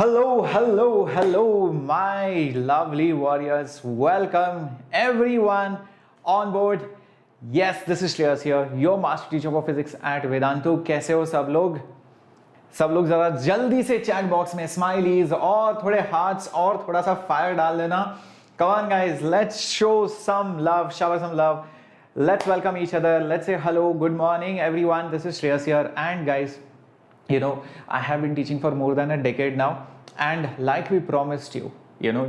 Hello, my lovely warriors. Welcome everyone on board. Yes, this is Shreyas here, your master teacher of physics at Vedantu. कैसे हो सब लोग? सब लोग जरा जल्दी से चैट बॉक्स में स्माइलीज और थोड़े हार्ट्स और थोड़ा सा फायर डाल देना. Come on guys, let's show some love, shower some love. Let's welcome each other. Let's say hello, good morning everyone. This is Shreyas here, and guys, you know, I have been teaching for more than a decade now, and like we promised you,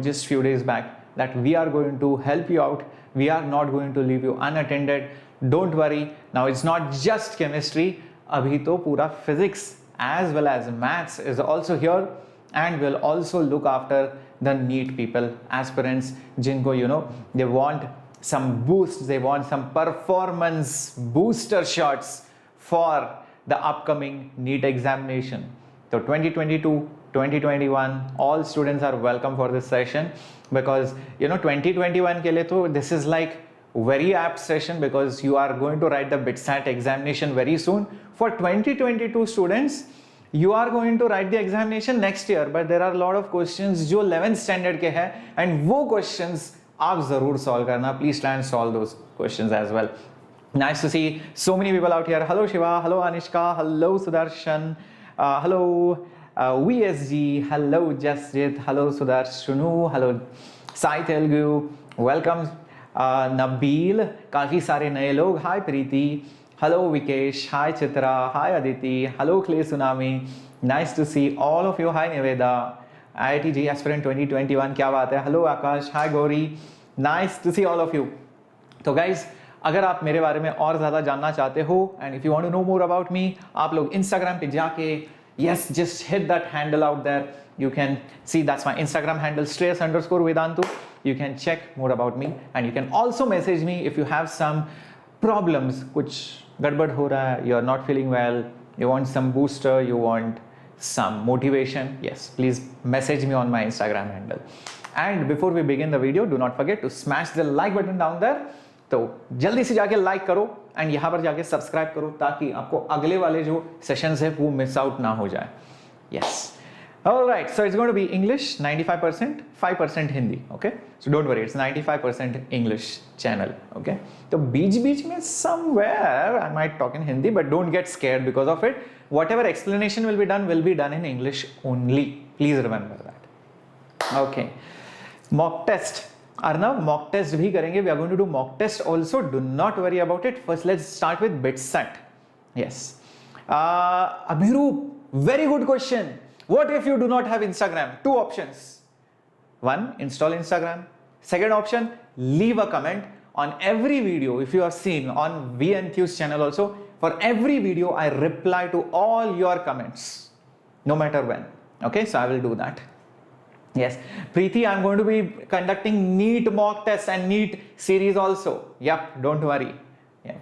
just few days back, that we are going to help you out. We are not going to leave you unattended. Don't worry. Now it's not just chemistry. Abhi to pura physics as well as maths is also here, and we'll also look after the NEET people, aspirants, jinko, they want some boosts, they want some performance booster shots for the upcoming NEET examination. So 2022, 2021, all students are welcome for this session, because 2021 ke liye to this is like very apt session, because you are going to write the BITSAT examination very soon. For 2022 students, you are going to write the examination next year, but there are a lot of questions जो 11th standard के हैं, and वो questions आप जरूर solve करना. Please try and solve those questions as well. Nice to see so many people out here. Hello Shiva, hello Anishka, hello Sudarshan, hello VSG, hello Jasjit, hello Sudarshanu, hello Sai Telugu, welcome Nabil, काफी सारे नए लोग. Hi Preeti, hello Vikesh, hi Chitra, hi Aditi, hello Clay Tsunami, nice to see all of you. Hi Niveda, IITG aspirant 2021, क्या बात है. Hello Akash, hi Gauri, nice to see all of you. तो guys, अगर आप मेरे बारे में और ज़्यादा जानना चाहते हो, and if you want to know more about me, आप लोग Instagram पे जाके yes, just hit that handle out there. You can see that's my Instagram handle, Shreyas_Vedantu. You can check more about me, and you can also message me if you have some problems. कुछ गड़बड़ हो रहा है, you are not feeling well, you want some booster, you want some motivation. Yes, please message me on my Instagram handle. And before we begin the video, do not forget to smash the like button down there. तो जल्दी से जाके like करो and यहाँ पर जाके subscribe करो, ताकि आपको अगले वाले जो सेशंस है वो मिस आउट ना हो जाए. Yes, alright. So it's going to be English 95%, 5% Hindi. Okay, so don't worry, it's 95% English channel. Okay, तो बीच बीच में somewhere I might talk in Hindi, but don't get scared because of it. Whatever explanation will be done in English only. Please remember that. Okay, mock test. Arnav, mock test भी करेंगे. We are going to do mock test also. Do not worry about it. First, let's start with BITSAT. Yes. Abhiroop, very good question. What if you do not have Instagram? Two options. One, install Instagram. Second option, leave a comment on every video. If you have seen on VNQ's channel also, for every video I reply to all your comments, no matter when. Okay, so I will do that. Yes, Preeti, I'm going to be conducting NEET mock test and NEET series also. Yep, don't worry. Yeah.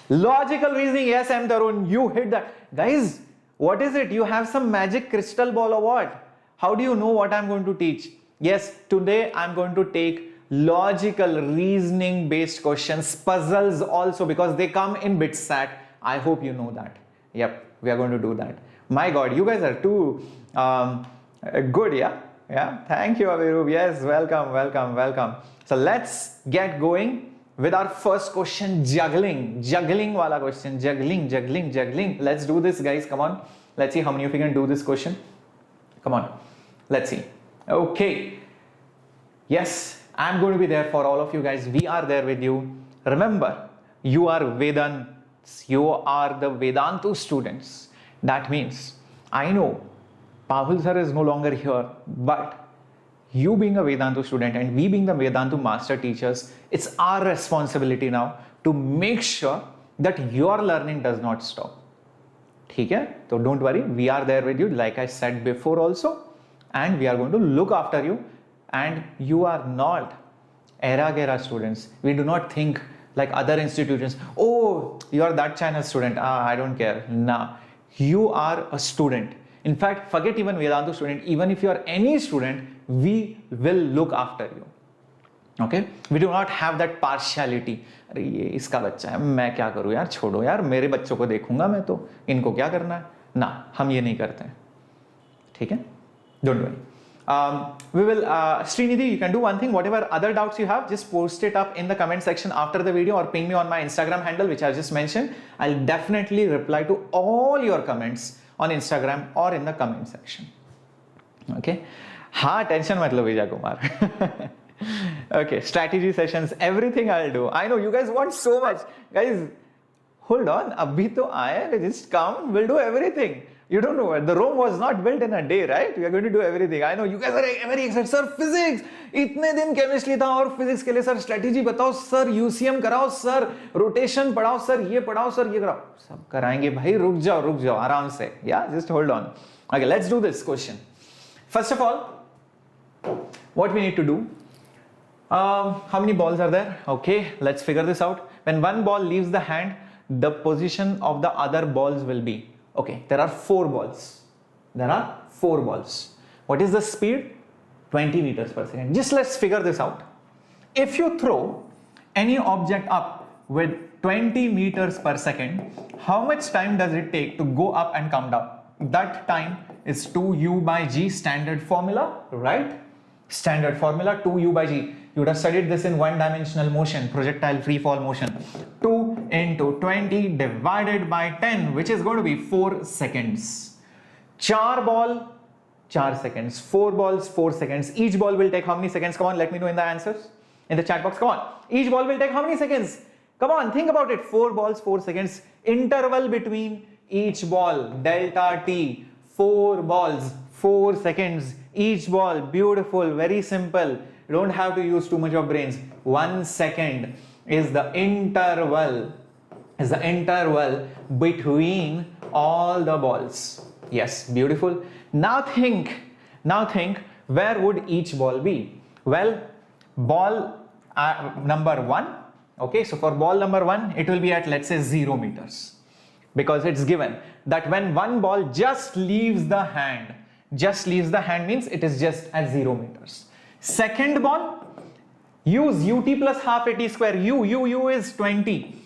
Logical reasoning. Yes, M. Tarun, you hit that. Guys, what is it? You have some magic crystal ball or what? How do you know what I'm going to teach? Yes, today I'm going to take logical reasoning based questions, puzzles also, because they come in BITSAT. I hope you know that. Yep, we are going to do that. My God, you guys are too good, yeah? Yeah, thank you Avirup. Yes, welcome. So let's get going with our first question. Juggling wala question. Juggling. Let's do this, guys. Come on. Let's see how many of you can do this question. Come on. Let's see. Okay. Yes, I'm going to be there for all of you guys. We are there with you. Remember, you are Vedants. You are the Vedantu students. That means, I know Pahul sir is no longer here, but you being a Vedantu student and we being the Vedantu master teachers, it's our responsibility now to make sure that your learning does not stop. ठीक है? So don't worry, we are there with you, like I said before also, and we are going to look after you. And you are not era students. We do not think like other institutions. Oh, you are that channel student. I don't care. Nah, you are a student. In fact, forget even Vedantu student. Even if you are any student, we will look after you. Okay? We do not have that partiality. अरे ये इसका बच्चा है, मैं क्या करूँ यार, छोड़ो यार, मेरे बच्चों को देखूंगा मैं, तो इनको क्या करना है. ना, हम ये नहीं करते हैं. ठीक है? Don't worry. We will, Srinidhi, you can do one thing, whatever other doubts you have, just post it up in the comment section after the video or ping me on my Instagram handle, which I just mentioned. I'll definitely reply to all your comments on Instagram or in the comment section. Okay. Ha, tension mat lo Vijay Kumar. Okay, strategy sessions, everything I'll do. I know you guys want so much. Guys, hold on. Abhi to aaye, just come, we'll do everything. You don't know, the Rome was not built in a day, right? We are going to do everything. I know you guys are very excited. Sir, physics! इतने दिन chemistry था और physics के लिए sir strategy बताओ, sir UCM कराओ, sir rotation पढ़ाओ, sir ये पढ़ाओ, sir ये कराओ. सब कराएंगे भाई, रुक जाओ आराम से. Yeah, just hold on. Okay, let's do this question. First of all, what we need to do? How many balls are there? Okay, let's figure this out. When one ball leaves the hand, the position of the other balls will be. Okay, there are 4 balls. What is the speed? 20 meters per second. Just let's figure this out. If you throw any object up with 20 meters per second, how much time does it take to go up and come down? That time is 2u by g, standard formula, right? Standard formula 2u by g. You would have studied this in one-dimensional motion, projectile free fall motion. 2 into 20 divided by 10, which is going to be 4 seconds. 4 ball, 4 seconds. 4 balls, 4 seconds. Each ball will take how many seconds? Come on, let me know in the answers. In the chat box, come on. Each ball will take how many seconds? Come on, think about it. 4 balls, 4 seconds. Interval between each ball, delta t. 4 balls, 4 seconds. Each ball, beautiful, very simple. You don't have to use too much of brains. 1 second is the interval between all the balls. Yes, beautiful. Now think, where would each ball be? Well, ball number 1. Okay, so for ball number 1, it will be at, let's say, 0 meters. Because it's given that when one ball just leaves the hand means it is just at 0 meters. Second ball, use ut plus half at square. U is 20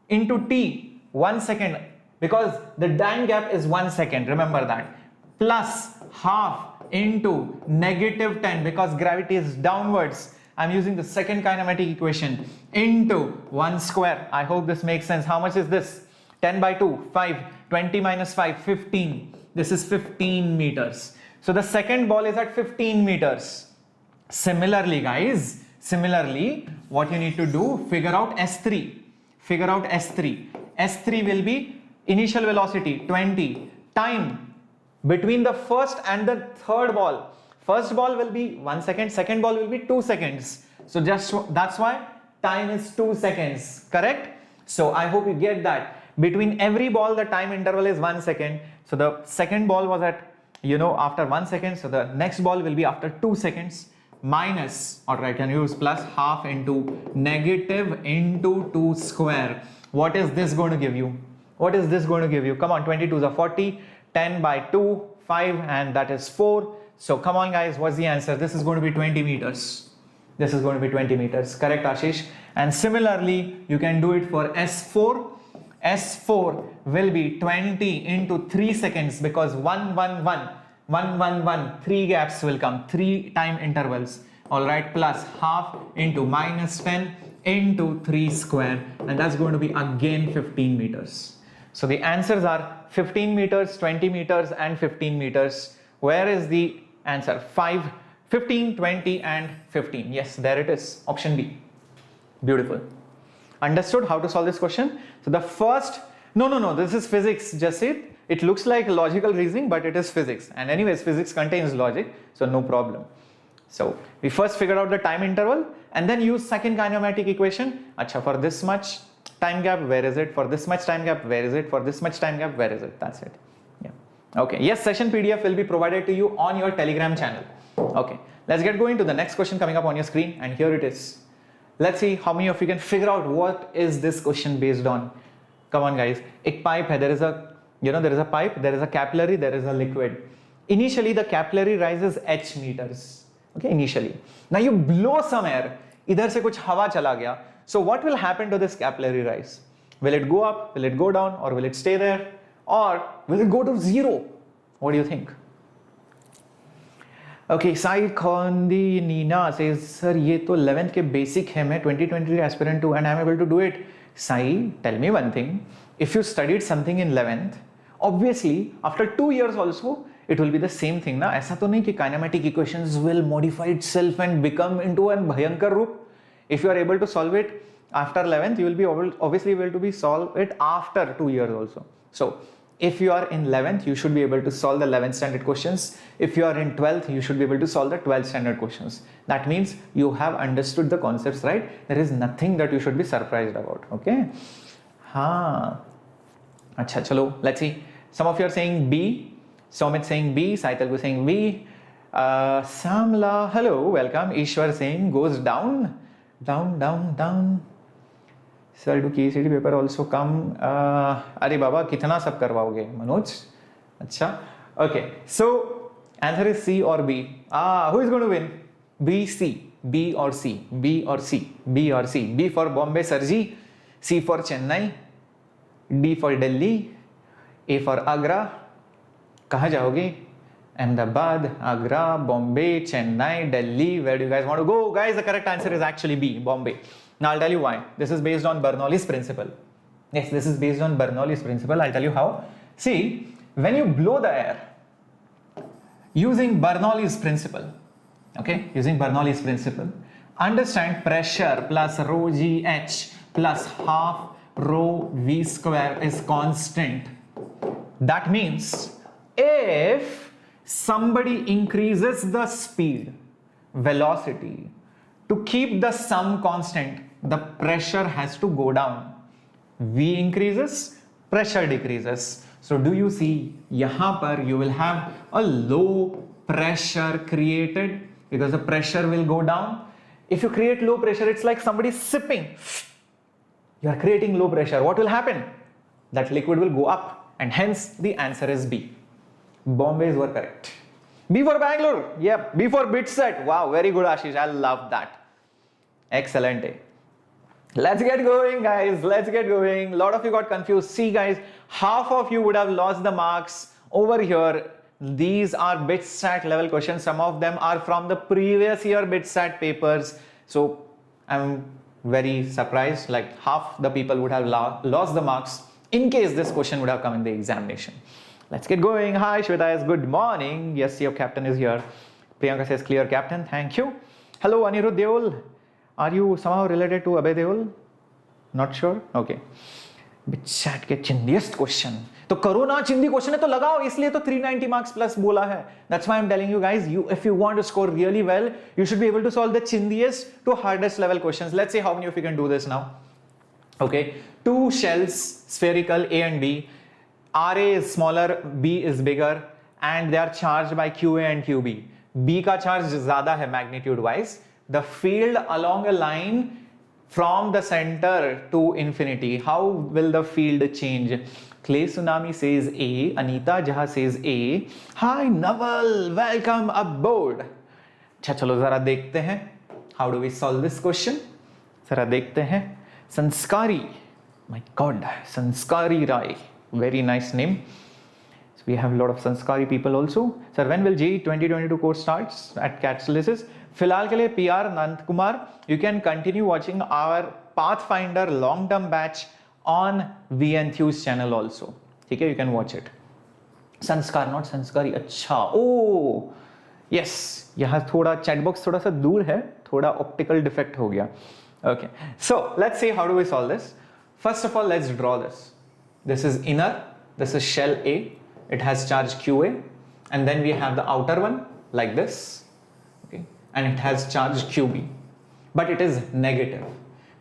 into t, 1 second, because the time gap is 1 second, remember that, plus half into negative 10, because gravity is downwards. I'm using the second kinematic equation, into 1 square. I hope this makes sense. How much is this? 10 by 2, 5, 20 minus 5, 15. This is 15 meters. So the second ball is at 15 meters. Similarly, guys, what you need to do, figure out S3. S3 will be initial velocity, 20. Time between the first and the third ball. First ball will be 1 second, second ball will be 2 seconds. So that's why time is 2 seconds, correct? So I hope you get that. Between every ball, the time interval is 1 second. So the second ball was at, after 1 second. So the next ball will be after 2 seconds. Minus, or I can use plus half into negative into 2 square. What is this going to give you? Come on, 22 is a 40, 10 by 2, 5, and that is 4. So come on, guys, what's the answer? This is going to be 20 meters. Correct, Ashish? And similarly, you can do it for S4. S4 will be 20 into 3 seconds, because 1, 3 gaps will come, 3 time intervals. All right, plus half into minus 10 into 3 square, and that's going to be again 15 meters. So the answers are 15 meters, 20 meters, and 15 meters. Where is the answer? 5, 15, 20, and 15. Yes, there it is. Option B. Beautiful. Understood how to solve this question? So the first, no, this is physics, just it. It looks like logical reasoning, but it is physics. And anyways, physics contains logic, so no problem. So we first figured out the time interval and then use second kinematic equation. Acha, for this much time gap, where is it? For this much time gap, where is it? For this much time gap, where is it? That's it. Yeah. Okay. Yes, session PDF will be provided to you on your Telegram channel. Okay. Let's get going to the next question coming up on your screen, and here it is. Let's see how many of you can figure out what is this question based on. Come on, guys. Ek pipe hai. There is a pipe, there is a capillary, there is a liquid. Initially, the capillary rises h meters. Okay, initially. Now you blow some air. Idhar se kuch hawa chala gaya. So what will happen to this capillary rise? Will it go up? Will it go down? Or will it stay there? Or will it go to 0? What do you think? Okay, Sai Khondi Nina says, sir, ये तो 11th के basic है, मैं 2023 aspirant to and I am able to do it. Sai, tell me one thing. If you studied something in 11th, obviously after 2 years also it will be the same thing ना. ऐसा तो नहीं कि kinematic equations will modify itself and become into a भयंकर रूप. If you are able to solve it after 11th, you will be obviously able to be solve it after 2 years also. So if you are in 11th, you should be able to solve the 11th standard questions. If you are in 12th, you should be able to solve the 12th standard questions. That means you have understood the concepts, right? There is nothing that you should be surprised about. Okay. Haan. Acha, chalo, let's see. Some of you are saying B. Somit saying B. Saital saying B. Samla, hello, welcome. Ishwar saying goes down. Down, down, down. Sir, do KCD paper also come? अरे बाबा कितना सब करवाओगे मनोज? अच्छा, okay. So answer is C or B. Who is going to win? B, C, B or C, B or C, B or C. B for Bombay, Sarji. C for Chennai. D for Delhi. A for Agra. कहाँ जाओगे? Ahmedabad, Agra, Bombay, Chennai, Delhi. Where do you guys want to go? Guys, the correct answer is actually B, Bombay. Now I'll tell you why. This is based on Bernoulli's principle. Yes, this is based on Bernoulli's principle. I'll tell you how. See, when you blow the air using Bernoulli's principle, okay, using Bernoulli's principle, understand pressure plus rho GH plus half rho V square is constant. That means if somebody increases the speed, velocity, to keep the sum constant, the pressure has to go down. V increases, pressure decreases. So do you see, yahan par you will have a low pressure created because the pressure will go down. If you create low pressure, it's like somebody sipping. You are creating low pressure. What will happen? That liquid will go up, and hence the answer is B. Bombays were correct. B for Bangalore. Yep. B for BITSAT. Wow, very good, Ashish. I love that. Excellent. Let's get going, guys. Let's get going. A lot of you got confused. See, guys, half of you would have lost the marks over here. These are BITSAT level questions. Some of them are from the previous year BITSAT papers. So I'm very surprised. Like half the people would have lost the marks in case this question would have come in the examination. Let's get going. Hi, Shweta. Good morning. Yes, your captain is here. Priyanka says clear, captain. Thank you. Hello, Anirudh Deol. Are you somehow related to Abhay Deol? Not sure. Okay. BITSAT के चिंदिएस्ट question तो करो ना, चिंदी question है तो लगाओ, इसलिए तो 390 marks plus बोला है. That's why I'm telling you guys, if you want to score really well, you should be able to solve the chindiest to hardest level questions. Let's see how many of you can do this now. Okay, two shells, spherical A and B. RA is smaller, B is bigger, and they are charged by QA and QB. B का charge ज़्यादा है magnitude wise. The field along a line from the center to infinity. How will the field change? Clay Tsunami says A. Anita Jaha says A. Hi Naval, welcome aboard. अच्छा चलो जरा देखते हैं. How do we solve this question? जरा देखते हैं. Sanskari. My God, Sanskari Rai. Very nice name. So we have a lot of Sanskari people also. Sir, when will JEE 2022 course starts at Catalysis? फिलहाल के लिए PR Nand Kumar, you can continue watching our Pathfinder long-term batch on VNthuse channel also. ठीक है, you can watch it. संस्कार not संस्कारी. अच्छा, oh yes, यहाँ थोड़ा chat box थोड़ा सा दूर है, थोड़ा optical defect हो गया. Okay, so let's see how do we solve this. First of all, let's draw this. This is inner, this is shell A, it has charge QA, and then we have the outer one like this, okay, and it has charge QB, but it is negative.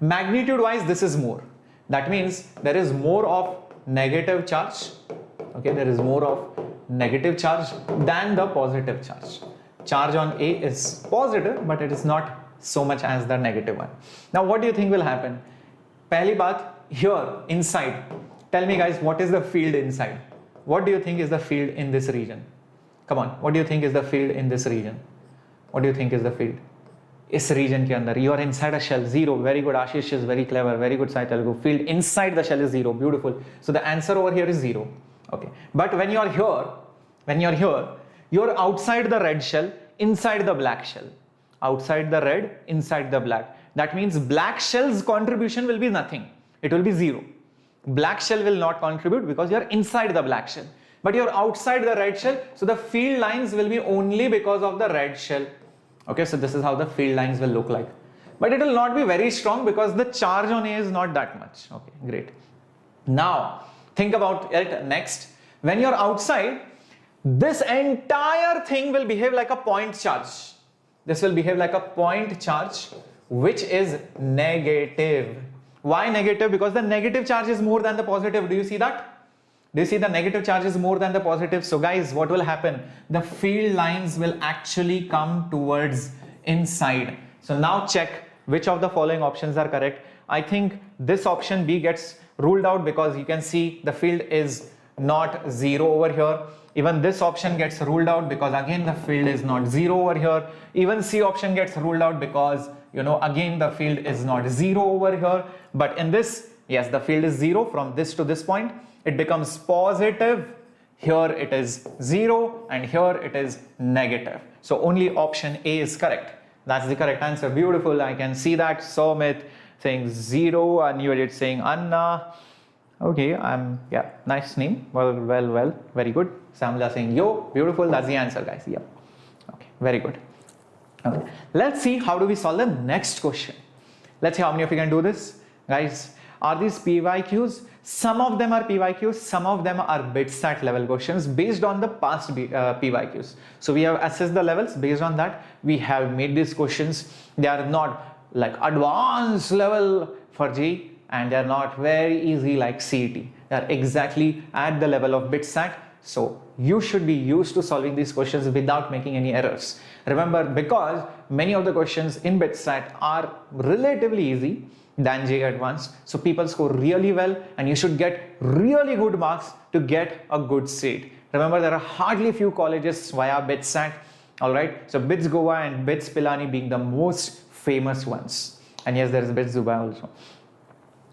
Magnitude wise, this is more. That means there is more of negative charge, okay, there is more of negative charge than the positive charge. Charge on A is positive, but it is not so much as the negative one. Now, what do you think will happen? Pehli baat, here inside, tell me guys, what is the field inside? What do you think is the field in this region? Come on, what do you think is the field in this region? What do you think is the field? इस region के अंदर, you are inside a shell, zero. Very good, Ashish is very clever, very good, Sai Telugu. Field inside the shell is zero, beautiful. So the answer over here is zero. Okay, but when you are here, you're outside the red shell, inside the black shell. Outside the red, inside the black. That means black shell's contribution will be nothing. It will be 0. Black shell will not contribute because you are inside the black shell. But you are outside the red shell, so the field lines will be only because of the red shell. Okay, so this is how the field lines will look like. But it will not be very strong because the charge on A is not that much. Okay, great. Now, think about it next. When you are outside, this entire thing will behave like a point charge. This will behave like a point charge, which is negative. Why negative? Because the negative charge is more than the positive. Do you see that? Do you see the negative charge is more than the positive? So guys, what will happen? The field lines will actually come towards inside. So now check which of the following options are correct. I think this option B gets ruled out because you can see the field is not 0 over here. Even this option gets ruled out because again the field is not 0 over here. Even C option gets ruled out because again the field is not 0 over here. But in this, yes, the field is 0 from this to this point. It becomes positive. Here it is 0 and here it is negative. So only option A is correct. That's the correct answer. Beautiful. I can see that. Somit saying 0 and you are saying Anna. Okay, yeah, nice name. Well, very good. Samla saying yo, beautiful. That's the answer, guys. Yep. Okay, very good. Okay, let's see how do we solve the next question. Let's see how many of you can do this, guys. Are these PYQs? Some of them are PYQs, some of them are BITSAT level questions based on the past PYQs. So we have assessed the levels. Based on that, we have made these questions. They are not like advanced level for J, and they are not very easy like CET. They are exactly at the level of BITSAT. So you should be used to solving these questions without making any errors. Remember, because many of the questions in BITSAT are relatively easy than J Advanced, so people score really well and you should get really good marks to get a good seat. Remember, there are hardly few colleges via BITSAT. Alright, so BITS Goa and BITS Pilani being the most famous ones. And yes, there is BITS Dubai also.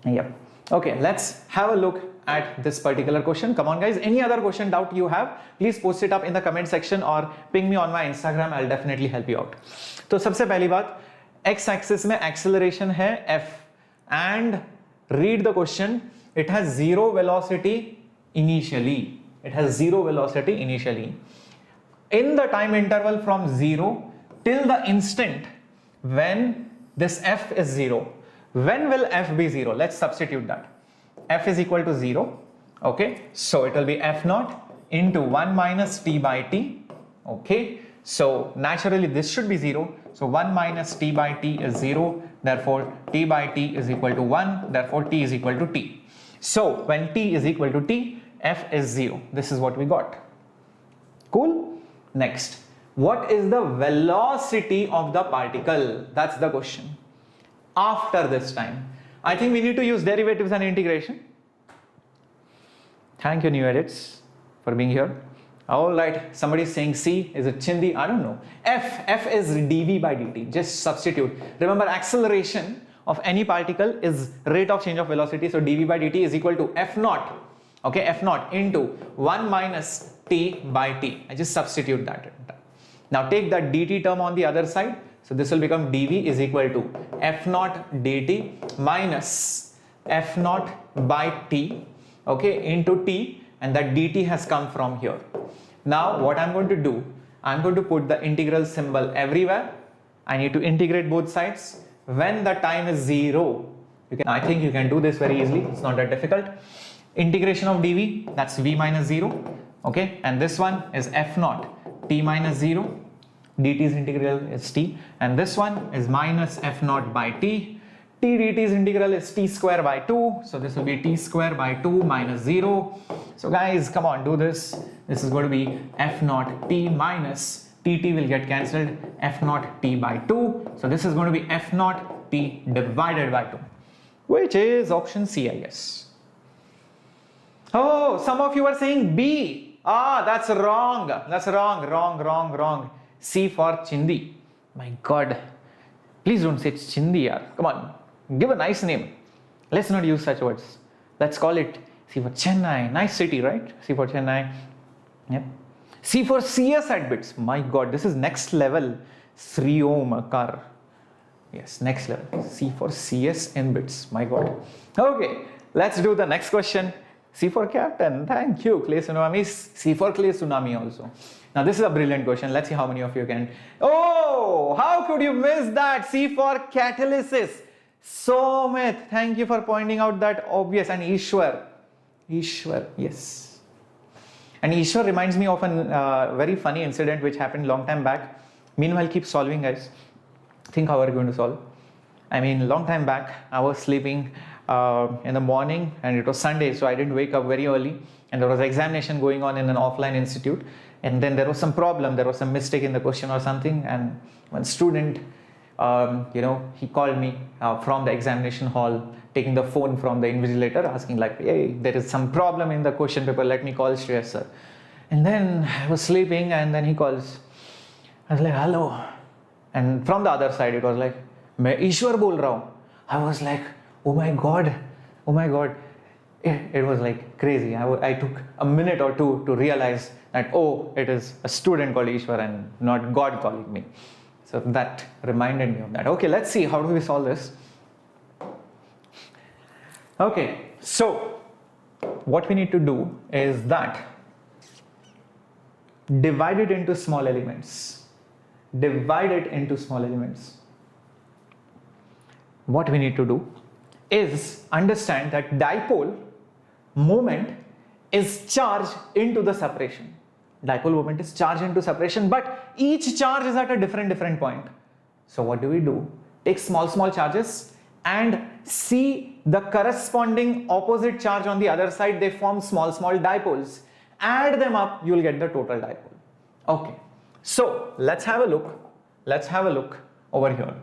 Yep. Okay, let's have a look at this particular question. Come on guys, any other question doubt you have, please post it up in the comment section or ping me on my Instagram. I'll definitely help you out. तो सबसे पहली बात, x axis में acceleration है f and read the question. It has zero velocity initially. It has zero velocity initially. In the time interval from 0 till the instant when this f is 0. When will f be 0? Let's substitute that. F is equal to 0. Okay, so it will be f naught into 1 minus t by t. Okay, so naturally this should be 0. So 1 minus t by t is 0. Therefore t by t is equal to 1. Therefore t is equal to t. So when t is equal to t, f is 0. This is what we got. Cool. Next, what is the velocity of the particle? That's the question. After this time, I think we need to use derivatives and integration. Thank you, new edits, for being here. All right, somebody is saying C. Is it Chindi? I don't know. F is dv by dt. Just substitute. Remember, acceleration of any particle is rate of change of velocity. So dv by dt is equal to f naught. Okay, f naught into 1 minus t by t. I just substitute that. Now take that dt term on the other side. So this will become dv is equal to f naught dt minus f naught by t, okay, into t, and that dt has come from here. Now what I'm going to do, I'm going to put the integral symbol everywhere. I need to integrate both sides. When the time is 0, I think you can do this very easily. It's not that difficult. Integration of dv, that's v minus 0, okay, and this one is f naught t minus 0. dt's integral is t, and this one is minus f naught by t. t dt's integral is t square by 2, so this will be t square by 2 minus 0. So guys, come on, do this. This is going to be f naught t minus tt will get cancelled, f naught t by 2. So this is going to be f naught t divided by 2, which is option C, I guess. Oh, some of you are saying B. Ah, that's wrong. That's wrong. Wrong. C for Chindi. My God. Please don't say it's Chindi, yaar. Come on. Give a nice name. Let's not use such words. Let's call it C for Chennai. Nice city, right? C for Chennai. Yep. C for CS at bits. My God, this is next level. Sriom. Yes, next level. C for CS in bits. My God. Okay, let's do the next question. C for captain. Thank you. Clay tsunami. C for clay tsunami also. Now this is a brilliant question. Let's see how many of you can. Oh, how could you miss that? C for catalysis. Somit, thank you for pointing out that obvious. And Ishwar. Ishwar, yes. And Ishwar reminds me of a very funny incident which happened long time back. Meanwhile, keep solving, guys. Think how are you going to solve? I mean, long time back, I was sleeping in the morning and it was Sunday, so I didn't wake up very early. And there was an examination going on in an offline institute. And then there was some problem, there was some mistake in the question or something. And one student, he called me from the examination hall, taking the phone from the invigilator, asking like, hey, there is some problem in the question paper, let me call Shreyas sir. And then I was sleeping and then he calls. I was like, hello. And from the other side, it was like, मैं ईश्वर बोल रहा हूँ. I was like, oh my God. It was like crazy. I took a minute or two to realize that, oh, it is a student called Ishwar and not God calling me. So that reminded me of that. Okay, let's see, how do we solve this? Okay, so what we need to do is that divide it into small elements. Divide it into small elements. What we need to do is understand that dipole moment is charged into the separation. Dipole moment is charged into separation, but each charge is at a different point. So what do? Take small charges and see the corresponding opposite charge on the other side. They form small dipoles. Add them up, you will get the total dipole. Okay, so let's have a look over here.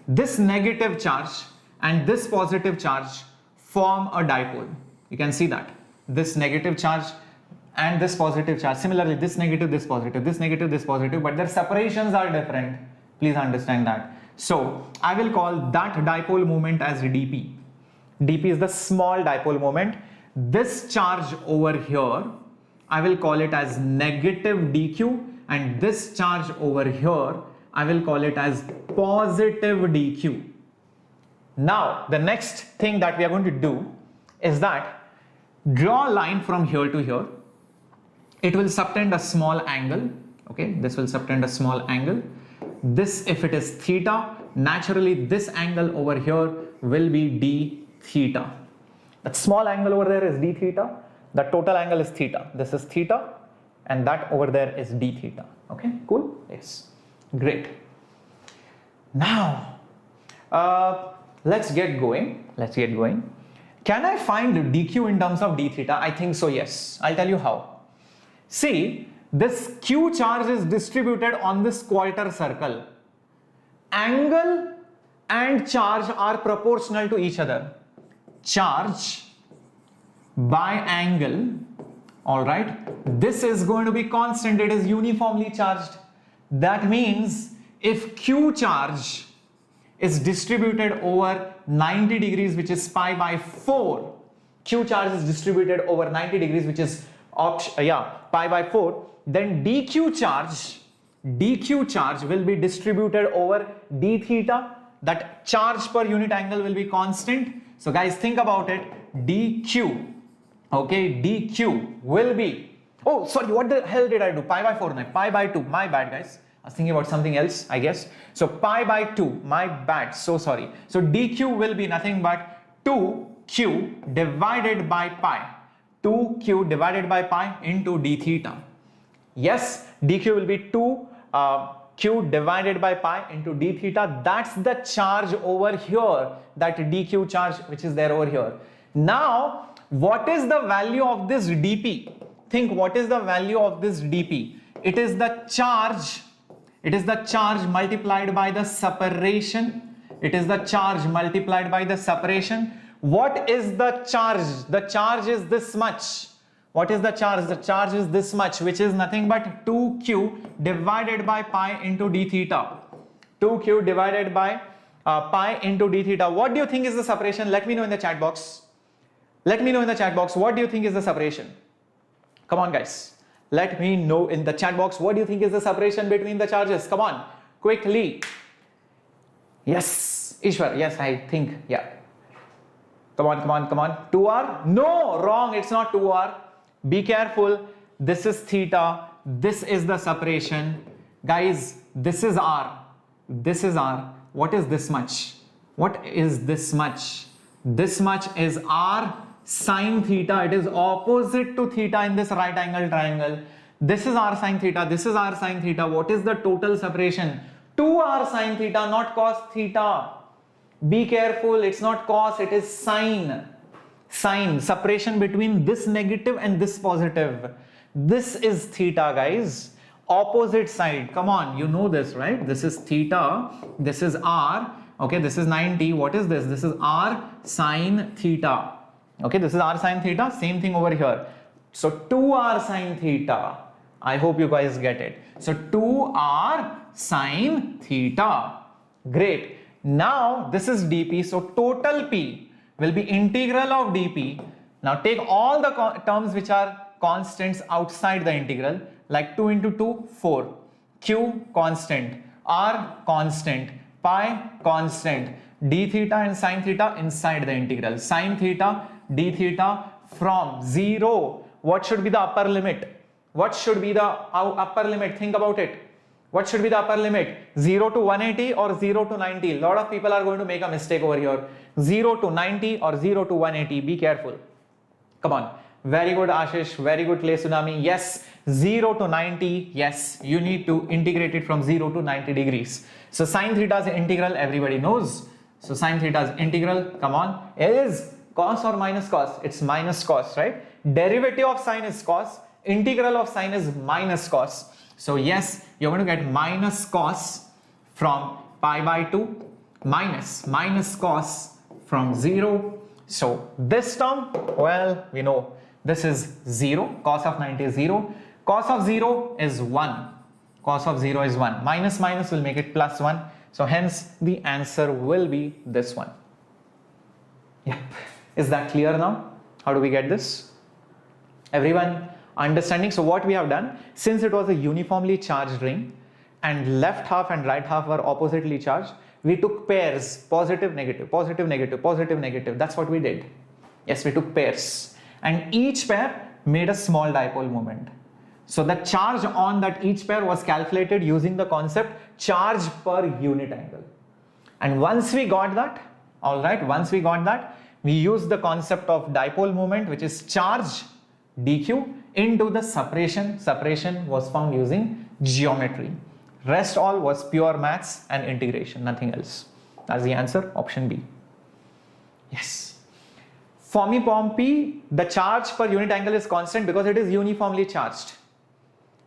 This negative charge and this positive charge form a dipole. You can see that this negative charge and this positive charge, similarly this negative, this positive, this negative, this positive, but their separations are different. Please understand that. So I will call that dipole moment as dp. dp is the small dipole moment. This charge over here, I will call it as negative dq, and this charge over here, I will call it as positive dq. Now the next thing that we are going to do is that draw a line from here to here. It will subtend a small angle. Okay, this will subtend a small angle. This, if it is theta, naturally this angle over here will be d theta. That small angle over there is d theta. The total angle is theta. This is theta, and that over there is d theta. Okay, cool? Yes, great. Now, let's get going. Can I find dq in terms of d theta? I think so, yes. I'll tell you how. See, this q charge is distributed on this quarter circle. Angle and charge are proportional to each other. Charge by angle, all right, this is going to be constant. It is uniformly charged. That means if q charge is distributed over 90 degrees, which is pi by 4, q charge is distributed over 90 degrees, which is pi by 4, then dq charge will be distributed over d theta. That charge per unit angle will be constant. So guys, think about it. dq, okay, dq will be, oh sorry, what the hell did I do? Pi by 4, pi by 2, my bad guys. I was thinking about something else, I guess. So pi by 2, my bad, so sorry. So dq will be nothing but 2q divided by pi. 2q divided by pi into d theta. Yes, dq will be 2q divided by pi into d theta. That's the charge over here, that dq charge which is there over here. Now, what is the value of this dp? Think, what is the value of this dp? It is the charge. It is the charge multiplied by the separation. It is the charge multiplied by the separation. What is the charge? The charge is this much. What is the charge? The charge is this much, which is nothing but 2q divided by pi into d theta. 2q divided by pi into d theta. What do you think is the separation? Let me know in the chat box. Let me know in the chat box. What do you think is the separation? Come on, guys. Let me know in the chat box, what do you think is the separation between the charges? Come on, quickly. Yes, Ishwar, yes, I think, yeah. Come on, come on, come on. 2r? No, wrong, it's not 2r. Be careful. This is theta. This is the separation. Guys, this is r. This is r. What is this much? What is this much? This much is r sine theta. It is opposite to theta in this right angle triangle. This is r sine theta. This is r sine theta. What is the total separation? 2r sine theta, not cos theta. Be careful, it's not cos, it is sine. Sine, separation between this negative and this positive. This is theta, guys. Opposite side. Come on, you know this, right? This is theta. This is r. Okay, this is 90. What is this? This is r sine theta. Okay, this is r sine theta. Same thing over here. So 2r sine theta. I hope you guys get it. So 2r sine theta. Great. Now this is dp. So total p will be integral of dp. Now take all the terms which are constants outside the integral, like 2 into 2, 4. Q constant, r constant, pi constant, d theta and sine theta inside the integral. Sine theta, d theta from 0. What should be the upper limit? What should be the upper limit? Think about it. What should be the upper limit? 0 to 180 or 0 to 90? A lot of people are going to make a mistake over here. 0 to 90 or 0 to 180. Be careful. Come on. Very good, Ashish. Very good, Clay Tsunami. Yes, 0 to 90. Yes, you need to integrate it from 0 to 90 degrees. So sine theta's integral, everybody knows. So sine theta's integral, come on, is cos or minus cos? It's minus cos, right? Derivative of sine is cos. Integral of sine is minus cos. So yes, you're going to get minus cos from pi by 2 minus cos from 0. So this term, well, we know this is 0. Cos of 90 is 0. Cos of 0 is 1. Cos of 0 is 1. Minus minus will make it plus 1. So hence the answer will be this one. Yep. Is that clear now? How do we get this? Everyone understanding? So what we have done, since it was a uniformly charged ring and left half and right half were oppositely charged, we took pairs, positive, negative, positive, negative, positive, negative. That's what we did. Yes, we took pairs and each pair made a small dipole moment. So the charge on that each pair was calculated using the concept charge per unit angle. And once we got that, all right, once we got that, we used the concept of dipole moment, which is charge dq into the separation. Separation was found using geometry. Rest all was pure maths and integration, nothing else. That's the answer, option B. Yes. Form P, the charge per unit angle is constant because it is uniformly charged.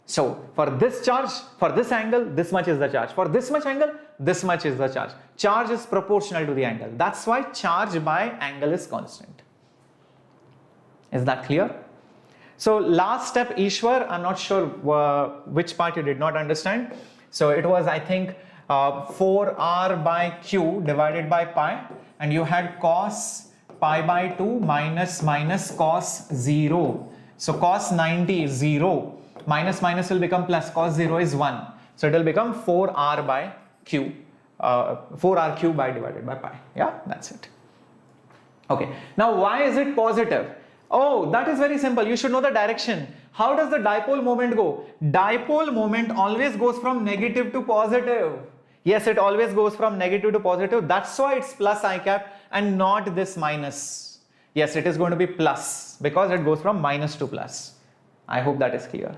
So for this charge, for this angle, this much is the charge. For this much angle, this much is the charge. Charge is proportional to the angle. That's why charge by angle is constant. Is that clear? So last step, Ishwar, I'm not sure which part you did not understand. So it was, I think, 4r by q divided by pi, and you had cos pi by 2 minus cos 0. So cos 90 is 0. Minus minus will become plus, cos 0 is 1. So it will become 4r by q, 4r cube by divided by pi. Yeah, that's it. Okay, now why is it positive? Oh, that is very simple. You should know the direction. How does the dipole moment go? Dipole moment always goes from negative to positive. Yes, it always goes from negative to positive. That's why it's plus I cap and not this minus. Yes, it is going to be plus because it goes from minus to plus. I hope that is clear.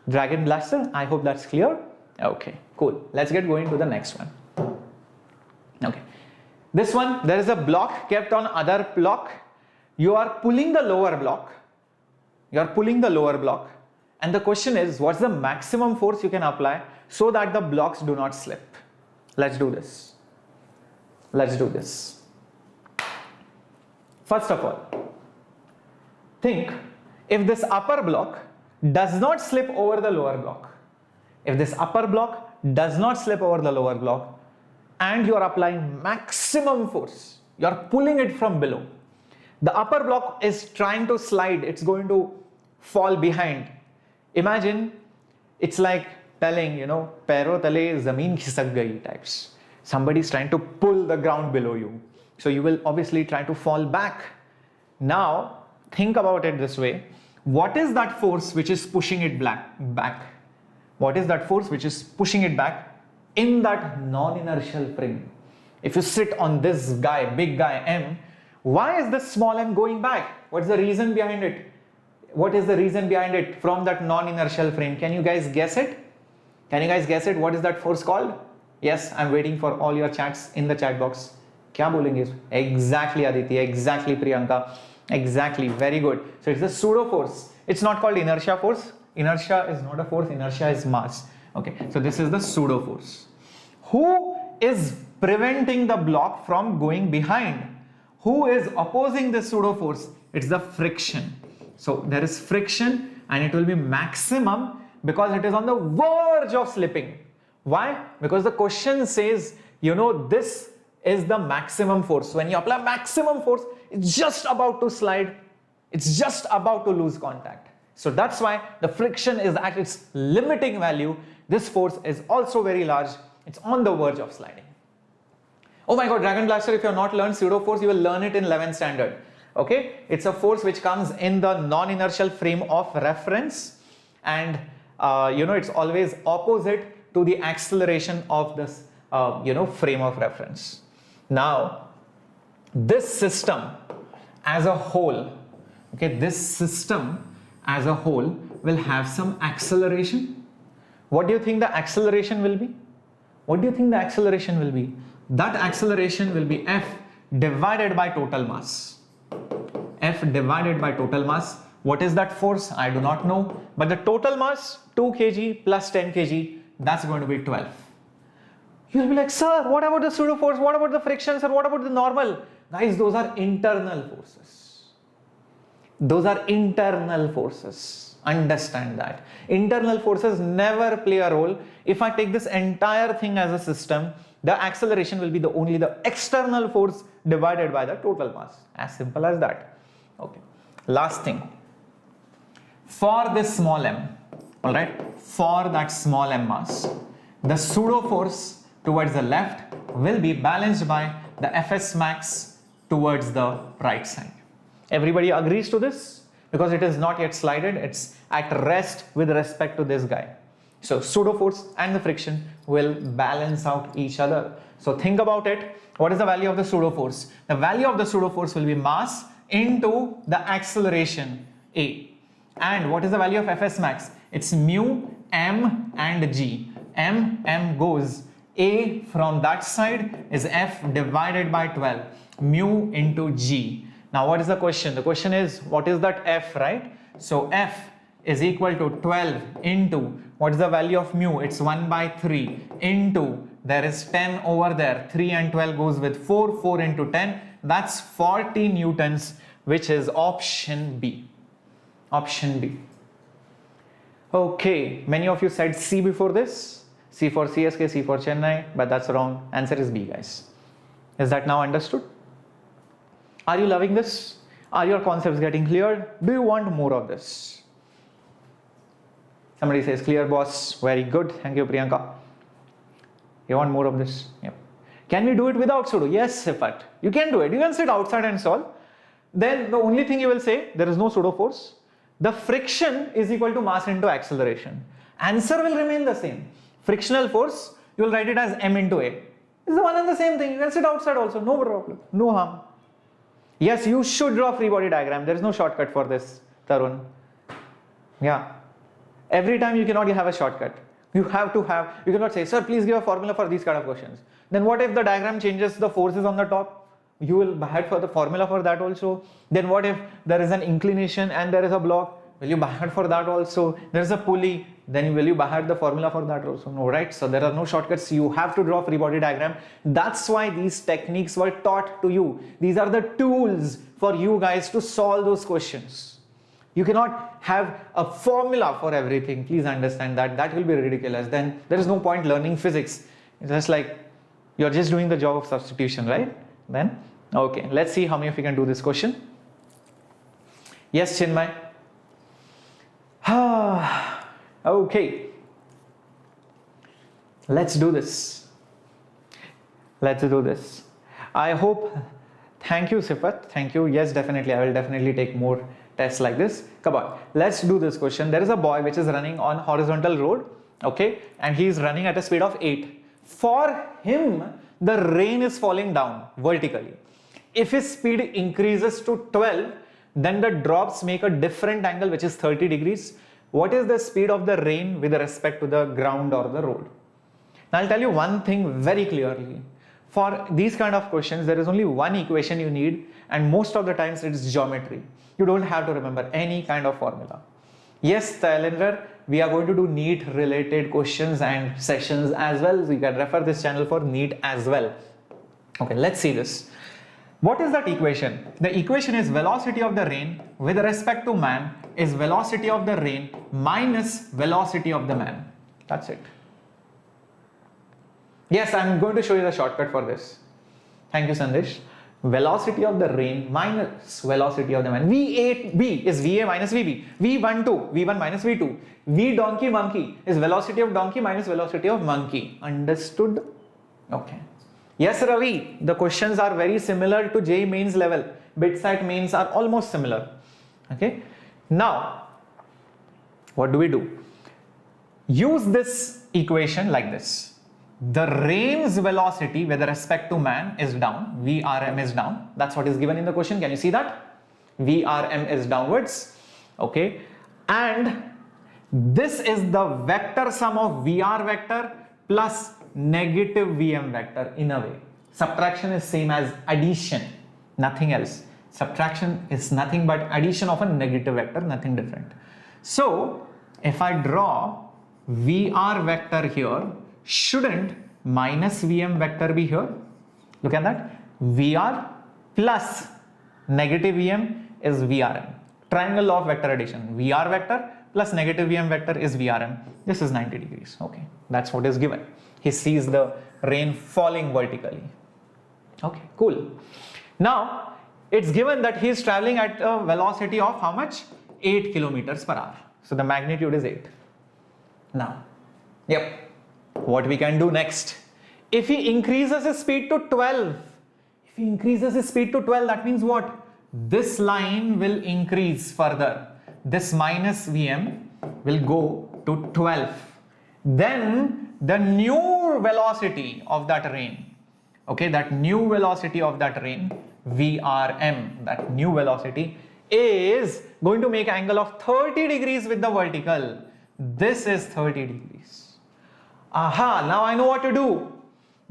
Dragon Blaster, I hope that's clear. Okay, cool. Let's get going to the next one. Okay. This one, there is a block kept on other block. You are pulling the lower block. You are pulling the lower block. And the question is, what's the maximum force you can apply so that the blocks do not slip? Let's do this. Let's do this. First of all, think if this upper block does not slip over the lower block. If this upper block does not slip over the lower block and you are applying maximum force, you are pulling it from below. The upper block is trying to slide, it's going to fall behind. Imagine it's like telling, पैरों तले ज़मीन खिसक गई types. Somebody is trying to pull the ground below you. So you will obviously try to fall back. Now, think about it this way. What is that force which is pushing it back? What is that force which is pushing it back in that non-inertial frame? If you sit on this guy, big guy M, why is this small m going back? What's the reason behind it? What is the reason behind it from that non-inertial frame? Can you guys guess it? Can you guys guess it? What is that force called? Yes, I'm waiting for all your chats in the chat box. क्या बोलेंगे? Exactly, Aditi. Exactly, Priyanka. Exactly. Very good. So it's a pseudo force. It's not called inertia force. Inertia is not a force. Inertia is mass. Okay. So this is the pseudo force. Who is preventing the block from going behind? Who is opposing this pseudo force? It's the friction. So there is friction and it will be maximum because it is on the verge of slipping. Why? Because the question says, this is the maximum force. When you apply maximum force, it's just about to slide. It's just about to lose contact. So that's why the friction is at its limiting value. This force is also very large. It's on the verge of sliding. Oh my God, Dragon Blaster, if you have not learned pseudo force, you will learn it in 11th standard. Okay, it's a force which comes in the non-inertial frame of reference, and it's always opposite to the acceleration of this frame of reference. Now, this system as a whole, this system as a whole will have some acceleration. What do you think the acceleration will be? What do you think the acceleration will be? That acceleration will be F divided by total mass. F divided by total mass. What is that force? I do not know. But the total mass, 2 kg plus 10 kg, that's going to be 12. You'll be like, sir, what about the pseudo force? What about the friction, sir? What about the normal? Guys, those are internal forces. Those are internal forces. Understand that. Internal forces never play a role. If I take this entire thing as a system, the acceleration will be only the external force divided by the total mass. As simple as that. Okay. Last thing. For this small m, alright, for that small m mass, the pseudo force towards the left will be balanced by the Fs max towards the right side. Everybody agrees to this? Because it is not yet slided, it's at rest with respect to this guy. So pseudo force and the friction will balance out each other. So think about it. What is the value of the pseudo force? The value of the pseudo force will be mass into the acceleration A. And what is the value of Fs max? It's mu, m and g. M goes. A from that side is F divided by 12. Mu into g. Now what is the question? The question is, what is that F, right? So F is equal to 12 into, what is the value of mu? It's 1 by 3 into, there is 10 over there. 3 and 12 goes with 4. 4 into 10. That's 40 newtons, which is option B. Option B. Okay, many of you said C before this. C for CSK, C for Chennai, but that's wrong. Answer is B, guys. Is that now understood? Are you loving this? Are your concepts getting cleared? Do you want more of this? Somebody says, clear boss. Very good. Thank you, Priyanka. You want more of this? Yep. Can we do it without pseudo? Yes, Sifat. You can do it. You can sit outside and solve. Then the only thing you will say, there is no pseudo force. The friction is equal to mass into acceleration. Answer will remain the same. Frictional force, you will write it as m into a. It's the one and the same thing. You can sit outside also. No problem. No harm. Yes, you should draw free body diagram. There is no shortcut for this, Tarun. Yeah. Every time you cannot have a shortcut. You have to have, you cannot say, sir, please give a formula for these kind of questions. Then what if the diagram changes the forces on the top? You will head for the formula for that also. Then what if there is an inclination and there is a block? Will you head for that also? There is a pulley. Then will you head the formula for that also? No, right? So there are no shortcuts. You have to draw free body diagram. That's why these techniques were taught to you. These are the tools for you guys to solve those questions. You cannot have a formula for everything. Please understand that. That will be ridiculous. Then there is no point learning physics. It's just like you're just doing the job of substitution, right? Then, okay, let's see how many of you can do this question. Yes, Chinmay. Okay, let's do this. Let's do this. I hope, thank you Sifat, thank you. Yes, definitely, I will definitely take more tests like this. Come on, let's do this question. There is a boy which is running on horizontal road, okay, and he is running at a speed of 8. For him, the rain is falling down vertically. If his speed increases to 12, then the drops make a different angle which is 30 degrees. What is the speed of the rain with respect to the ground or the road? Now I'll tell you one thing very clearly. For these kind of questions, there is only one equation you need, and most of the times it is geometry. You don't have to remember any kind of formula. Yes, Tyler, we are going to do NEET related questions and sessions as well. So you can refer this channel for NEET as well. Okay, let's see this. What is that equation? The equation is velocity of the rain with respect to man is velocity of the rain minus velocity of the man. That's it. Yes, I'm going to show you the shortcut for this. Thank you, Sandesh. Velocity of the rain minus velocity of the man. V8B is VA minus VB. V12, V1 minus V2. V donkey monkey is velocity of donkey minus velocity of monkey. Understood? Okay. Yes, Ravi, the questions are very similar to JEE mains level. BITSAT mains are almost similar. Okay. Now, what do we do? Use this equation like this. The rain's velocity with respect to man is down, VRM is down. That's what is given in the question. Can you see that? VRM is downwards. Okay. And this is the vector sum of VR vector plus negative VM vector in a way. Subtraction is same as addition, nothing else. Subtraction is nothing but addition of a negative vector, nothing different. So if I draw VR vector here, shouldn't minus VM vector be here? Look at that. VR plus negative VM is VRM. Triangle of vector addition. VR vector plus negative VM vector is VRM. This is 90 degrees. Okay, that's what is given. He sees the rain falling vertically. Okay, cool. Now, it's given that he is traveling at a velocity of how much? 8 kilometers per hour. So the magnitude is 8. Now, yep. What we can do next? If he increases his speed to 12, that means what? This line will increase further. This minus Vm will go to 12. Then the new velocity of that rain, okay, that new velocity of that rain, VRM, that new velocity is going to make angle of 30 degrees with the vertical. This is 30 degrees. Aha, now I know what to do.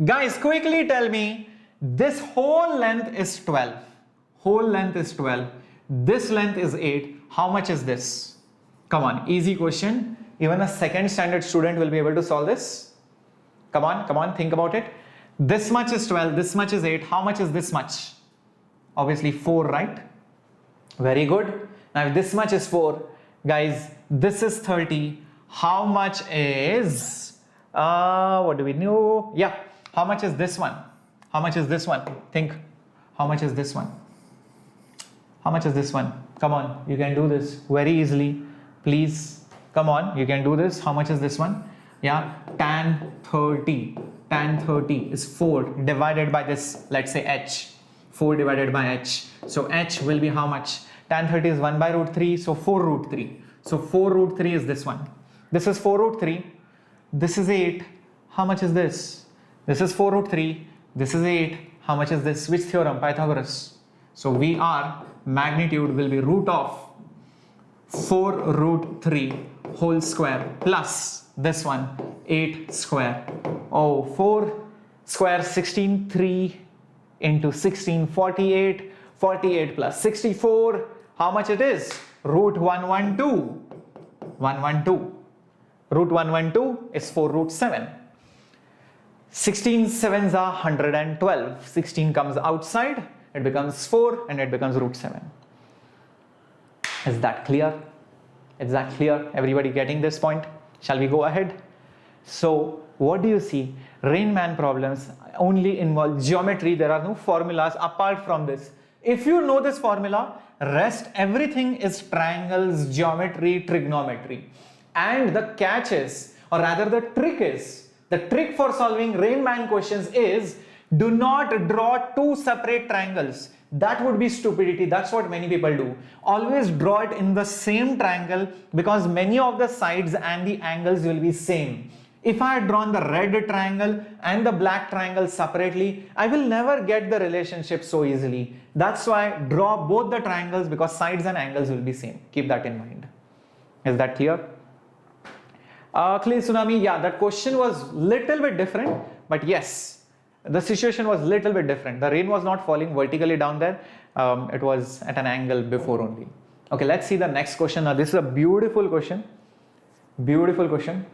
Guys, quickly tell me, this whole length is 12. Whole length is 12. This length is 8. How much is this? Come on, easy question. Even a second standard student will be able to solve this. Come on, think about it. This much is 12, this much is 8. How much is this much? Obviously 4, right? Very good. Now if this much is 4, guys, this is 30. How much is... what do we know? Yeah, how much is this one? How much is this one? Think, how much is this one? How much is this one? Come on, you can do this very easily. Please, come on, you can do this. How much is this one? Yeah, tan 30. Tan 30 is 4 divided by this, let's say h. 4 divided by h. So h will be how much? Tan 30 is 1 by root 3, so 4 root 3. So 4 root 3 is this one. This is 4 root 3. This is 8. How much is this? This is 4 root 3. This is 8. How much is this? Which theorem? Pythagoras. So VR magnitude will be root of 4 root 3 whole square plus this one 8 square. Oh, 4 square 16, 3 into 16, 48. 48 plus 64. How much it is? Root 112. 112. Root 112 is 4 root 7. 16 7s are 112. 16 comes outside, it becomes 4 and it becomes root 7. Is that clear? Is that clear? Everybody getting this point? Shall we go ahead? So what do you see? Rain Man problems only involve geometry. There are no formulas apart from this. If you know this formula, rest everything is triangles, geometry, trigonometry. And the catch is, or rather the trick for solving Rain Man questions is, do not draw two separate triangles. That would be stupidity. That's what many people do. Always draw it in the same triangle, because many of the sides and the angles will be same. If I had drawn the red triangle and the black triangle separately, I will never get the relationship so easily. That's why draw both the triangles, because sides and angles will be same. Keep that in mind. Is that clear? Clay Tsunami, yeah, that question was little bit different, but yes, the situation was little bit different. The rain was not falling vertically down there. It was at an angle before only. Okay, let's see the next question. Now, this is a beautiful question. Beautiful question.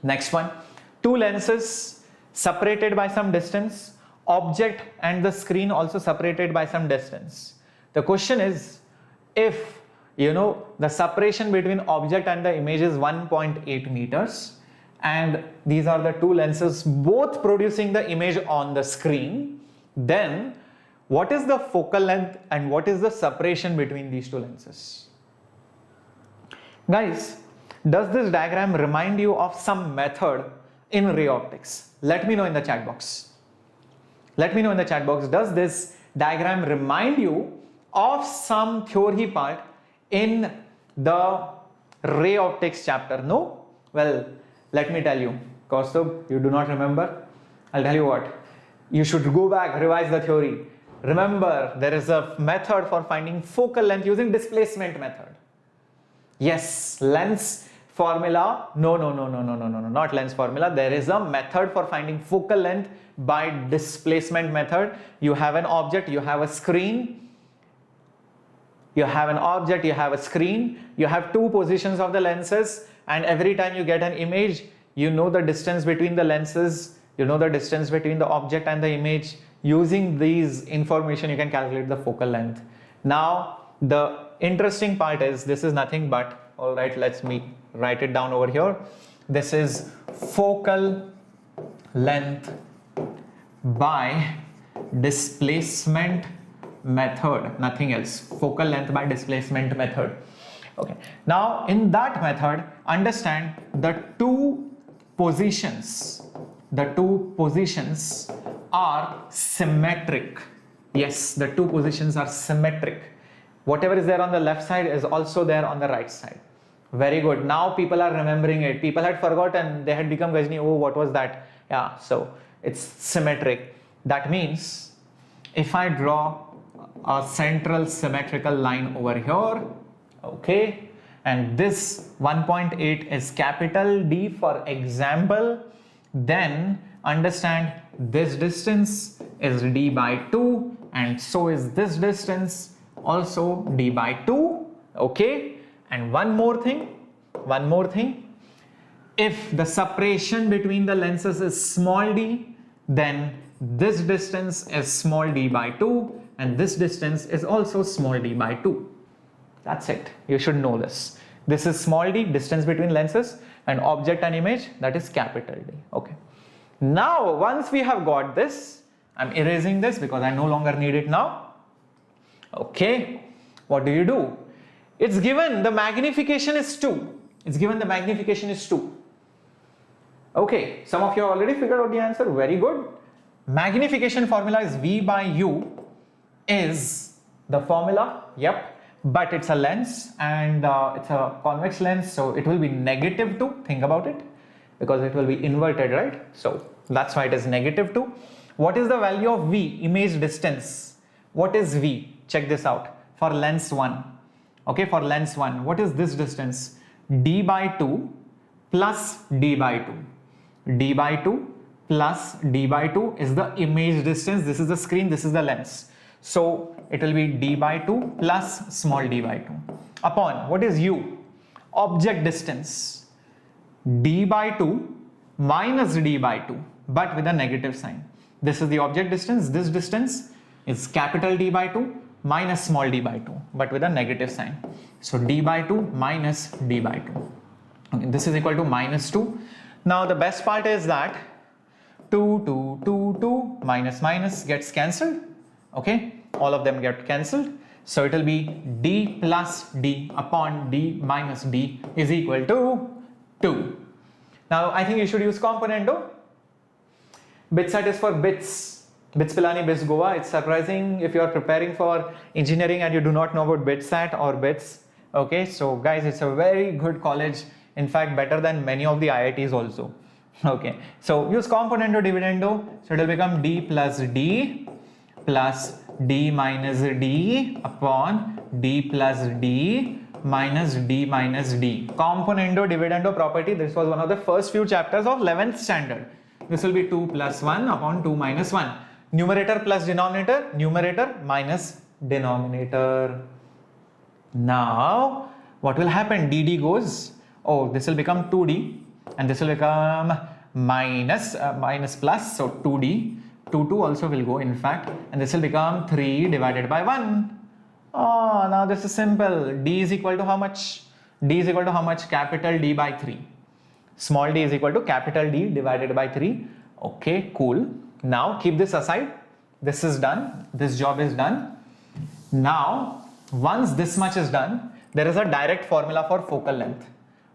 Next one. Two lenses separated by some distance. Object and the screen also separated by some distance. The question is, if the separation between object and the image is 1.8 meters, and these are the two lenses both producing the image on the screen, then what is the focal length and what is the separation between these two lenses? Guys, does this diagram remind you of some method in ray optics? Let me know in the chat box. Let me know in the chat box, does this diagram remind you of some theory part in the ray optics chapter? No? Well, let me tell you, Kaustubh, you do not remember? I'll tell you what, you should go back, revise the theory. Remember, there is a method for finding focal length using displacement method. Yes, lens formula, no, not lens formula. There is a method for finding focal length by displacement method. You have an object, you have a screen. You have an object, you have a screen, you have two positions of the lenses, and every time you get an image, you know the distance between the lenses, you know the distance between the object and the image. Using these information, you can calculate the focal length. Now, the interesting part is, this is nothing but, all right, let me write it down over here. This is focal length by displacement method, nothing else. Focal length by displacement method. Okay. Now, in that method, understand the two positions are symmetric. Yes, the two positions are symmetric. Whatever is there on the left side is also there on the right side. Very good. Now people are remembering it. People had forgotten. They had become Gajni. Oh, what was that? Yeah, so it's symmetric. That means if I draw a central symmetrical line over here, okay, and this 1.8 is capital D for example, then understand this distance is D by 2, and so is this distance also D by 2, okay. And one more thing, if the separation between the lenses is small d, then this distance is small d by 2, and this distance is also small d by 2. That's it. You should know this. This is small d, distance between lenses, and object and image, that is capital D. Okay. Now, once we have got this, I'm erasing this because I no longer need it now. Okay. What do? It's given the magnification is 2. It's given the magnification is 2. Okay. Some of you have already figured out the answer. Very good. Magnification formula is V by U is the formula. Yep. But it's a lens, and it's a convex lens, so it will be -2. Think about it, because it will be inverted, right? So that's why it is -2. What is the value of V? Image distance. What is V? Check this out. For lens 1. Okay, for lens 1, what is this distance? D by 2 plus D by 2. D by 2 plus D by 2 is the image distance. This is the screen, this is the lens. So it will be D by 2 plus small d by 2 upon, what is U? Object distance. D by 2 minus D by 2, but with a negative sign. This is the object distance. This distance is capital D by 2 minus small d by 2, but with a negative sign. So d by 2 minus d by 2. Okay, this is equal to -2. Now the best part is that 2 minus minus gets cancelled. Okay, all of them get cancelled. So it will be d plus d upon d minus d is equal to 2. Now I think you should use componendo. BITSAT is for bits. BITS Pilani, BITS Goa. It's surprising if you are preparing for engineering and you do not know about BITSAT or BITS. Okay, so guys, it's a very good college. In fact, better than many of the IITs also. Okay, so use componendo dividendo. So it will become d plus d minus d upon d plus d minus d minus d. Componendo dividendo property. This was one of the first few chapters of 11th standard. This will be 2 plus 1 upon 2 minus 1. Numerator plus denominator, numerator minus denominator. Now, what will happen? dd goes, oh, this will become 2d and this will become minus plus, so 2d. 2 also will go in fact, and this will become 3 divided by 1. Oh, now this is simple. D is equal to how much? D is equal to how much? Capital D by 3. Small d is equal to capital D divided by 3. Okay, cool. Now keep this aside. This is done. This job is done. Now, once this much is done, there is a direct formula for focal length.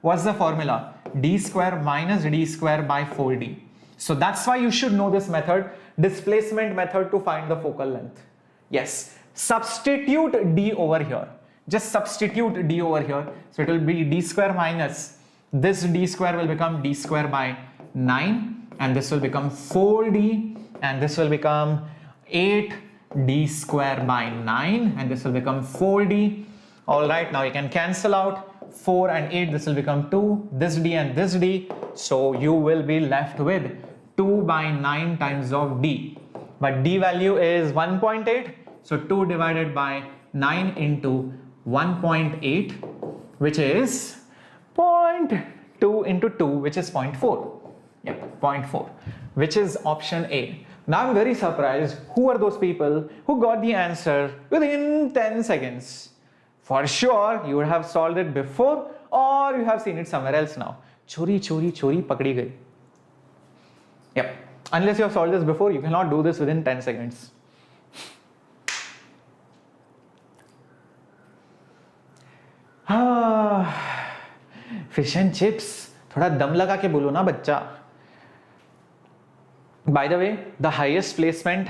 What's the formula? D square minus d square by 4d. So that's why you should know this method, displacement method, to find the focal length. Yes, substitute d over here. Just substitute d over here. So it will be d square minus this d square will become d square by 9, and this will become 4d, and this will become 8d square by 9, and this will become 4d. All right, now you can cancel out 4 and 8. This will become 2, this d and this d. So you will be left with 2 by 9 times of d. But d value is 1.8. So 2 divided by 9 into 1.8, which is 0.2 into 2, which is 0.4. Yeah, 0.4, which is option A. Now I'm very surprised. Who are those people who got the answer within 10 seconds? For sure, you would have solved it before, or you have seen it somewhere else now. Chori, chori, chori, pakdi gayi. Yep. Unless you have solved this before, you cannot do this within 10 seconds. Fish and chips. थोड़ा दम लगा के बोलो ना बच्चा. By the way, the highest placement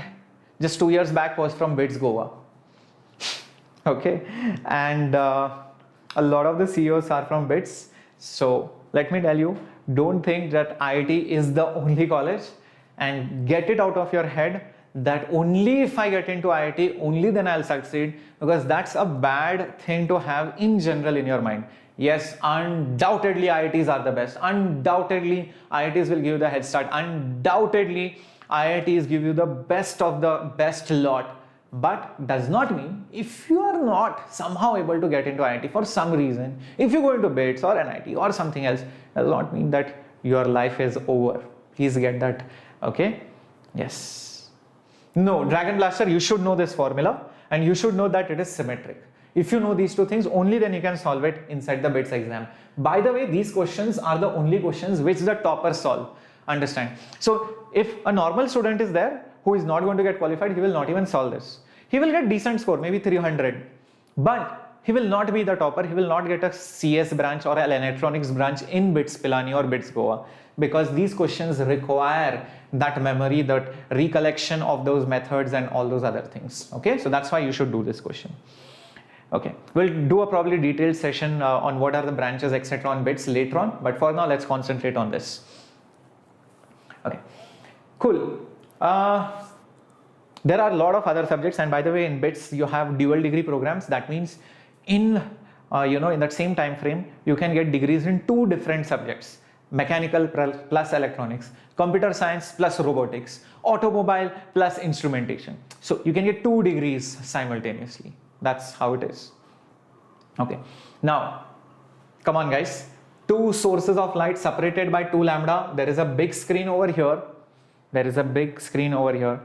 just 2 years back was from BITS Goa. Okay, and a lot of the CEOs are from BITS. So let me tell you, don't think that IIT is the only college, and get it out of your head that only if I get into IIT, only then I'll succeed, because that's a bad thing to have in general in your mind. Yes, undoubtedly IITs are the best. Undoubtedly IITs will give you the head start. Undoubtedly IITs give you the best of the best lot. But does not mean if you are not somehow able to get into IIT for some reason, if you go into BITS or NIT or something else, does not mean that your life is over. Please get that. Okay? Yes. No, Dragon Blaster, you should know this formula, and you should know that it is symmetric. If you know these two things, only then you can solve it inside the BITS exam. By the way, these questions are the only questions which the toppers solve. Understand? So if a normal student is there who is not going to get qualified, he will not even solve this. He will get decent score, maybe 300. But he will not be the topper. He will not get a CS branch or an electronics branch in BITS Pilani or BITS Goa, because these questions require that memory, that recollection of those methods and all those other things. Okay, so that's why you should do this question. Okay, we'll do a probably detailed session on what are the branches etc. on BITS later on, but for now let's concentrate on this. Okay, cool. There are a lot of other subjects, and by the way, in BITS you have dual degree programs. That means in in that same time frame you can get degrees in 2 different subjects: mechanical plus electronics, computer science plus robotics, automobile plus instrumentation. So you can get 2 degrees simultaneously. That's how it is. Okay, now come on guys, 2 sources of light separated by 2 lambda. There is a big screen over here. There is a big screen over here.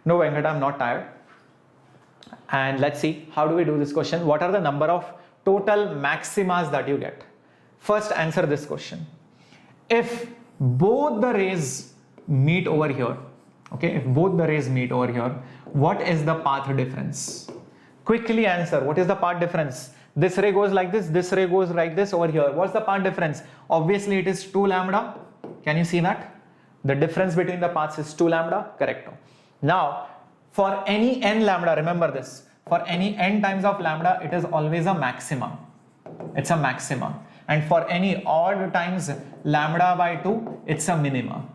No, Venkat, I'm not tired. And let's see, how do we do this question? What are the number of total maximas that you get? First, answer this question. If both the rays meet over here, okay, if both the rays meet over here, what is the path difference? Quickly answer. What is the path difference? This ray goes like this ray goes like this over here. What's the path difference? Obviously it is 2 lambda. Can you see that? The difference between the paths is 2 lambda. Correcto. Now, for any n lambda, remember this. For any n times of lambda, it is always a maximum. It's a maximum. And for any odd times lambda by 2, it's a minimum.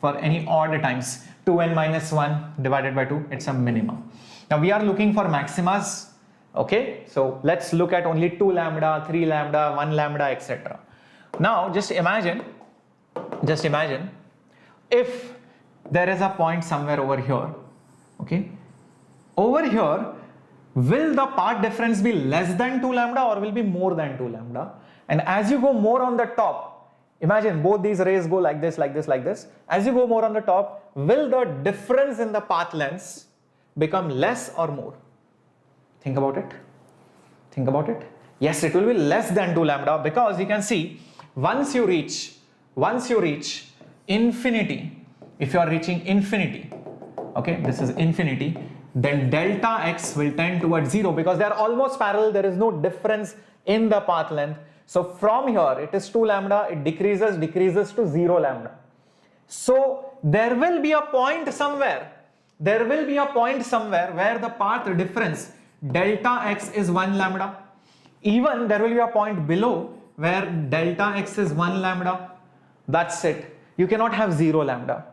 For any odd times 2n minus 1 divided by 2, it's a minimum. Now we are looking for maximas. Okay, so let's look at only 2 lambda, 3 lambda, 1 lambda, etc. Now just imagine if there is a point somewhere over here. Okay, over here, will the path difference be less than 2 lambda or will be more than 2 lambda? And as you go more on the top, imagine both these rays go like this, like this, like this. As you go more on the top, will the difference in the path lengths become less or more? Think about it. Think about it. Yes, it will be less than 2 lambda because you can see once you reach infinity, if you are reaching infinity, okay, this is infinity, then delta x will tend towards 0 because they are almost parallel. There is no difference in the path length. So from here it is 2 lambda, it decreases to 0 lambda. So there will be a point somewhere. There will be a point somewhere where the path difference delta x is 1 lambda. Even there will be a point below where delta x is 1 lambda. That's it. You cannot have 0 lambda.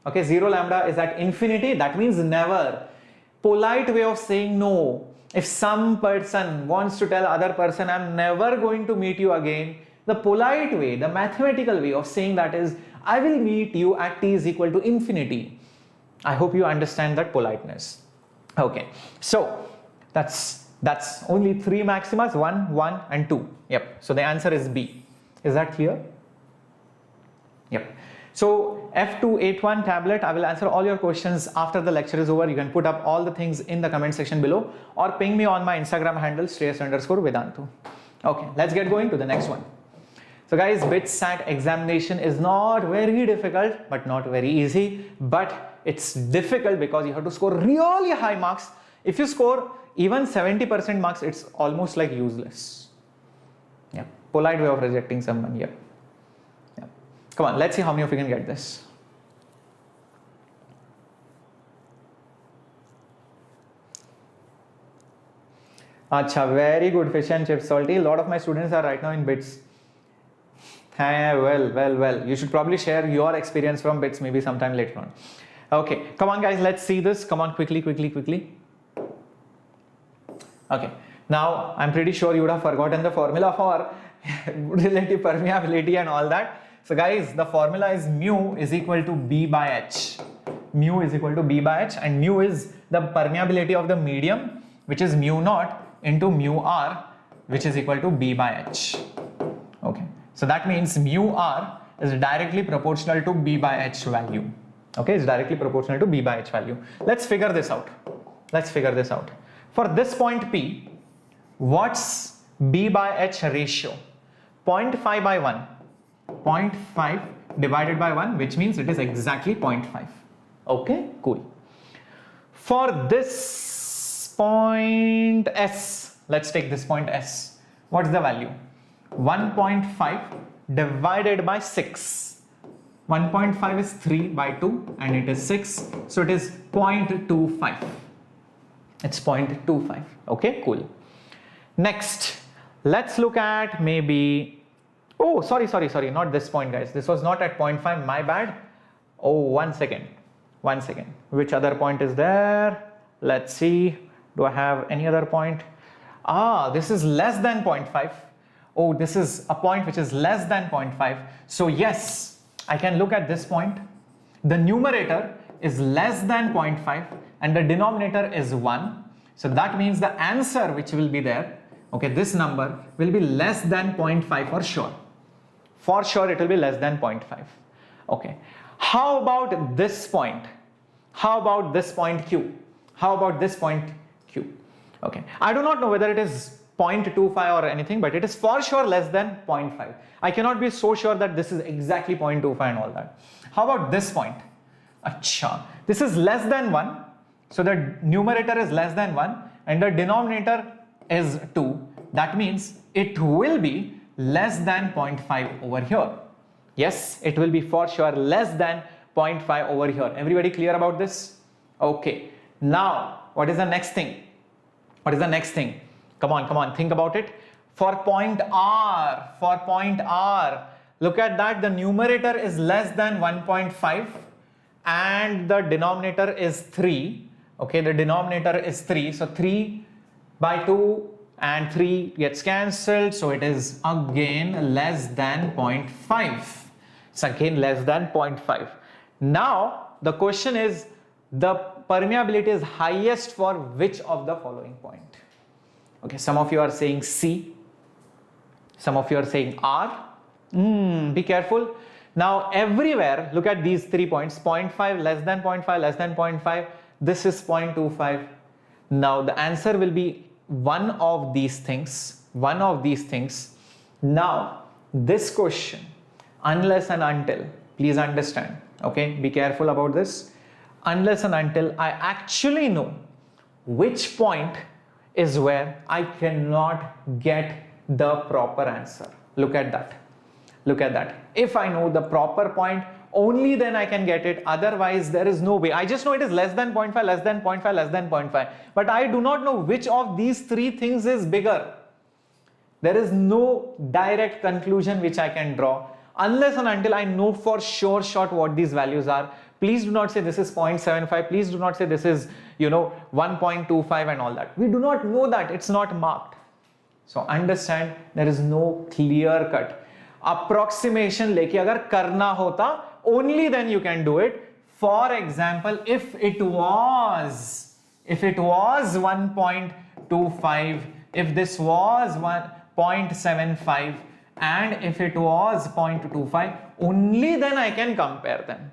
Okay, 0 lambda is at infinity. That means never. Polite way of saying no. If some person wants to tell other person, I'm never going to meet you again, the polite way, the mathematical way of saying that is, I will meet you at t is equal to infinity. I hope you understand that politeness. Okay, so that's only 3 maximas, 1, 1 and 2. Yep, so the answer is B. Is that clear? Yep. So F281 tablet, I will answer all your questions after the lecture is over. You can put up all the things in the comment section below or ping me on my Instagram handle Shreyas_Vedantu. Okay, let's get going to the next one. So guys, BITSAT examination is not very difficult but not very easy, but it's difficult because you have to score really high marks. If you score even 70% marks, it's almost like useless. Yeah, polite way of rejecting someone. Yeah. Come on, let's see how many of you can get this. Acha, very good. Fish and chips salty. A lot of my students are right now in BITS. Well. You should probably share your experience from BITS maybe sometime later on. Okay, come on guys, let's see this. Come on, quickly. Okay, now I'm pretty sure you would have forgotten the formula for relative permeability and all that. So guys, the formula is mu is equal to B by H. Mu is equal to B by H, and mu is the permeability of the medium, which is mu naught into mu R, which is equal to B by H. Okay, so that means mu R is directly proportional to B by H value. Okay, it's directly proportional to B by H value. Let's figure this out. For this point P, what's B by H ratio? 0.5 by 1. 0.5 divided by 1, which means it is exactly 0.5. Okay, cool. For this point S, let's take this point S. What's the value? 1.5 divided by 6. 1.5 is 3 by 2 and it is 6. So it is 0.25. It's 0.25. Okay, cool. Next, let's look at maybe, oh, sorry, not this point, guys. This was not at 0.5, my bad. Oh, one second. Which other point is there? Let's see. Do I have any other point? Ah, this is less than 0.5. Oh, this is a point which is less than 0.5. So yes, I can look at this point. The numerator is less than 0.5 and the denominator is 1. So that means the answer which will be there, okay, this number will be less than 0.5 for sure. For sure it will be less than 0.5. Okay. How about this point? How about this point Q? How about this point Q? Okay. I do not know whether it is 0.25 or anything, but it is for sure less than 0.5. I cannot be so sure that this is exactly 0.25 and all that. How about this point? Acha. This is less than 1. So the numerator is less than 1 and the denominator is 2, that means it will be less than 0.5 over here. Yes, it will be for sure less than 0.5 over here. Everybody clear about this? Okay. Now, what is the next thing? What is the next thing? Come on, think about it. For point R, look at that, the numerator is less than 1.5 and the denominator is 3. Okay, the denominator is 3. So 3 by 2 and 3 gets cancelled. So it is again less than 0.5. It's again less than 0.5. Now, the question is, the permeability is highest for which of the following point? Okay, some of you are saying C, some of you are saying R. Be careful. Now everywhere, look at these 3 points, 0.5, less than 0.5, less than 0.5, this is 0.25. Now the answer will be one of these things, Now this question, unless and until, please understand, okay, be careful about this, unless and until I actually know which point is where I cannot get the proper answer. Look at that. If I know the proper point, only then I can get it. Otherwise, there is no way. I just know it is less than 0.5, less than 0.5, less than 0.5. But I do not know which of these 3 things is bigger. There is no direct conclusion which I can draw unless and until I know for sure what these values are. Please do not say this is 0.75. Please do not say this is, 1.25 and all that. We do not know that. It's not marked. So understand, there is no clear cut approximation leke agar karna hota, only then you can do it. For example, if it was 1.25, if this was 0.75 and if it was 0.25, only then I can compare them.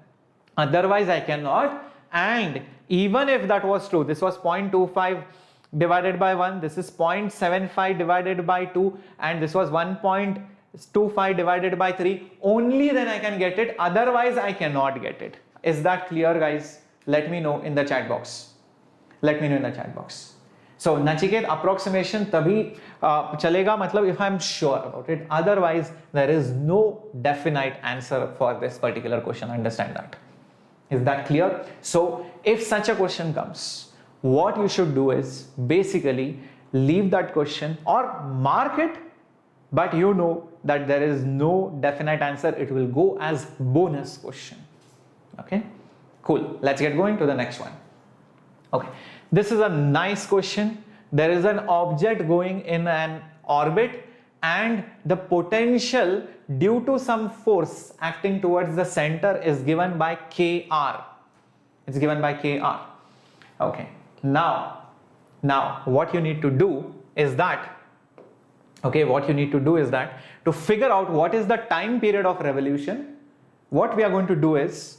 Otherwise I cannot. And even if that was true, this was 0.25 divided by 1, this is 0.75 divided by 2, and this was 1.25 divided by 3, only then I can get it, otherwise I cannot get it. Is that clear, guys? Let me know in the chat box. So Nachiket, approximation tabhi chalega, matlab if I am sure about it, otherwise there is no definite answer for this particular question. Understand that. Is that clear? So if such a question comes, what you should do is basically leave that question or mark it, but you know that there is no definite answer. It will go as bonus question. Okay, cool. Let's get going to the next one. Okay, this is a nice question. There is an object going in an orbit and the potential due to some force acting towards the center is given by Kr. It's given by Kr. Okay, now what you need to do is that, to figure out what is the time period of revolution, what we are going to do is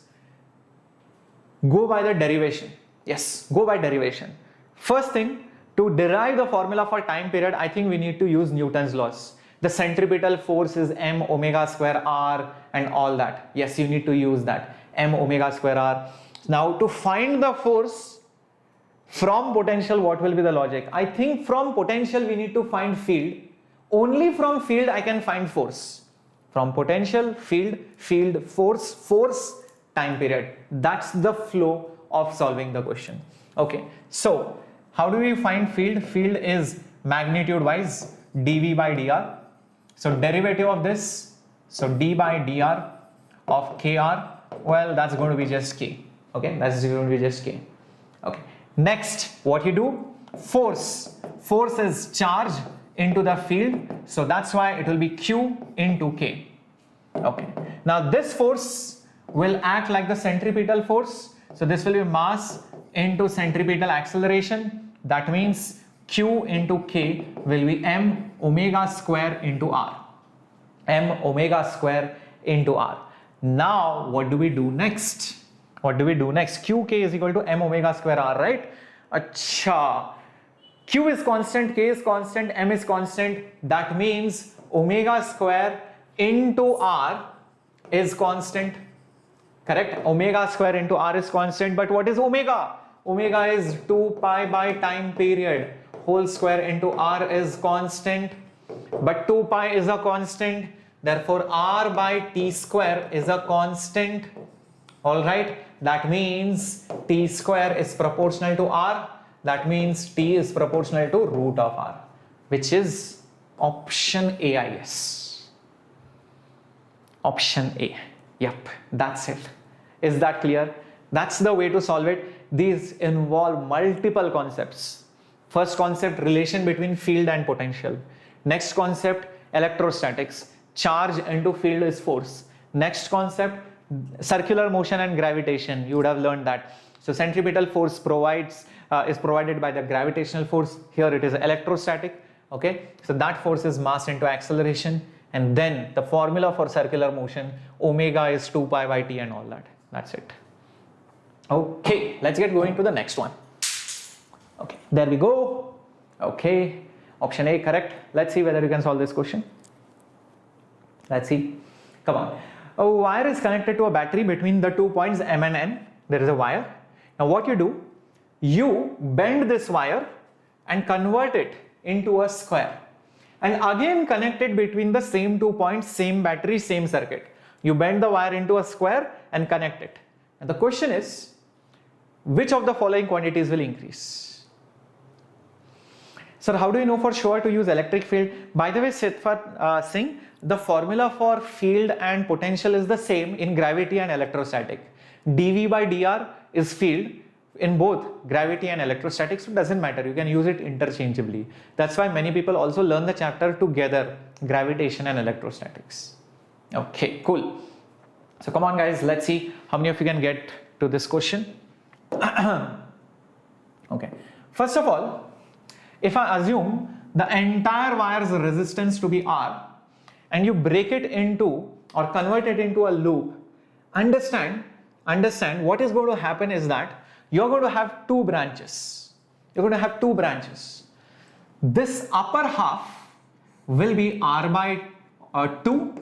go by the derivation. Yes, go by derivation. First thing, to derive the formula for time period, I think we need to use Newton's laws. The centripetal force is m omega square r and all that. Yes, you need to use that, m omega square r. Now to find the force from potential, what will be the logic? I think from potential we need to find field. Only from field I can find force. From potential, field, force, time period. That's the flow of solving the question. Okay, so how do we find field? Field is magnitude wise dV by dr. So derivative of this, so d by dr of kr, well, that's going to be just k. Okay, that's going to be just k. Okay, next what you do, force is charge into the field, so that's why it will be q into k. Okay, now this force will act like the centripetal force, so this will be mass into centripetal acceleration. That means q into k will be m omega square into r. M omega square into r. Now what do we do next? Qk is equal to m omega square r, right? Acha. Q is constant, k is constant, m is constant. That means omega square into r is constant. Correct? Omega square into r is constant. But what is omega? Omega is 2 pi by time period. whole square into r is constant, but 2 pi is a constant, therefore r by t square is a constant. All right, that means t square is proportional to r, that means t is proportional to root of r, which is option A, I guess. Option A. Yep, that's it. Is that clear? That's the way to solve it. These involve multiple concepts. First concept, relation between field and potential. Next concept, electrostatics. Charge into field is force. Next concept, circular motion and gravitation. You would have learned that. So centripetal force is provided by the gravitational force. Here it is electrostatic. Okay, so that force is mass into acceleration, and then the formula for circular motion, omega is 2 pi by t and all that. That's it. Okay, let's get going to the next one. Okay, there we go. Okay, option A correct. Let's see whether you can solve this question. Let's see. Come on. A wire is connected to a battery between the 2 points M and N. There is a wire. Now what you do, you bend this wire and convert it into a square, and again connect it between the same 2 points, same battery, same circuit. You bend the wire into a square and connect it. And the question is, which of the following quantities will increase? Sir, how do you know for sure to use electric field? By the way, Singh, the formula for field and potential is the same in gravity and electrostatic. dV by dr is field in both gravity and electrostatics, so it doesn't matter, you can use it interchangeably. That's why many people also learn the chapter together, gravitation and electrostatics. Okay, cool. So come on guys, let's see how many of you can get to this question. Okay, first of all, if I assume the entire wire's resistance to be R and you break it into or convert it into a loop, understand what is going to happen is that you're going to have two branches. This upper half will be R by 2,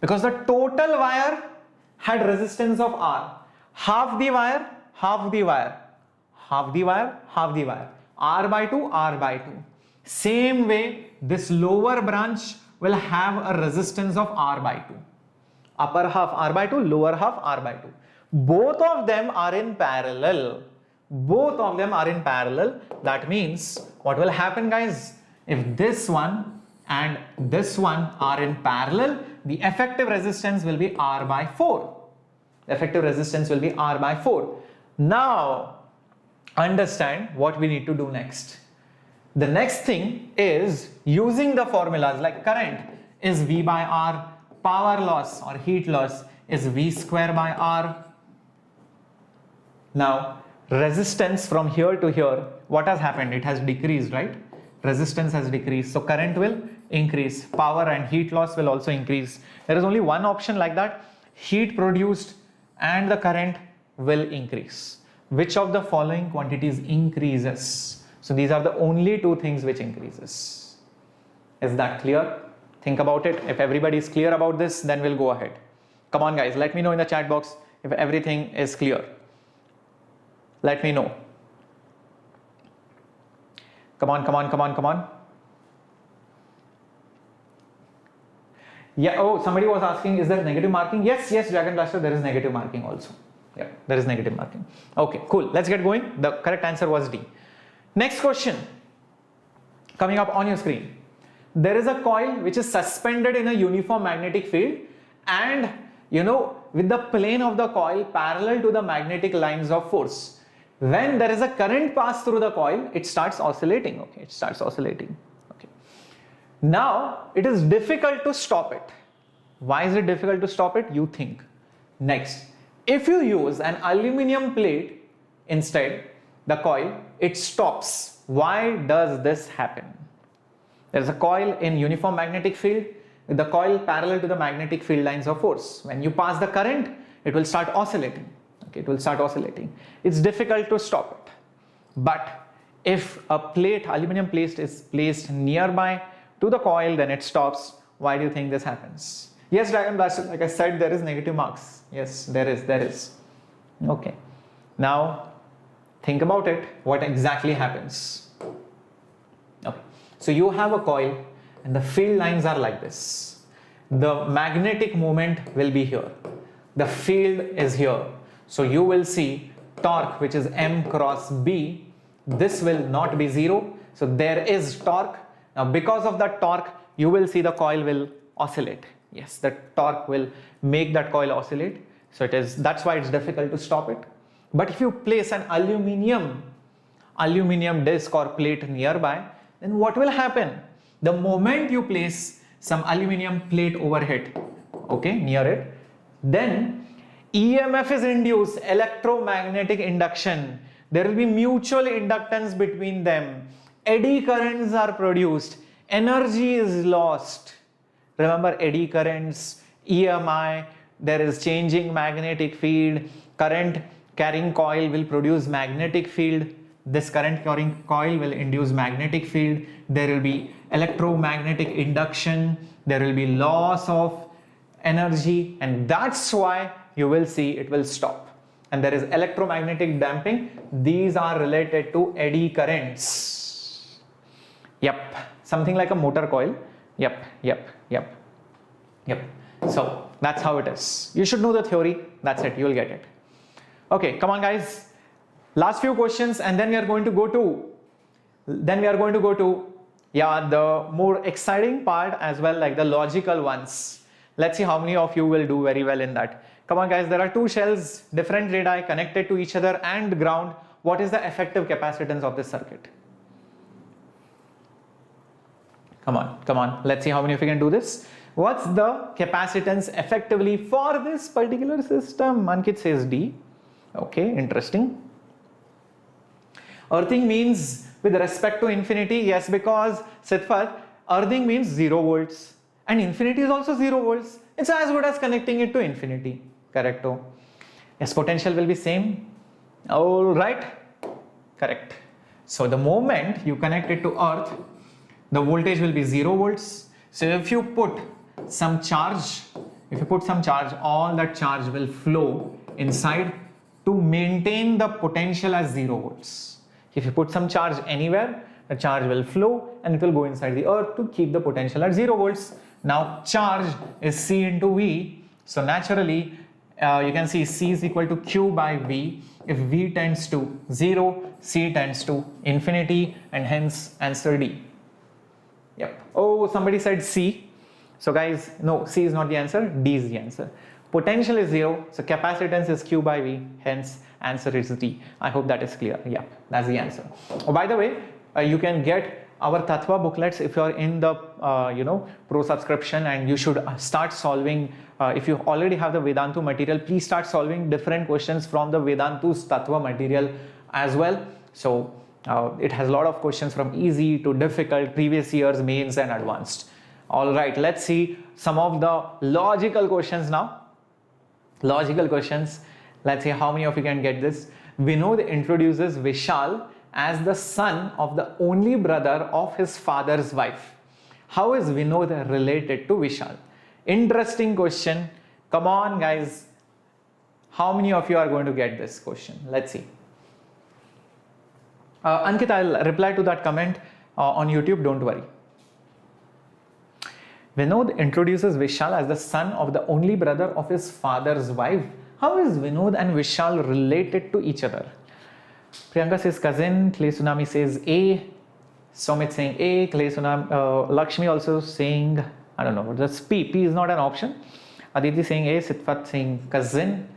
because the total wire had resistance of R. Half the wire, R by 2. Same way, this lower branch will have a resistance of R by 2. Upper half R by 2, lower half R by 2. Both of them are in parallel. That means what will happen, guys? If this one and this one are in parallel, the effective resistance will be R by 4. Now, understand what we need to do next. The next thing is using the formulas, like current is V by R, power loss or heat loss is V square by R. Now, resistance from here to here, what has happened? It has decreased, right? Resistance has decreased, so current will increase, power and heat loss will also increase. There is only one option like that, heat produced and the current will increase. Which of the following quantities increases? So these are the only two things which increases. Is that clear? Think about it. If everybody is clear about this, then we'll go ahead. Come on guys, let me know in the chat box if everything is clear. Let me know. Come on. Yeah, oh, somebody was asking, is there negative marking? Yes, Dragon Blaster, there is negative marking also. Yeah, there is negative marking. Okay, cool. Let's get going. The correct answer was D. Next question. Coming up on your screen. There is a coil which is suspended in a uniform magnetic field, and with the plane of the coil parallel to the magnetic lines of force. When there is a current pass through the coil, it starts oscillating. Okay, Okay. Now, it is difficult to stop it. Why is it difficult to stop it? You think. Next, if you use an aluminum plate instead, the coil, it stops. Why does this happen? There is a coil in uniform magnetic field with the coil parallel to the magnetic field lines of force. When you pass the current, it will start oscillating. Okay, it will start oscillating. It's difficult to stop it. But if a plate, aluminum plate is placed nearby to the coil, then it stops. Why do you think this happens? Yes, Dragon Blaster, like I said, there is negative marks. Yes, there is. Okay. Now, think about it. What exactly happens? So you have a coil and the field lines are like this. The magnetic moment will be here. The field is here. So you will see torque, which is M cross B. This will not be 0. So there is torque. Now because of that torque, you will see the coil will oscillate. Yes, the torque will make that coil oscillate. So that's why it's difficult to stop it. But if you place an aluminum disc or plate nearby, then what will happen? The moment you place some aluminum plate overhead, okay, near it, then EMF is induced, electromagnetic induction. There will be mutual inductance between them. Eddy currents are produced. Energy is lost. Remember, eddy currents, EMI, there is changing magnetic field. Current carrying coil will produce magnetic field. This current carrying coil will induce magnetic field. There will be electromagnetic induction. There will be loss of energy, and that's why you will see it will stop. And there is electromagnetic damping. These are related to eddy currents. Yep, something like a motor coil. Yep. So that's how it is. You should know the theory. That's it. You'll get it. Okay, come on, guys. Last few questions, and then we are going to go to the more exciting part as well, like the logical ones. Let's see how many of you will do very well in that. Come on, guys. There are two shells, different radii connected to each other and ground. What is the effective capacitance of this circuit? Come on. Let's see how many of you can do this. What's the capacitance effectively for this particular system? Ankit says D. Okay, interesting. Earthing means with respect to infinity. Yes, because Sidfat, earthing means 0 volts and infinity is also 0 volts. It's as good as connecting it to infinity. Correcto. Yes, potential will be same. All right. Correct. So the moment you connect it to earth, the voltage will be 0 volts. So if you put some charge, all that charge will flow inside to maintain the potential as 0 volts. If you put some charge anywhere, the charge will flow and it will go inside the earth to keep the potential at 0 volts. Now charge is C into V. So naturally, you can see C is equal to Q by V. If V tends to 0, C tends to infinity, and hence answer D. Yep. Oh, somebody said C. So guys, no, C is not the answer, D is the answer. Potential is 0, so capacitance is Q by V, hence answer is D. I hope that is clear. Yeah, that's the answer. Oh, by the way, you can get our Tattva booklets if you are in the pro subscription, and you should start solving. If you already have the Vedantu material, please start solving different questions from the Vedantu's Tattva material as well. So it has a lot of questions from easy to difficult, previous years, mains and advanced. All right, let's see some of the logical questions now. Logical questions. Let's see how many of you can get this. Vinod introduces Vishal as the son of the only brother of his father's wife. How is Vinod related to Vishal? Interesting question. Come on, guys. How many of you are going to get this question? Let's see. Ankit, I'll reply to that comment on YouTube. Don't worry. Vinod introduces Vishal as the son of the only brother of his father's wife. How is Vinod and Vishal related to each other? Priyanka says cousin, Clay Tsunami says A, Somit saying A, Clay Tsunami, Lakshmi also saying, I don't know, that's P. P is not an option. Aditi saying A, Sitfat saying cousin.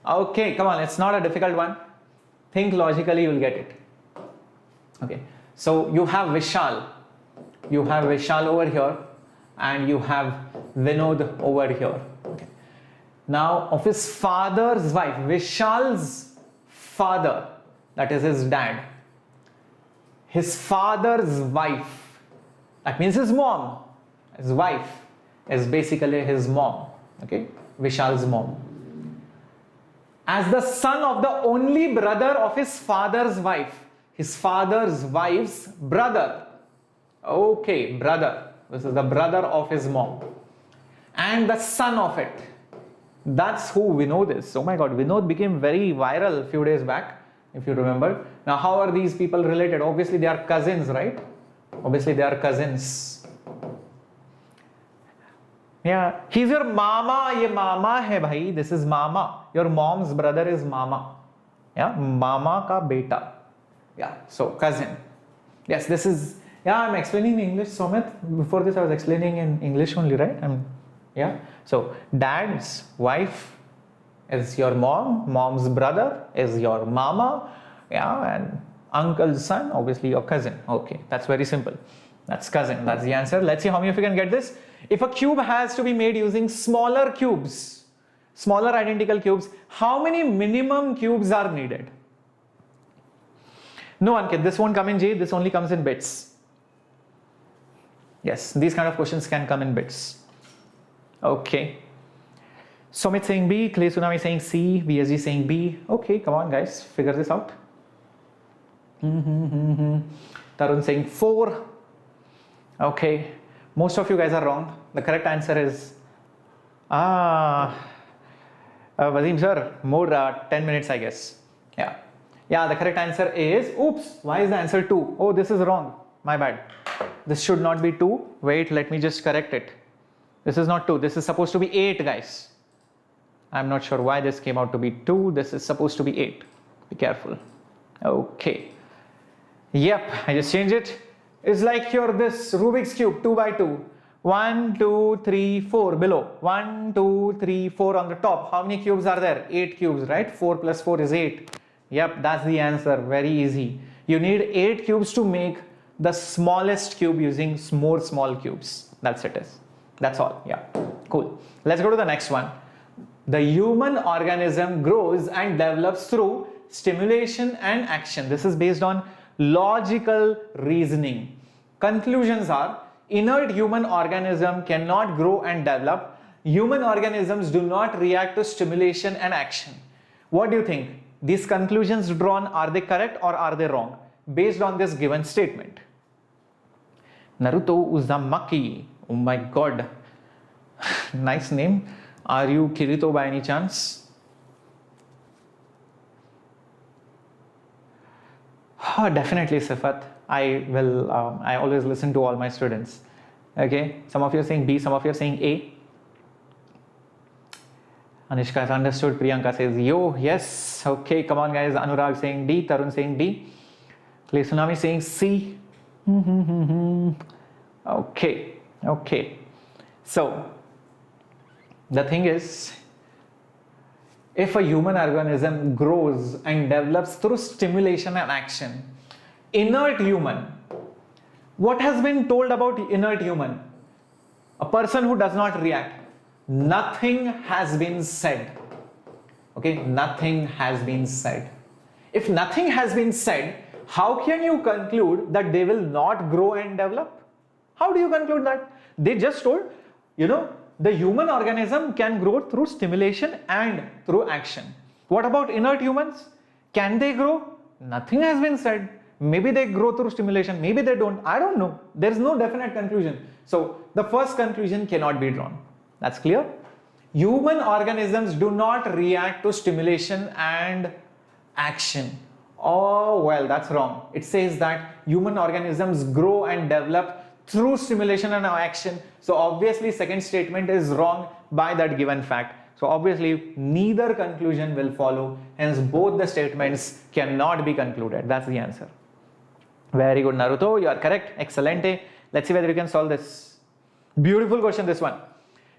Okay, come on, it's not a difficult one. Think logically, you will get it. Okay, so you have Vishal. You have Vishal over here, and you have Vinod over here. Okay. Now, of his father's wife, Vishal's father, that is his dad, his father's wife, that means his mom, his wife is basically his mom, okay, Vishal's mom. As the son of the only brother of his father's wife, his father's wife's brother, okay, brother, this is the brother of his mom, and the son of it. That's who Vinod is. Oh my god, Vinod became very viral a few days back, if you remember. Now, how are these people related? Obviously, they are cousins, right? Obviously, they are cousins. Yeah, he's your mama. Ye mama hai bhai. This is mama. Your mom's brother is mama. Yeah, mama ka beta. Yeah, so cousin. Yes, this is. Yeah, I'm explaining in English, Somit. Before this, I was explaining in English only, right? Yeah. So dad's wife is your mom. Mom's brother is your mama. Yeah, and uncle's son, obviously your cousin. Okay, that's very simple. That's cousin. That's the answer. Let's see how many of you can get this. If a cube has to be made using smaller cubes, smaller identical cubes, how many minimum cubes are needed? No, Ankit, this won't come in G. This only comes in bits. Yes, these kind of questions can come in bits. Okay. Sumit saying B, Clay Tsunami saying C, BSG saying B. Okay, come on guys, figure this out. Tarun saying 4. Okay, most of you guys are wrong. The correct answer is Wassim Sir, more 10 minutes I guess. Yeah, the correct answer is, oops, why is the answer 2? Oh, this is wrong, my bad. This should not be 2. Wait, let me just correct it. This is not 2, this is supposed to be 8 guys. I'm not sure why this came out to be 2. This is supposed to be 8. Be careful. Okay. Yep, I just changed it. It's like your this Rubik's Cube 2 by 2. 1, 2, 3, 4 below. 1, 2, 3, 4 on the top. How many cubes are there? 8 cubes, right? 4 plus 4 is 8. Yep, that's the answer. Very easy. You need 8 cubes to make the smallest cube using more small cubes. That's it. That's all. Yeah, cool. Let's go to the next one. The human organism grows and develops through stimulation and action. This is based on logical reasoning. Conclusions are, inert human organism cannot grow and develop. Human organisms do not react to stimulation and action. What do you think? These conclusions drawn, are they correct or are they wrong based on this given statement? Naruto Uzumaki. Oh my god. Nice name. Are you Kirito by any chance? Oh, definitely Sifat. I always listen to all my students. Okay, some of you are saying B, some of you are saying A. Anishka has understood. Priyanka says yo, yes. Okay, come on guys. Anurag saying D, Tarun saying D. Clay Tsunami saying C. Okay. So, the thing is, if a human organism grows and develops through stimulation and action, inert human, what has been told about inert human? A person who does not react. Nothing has been said. Okay, nothing has been said. If nothing has been said, how can you conclude that they will not grow and develop? How do you conclude that? They just told, the human organism can grow through stimulation and through action. What about inert humans? Can they grow? Nothing has been said. Maybe they grow through stimulation, maybe they don't. I don't know. There is no definite conclusion. So the first conclusion cannot be drawn. That's clear? Human organisms do not react to stimulation and action. Oh, well, that's wrong. It says that human organisms grow and develop through stimulation and action. So obviously second statement is wrong by that given fact. So obviously neither conclusion will follow. Hence both the statements cannot be concluded. That's the answer. Very good, Naruto. You are correct. Excellente. Let's see whether you can solve this. Beautiful question, this one.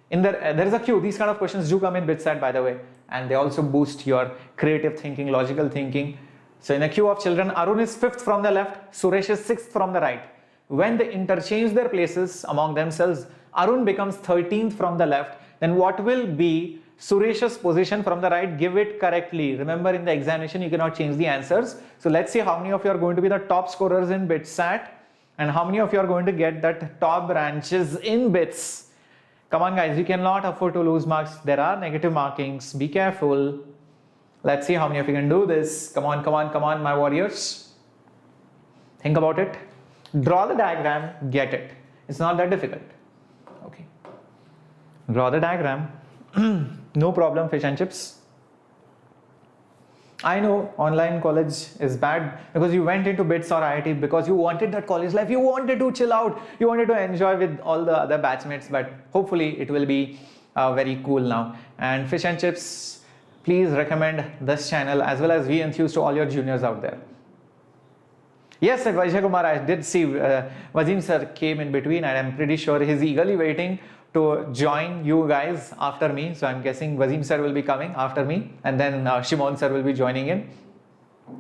There is a queue. These kind of questions do come in BITSAT, by the way, and they also boost your creative thinking, logical thinking. So in a queue of children, Arun is 5th from the left, Suresh is 6th from the right. When they interchange their places among themselves, Arun becomes 13th from the left. Then what will be Suresh's position from the right? Give it correctly. Remember, in the examination, you cannot change the answers. So let's see how many of you are going to be the top scorers in BITSAT and how many of you are going to get that top branches in bits. Come on guys, you cannot afford to lose marks. There are negative markings. Be careful. Let's see how many of you can do this. Come on, my warriors. Think about it. Draw the diagram, get it. It's not that difficult. Okay. Draw the diagram. No problem, fish and chips. I know online college is bad because you went into BITS or IIT because you wanted that college life, you wanted to chill out, you wanted to enjoy with all the other batchmates, but hopefully it will be very cool now. And Fish and Chips, please recommend this channel as well as We Enthuse to all your juniors out there. Yes, Vijay Kumar, I did see Wassim Sir came in between, and I'm pretty sure he's eagerly waiting to join you guys after me. So I'm guessing Wassim Sir will be coming after me, and then Shimon Sir will be joining in.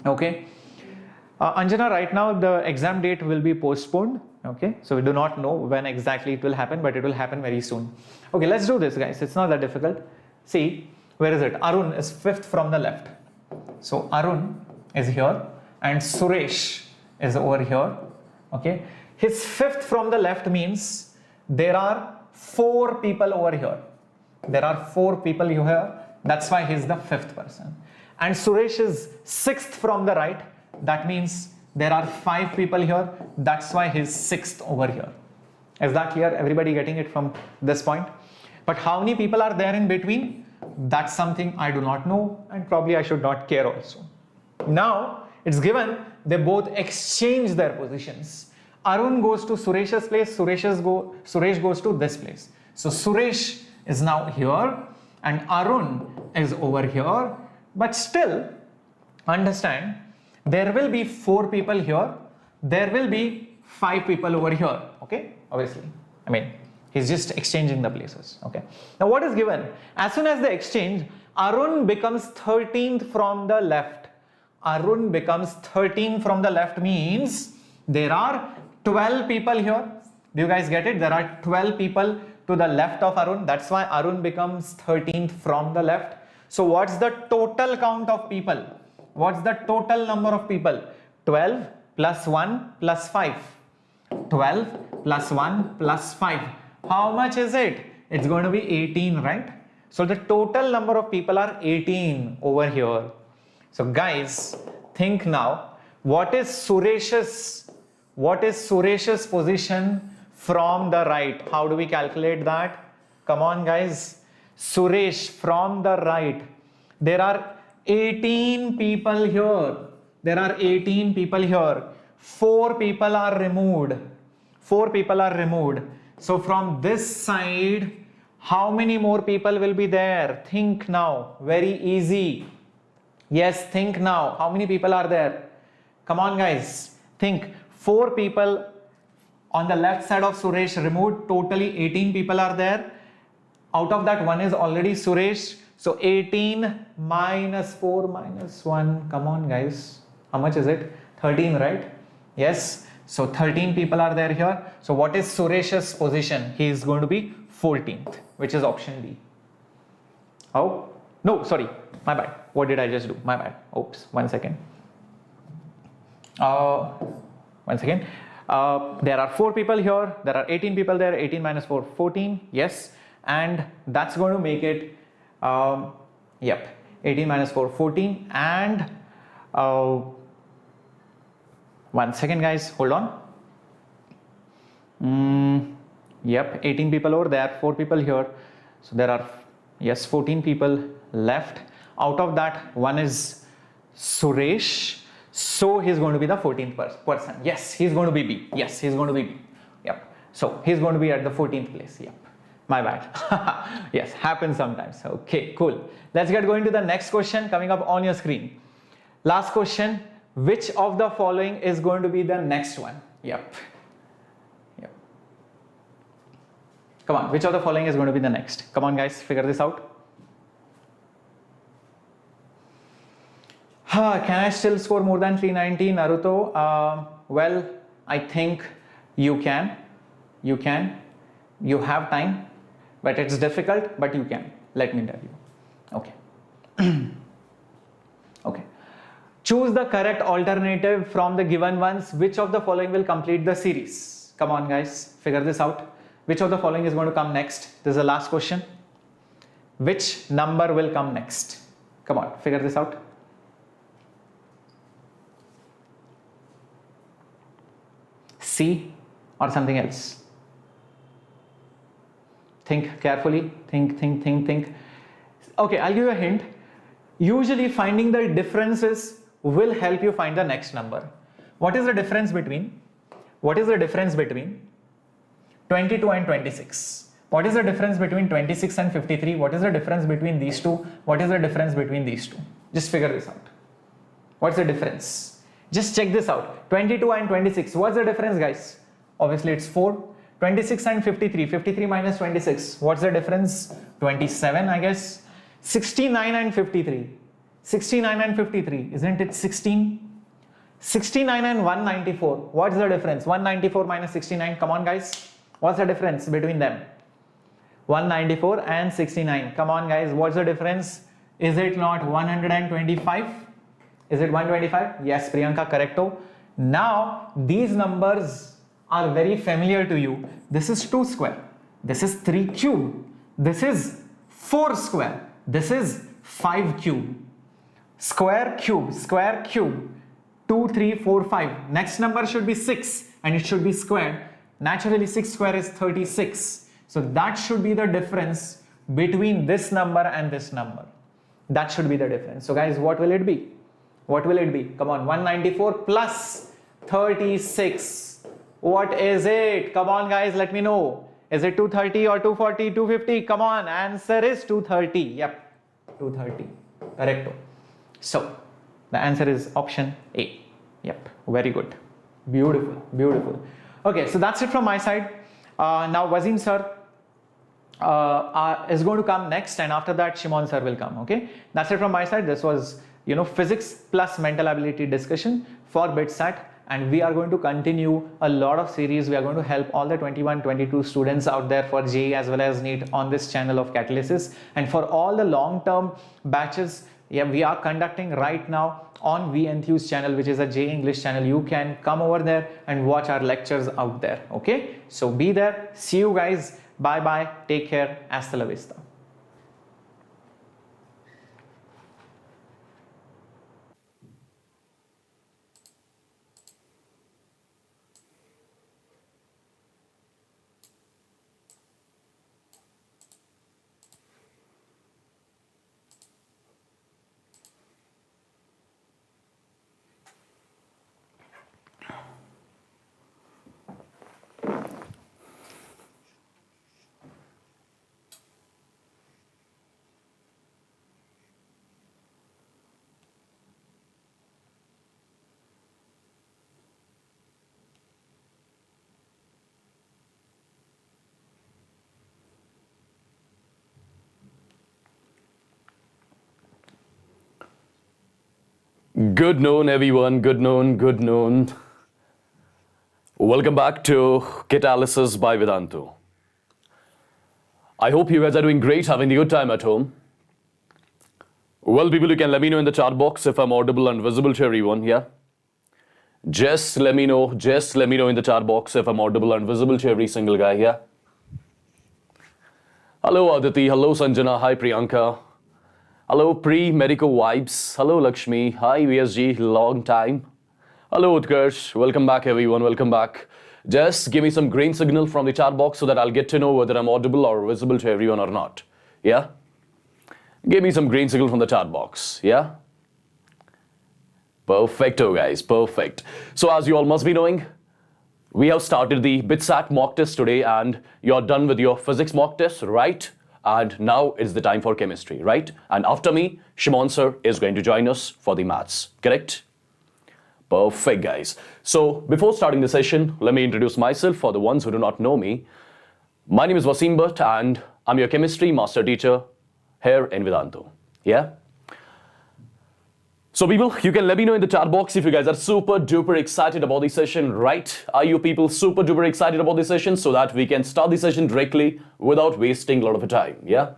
Okay. Anjana, right now the exam date will be postponed. Okay. So we do not know when exactly it will happen, but it will happen very soon. Okay, let's do this, guys. It's not that difficult. See, where is it? Arun is 5th from the left. So Arun is here and Suresh is over here. Okay. His 5th from the left means there are 4 people over here. There are 4 people here. That's why he's the 5th person. And Suresh is 6th from the right. That means there are 5 people here. That's why he's 6th over here. Is that clear? Everybody getting it from this point? But how many people are there in between? That's something I do not know, and probably I should not care also. Now it's given they both exchange their positions. Arun goes to Suresh's place, Suresh goes to this place. So Suresh is now here and Arun is over here. But still, understand, there will be 4 people here, there will be 5 people over here. Okay, obviously, I mean, he's just exchanging the places. Okay, now what is given? As soon as they exchange, Arun becomes 13th from the left. Arun becomes 13 from the left means there are 12 people here. Do you guys get it? There are 12 people to the left of Arun. That's why Arun becomes 13th from the left. So what's the total count of people? What's the total number of people? 12 plus 1 plus 5. 12 plus 1 plus 5. How much is it? It's going to be 18, right? So the total number of people are 18 over here. So guys, think now, what is Suresh's position from the right? How do we calculate that? Come on guys, Suresh from the right. There are 18 people here. There are 18 people here. 4 people are removed. 4 people are removed. So from this side, how many more people will be there? Think now, very easy. Yes, think now. How many people are there? Come on guys, think. 4 people on the left side of Suresh removed. Totally 18 people are there. Out of that, 1 is already Suresh. So 18 minus 4 minus 1. Come on guys. How much is it? 13, right? Yes. So 13 people are there here. So what is Suresh's position? He is going to be 14th, which is option D. Oh, no, sorry. My bad. What did I just do? My bad. Oops. 1 second. 1 second. There are 4 people here. There are 18 people there. 18 minus 4, 14. Yes. And that's going to make it, yep, 18 minus 4, 14. And 1 second, guys. Hold on. Yep, 18 people over there. 4 people here. So there are, yes, 14 people left. Out of that, 1 is Suresh. So he's going to be the 14th person. Yes, he's going to be B. Yes, he's going to be B. Yep. So he's going to be at the 14th place. Yep. My bad. Yes, happens sometimes. Okay, cool. Let's get going to the next question coming up on your screen. Last question. Which of the following is going to be the next one? Yep. Yep. Come on. Which of the following is going to be the next? Come on, guys. Figure this out. Can I still score more than 390, Naruto? Well, I think you can. You can. You have time, but it's difficult, but you can. Let me tell you. Okay. Okay. Choose the correct alternative from the given ones. Which of the following will complete the series? Come on, guys. Figure this out. Which of the following is going to come next? This is the last question. Which number will come next? Come on, figure this out. C or something else? Think carefully. Think. Okay, I'll give you a hint. usually finding the differences will help you find the next number. What is the difference between 22 and 26? What is the difference between 26 and 53? What is the difference between these two? What is the difference between these two? Just figure this out. What's the difference? Just check this out. 22 and 26. What's the difference, guys? Obviously, it's 4. 26 and 53. 53 minus 26. What's the difference? 27, I guess. 69 and 53. 69 and 53. Isn't it 16? 69 and 194. What's the difference? 194 minus 69. Come on, guys. What's the difference between them? 194 and 69. Come on, guys. What's the difference? Is it not 125? Is it 125? Yes, Priyanka, correcto. Now, these numbers are very familiar to you. This is 2 square. This is 3 cube. This is 4 square. This is 5 cube. Square cube, square cube. 2, 3, 4, 5. Next number should be 6 and it should be squared. Naturally, 6 square is 36. So that should be the difference between this number and this number. That should be the difference. So guys, what will it be? What will it be? Come on, 194 plus 36. What is it? Come on, guys, let me know. Is it 230 or 240, 250? Come on, answer is 230. Yep, 230. Correcto. So the answer is option A. Yep, very good. Beautiful, beautiful. Okay, so that's it from my side. Now Wassim Sir is going to come next, and after that Shimon Sir will come. Okay, that's it from my side. This was, physics plus mental ability discussion for BITSAT, and we are going to continue a lot of series. We are going to help all the 21, 22 students out there for JEE as well as NEET on this channel of Catalysis, and for all the long-term batches. Yeah, we are conducting right now on VEnthuse channel, which is a JEE English channel. You can come over there and watch our lectures out there. Okay, so be there. See you guys. Bye bye. Take care. Hasta la vista. Good noon, everyone. Good noon. Good noon. Welcome back to Catalysis by Vedantu. I hope you guys are doing great, having a good time at home. Well, people, you can let me know in the chat box if I'm audible and visible to everyone. Yeah. Just let me know. Just let me know in the chat box if I'm audible and visible to every single guy. Yeah. Hello, Aditi. Hello, Sanjana. Hi, Priyanka. Hello, Pre-Medico Vibes. Hello, Lakshmi. Hi, VSG. Long time. Hello, Utkarsh. Welcome back, everyone. Welcome back. Just give me some green signal from the chat box so that I'll get to know whether I'm audible or visible to everyone or not. Yeah? Give me some green signal from the chat box. Yeah? Perfecto, guys. Perfect. So, as you all must be knowing, we have started the BITSAT mock test today, and you're done with your physics mock test, right? And now it's the time for chemistry, right? And after me, Shimon Sir is going to join us for the maths, correct? Perfect, guys. So before starting the session, let me introduce myself for the ones who do not know me. My name is Wassim Bhatt and I'm your chemistry master teacher here in Vedantu. Yeah? So people, you can let me know in the chat box if you guys are super duper excited about the session, right? Are you people super duper excited about the session so that we can start the session directly without wasting a lot of time, yeah?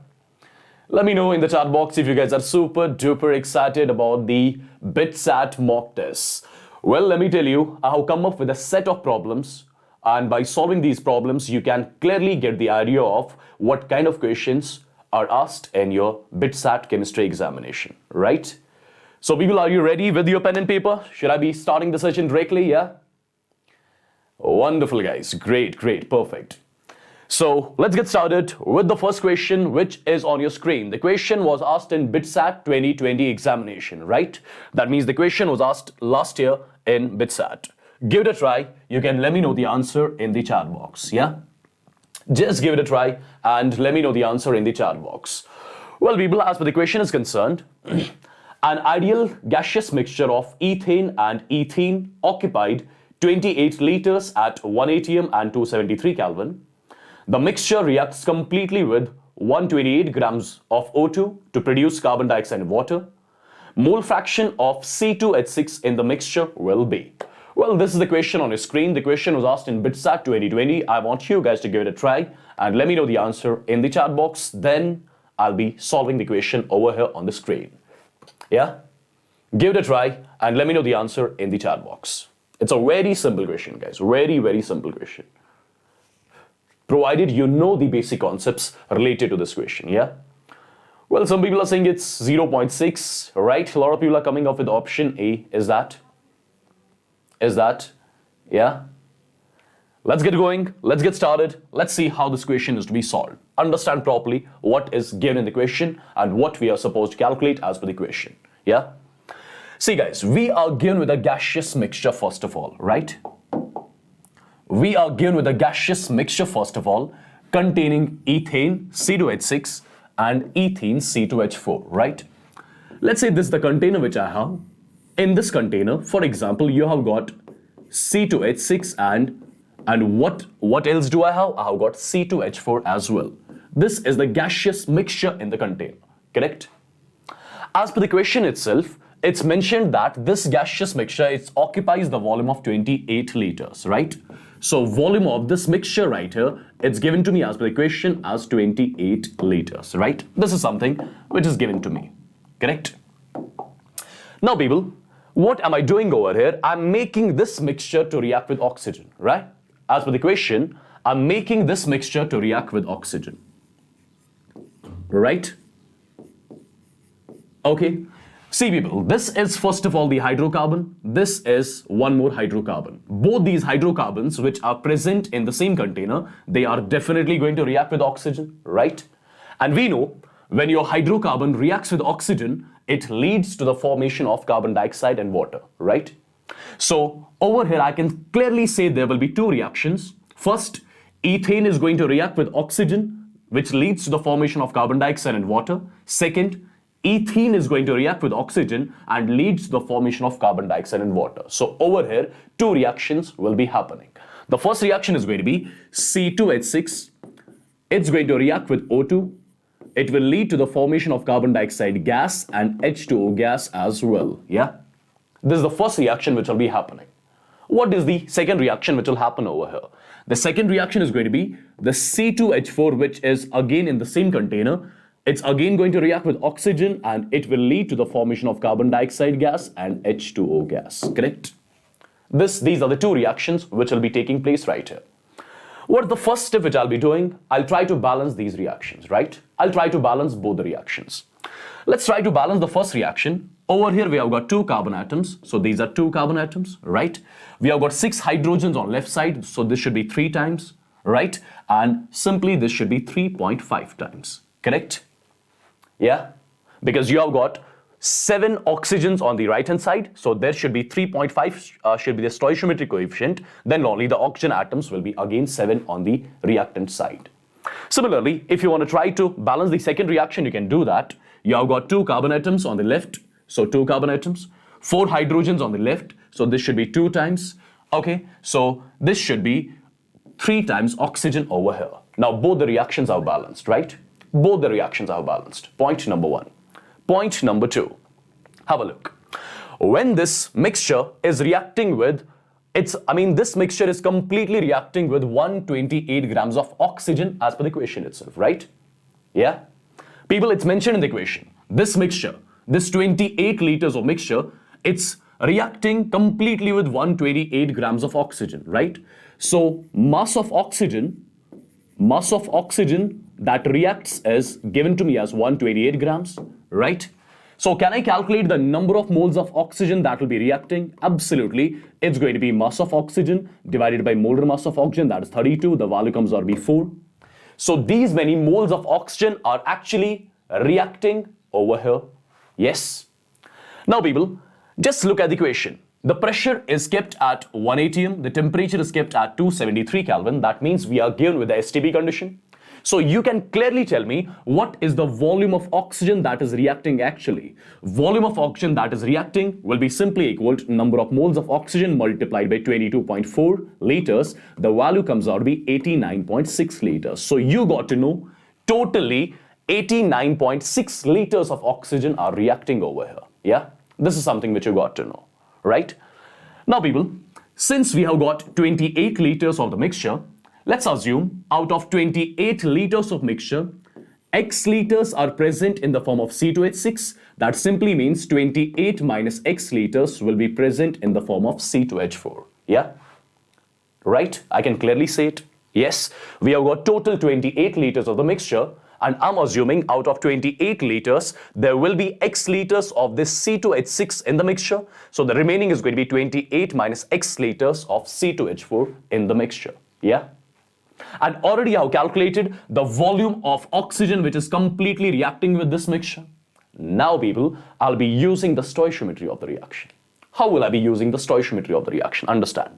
Let me know in the chat box if you guys are super duper excited about the BITSAT mock tests. Well, let me tell you, I have come up with a set of problems, and by solving these problems, you can clearly get the idea of what kind of questions are asked in your BITSAT chemistry examination, right? So people, are you ready with your pen and paper? Should I be starting the session directly? Yeah? Wonderful, guys. Great, great, perfect. So let's get started with the first question, which is on your screen. The question was asked in BITSAT 2020 examination, right? That means the question was asked last year in BITSAT. Give it a try. You can let me know the answer in the chat box, yeah? Just give it a try and let me know the answer in the chat box. Well, people, as per the question is concerned, an ideal gaseous mixture of ethane and ethene occupied 28 liters at 1 atm and 273 Kelvin. The mixture reacts completely with 128 grams of O2 to produce carbon dioxide and water. Mole fraction of C2H6 in the mixture will be. Well, this is the question on your screen. The question was asked in BITSAT 2020. I want you guys to give it a try and let me know the answer in the chat box. Then I'll be solving the question over here on the screen. Yeah? Give it a try and let me know the answer in the chat box. It's a very simple question, guys. Very, very simple question. Provided you know the basic concepts related to this question, yeah? Well, some people are saying it's 0.6, right? A lot of people are coming up with option A. Is that? Yeah? Let's get going. Let's get started. Let's see how this question is to be solved. Understand properly what is given in the question and what we are supposed to calculate as per the question, yeah? See, guys, we are given with a gaseous mixture first of all, right? We are given with a gaseous mixture first of all containing ethane C2H6 and ethene C2H4, right? Let's say this is the container which I have. In this container, for example, you have got C2H6 and what else do I have? I have got C2H4 as well. This is the gaseous mixture in the container, correct? As per the question itself, it's mentioned that this gaseous mixture, it occupies the volume of 28 liters, right? So volume of this mixture right here, it's given to me as per the question as 28 liters, right? This is something which is given to me, correct? Now, people, what am I doing over here? I'm making this mixture to react with oxygen, right? As per the question, I'm making this mixture to react with oxygen, right? Okay. See, people, this is first of all the hydrocarbon. This is one more hydrocarbon. Both these hydrocarbons which are present in the same container, they are definitely going to react with oxygen, right? And we know when your hydrocarbon reacts with oxygen, it leads to the formation of carbon dioxide and water, right? So over here, I can clearly say there will be two reactions. First, ethane is going to react with oxygen, which leads to the formation of carbon dioxide and water. Second, ethene is going to react with oxygen and leads to the formation of carbon dioxide and water. So over here, two reactions will be happening. The first reaction is going to be C2H6. It's going to react with O2. It will lead to the formation of carbon dioxide gas and H2O gas as well. Yeah? This is the first reaction which will be happening. What is the second reaction which will happen over here? The second reaction is going to be the C2H4, which is again in the same container. It's again going to react with oxygen and it will lead to the formation of carbon dioxide gas and H2O gas, correct? These are the two reactions which will be taking place right here. What is the first step which I'll be doing? I'll try to balance these reactions, right? I'll try to balance both the reactions. Let's try to balance the first reaction. Over here we have got two carbon atoms. So these are two carbon atoms, right? We have got 6 hydrogens on left side. So this should be 3 times, right? And simply this should be 3.5 times, correct? Yeah, because you have got 7 oxygens on the right hand side, so there should be 3.5 should be the stoichiometry coefficient. Then only the oxygen atoms will be again 7 on the reactant side. Similarly, if you want to try to balance the second reaction, you can do that. You have got 2 carbon atoms on the left, so 2 carbon atoms, 4 hydrogens on the left, so this should be 2 times. Okay, so this should be 3 times oxygen over here. Now both the reactions are balanced, right? Both the reactions are balanced. Point number 1. Point number 2. Have a look. When this mixture is reacting with, this mixture is completely reacting with 128 grams of oxygen as per the question itself, right? Yeah? People, it's mentioned in the question. This mixture, this 28 liters of mixture, it's reacting completely with 128 grams of oxygen, right? So mass of oxygen that reacts is given to me as 128 grams, right? So can I calculate the number of moles of oxygen that will be reacting? Absolutely. It's going to be mass of oxygen divided by molar mass of oxygen, that is 32. The value comes out to be 4. So these many moles of oxygen are actually reacting over here. Yes. Now people, just look at the equation. The pressure is kept at 1 atm, the temperature is kept at 273 Kelvin. That means we are given with the STP condition. So you can clearly tell me what is the volume of oxygen that is reacting actually. Volume of oxygen that is reacting will be simply equal to number of moles of oxygen multiplied by 22.4 liters. The value comes out to be 89.6 liters. So you got to know totally 89.6 liters of oxygen are reacting over here. Yeah, this is something which you got to know, right? Now people, since we have got 28 liters of the mixture, let's assume out of 28 liters of mixture, X liters are present in the form of C2H6. That simply means 28 minus X liters will be present in the form of C2H4. Yeah? Right? I can clearly say it. Yes, we have got total 28 liters of the mixture, and I'm assuming out of 28 liters, there will be X liters of this C2H6 in the mixture. So the remaining is going to be 28 minus X liters of C2H4 in the mixture. Yeah? And already I have calculated the volume of oxygen which is completely reacting with this mixture. Now people, I'll be using the stoichiometry of the reaction. How will I be using the stoichiometry of the reaction? Understand.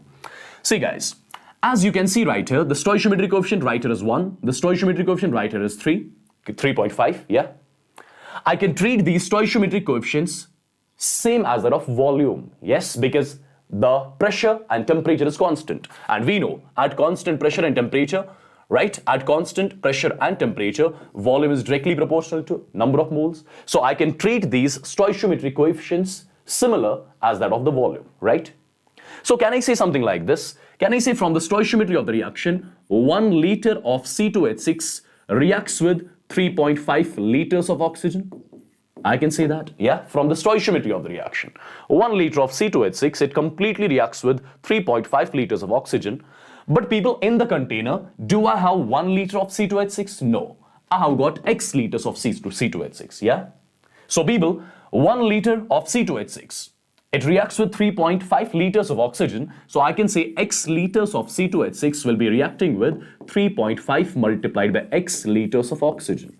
See guys, as you can see right here, the stoichiometry coefficient right here is 1. The stoichiometry coefficient right here is 3.5, yeah. I can treat these stoichiometry coefficients same as that of volume. Yes, because the pressure and temperature is constant, and we know at constant pressure and temperature, right, at constant pressure and temperature, volume is directly proportional to number of moles. So I can treat these stoichiometry coefficients similar as that of the volume, right? So can I say something like this? Can I say from the stoichiometry of the reaction, 1 liter of C2H6 reacts with 3.5 liters of oxygen? I can say that, yeah, from the stoichiometry of the reaction. 1 liter of C2H6, it completely reacts with 3.5 liters of oxygen. But people, in the container, do I have 1 liter of C2H6? No. I have got X liters of C2H6, yeah? So people, 1 liter of C2H6, it reacts with 3.5 liters of oxygen. So I can say X liters of C2H6 will be reacting with 3.5 multiplied by X liters of oxygen.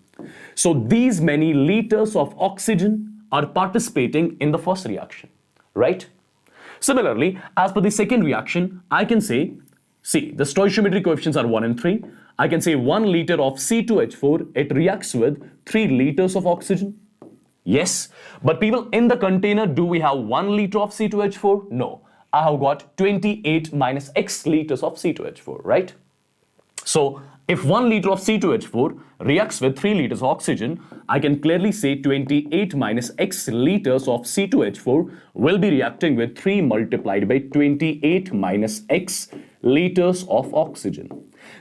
So these many liters of oxygen are participating in the first reaction, right? Similarly, as per the second reaction, I can say, see, the stoichiometry coefficients are 1 and 3. I can say 1 liter of C2H4, it reacts with 3 liters of oxygen. Yes, but people, in the container, do we have 1 liter of C2H4? No, I have got 28 minus X liters of C2H4, right? So if 1 liter of C2H4 reacts with 3 liters of oxygen, I can clearly say 28 minus X liters of C2H4 will be reacting with 3 multiplied by 28 minus X liters of oxygen.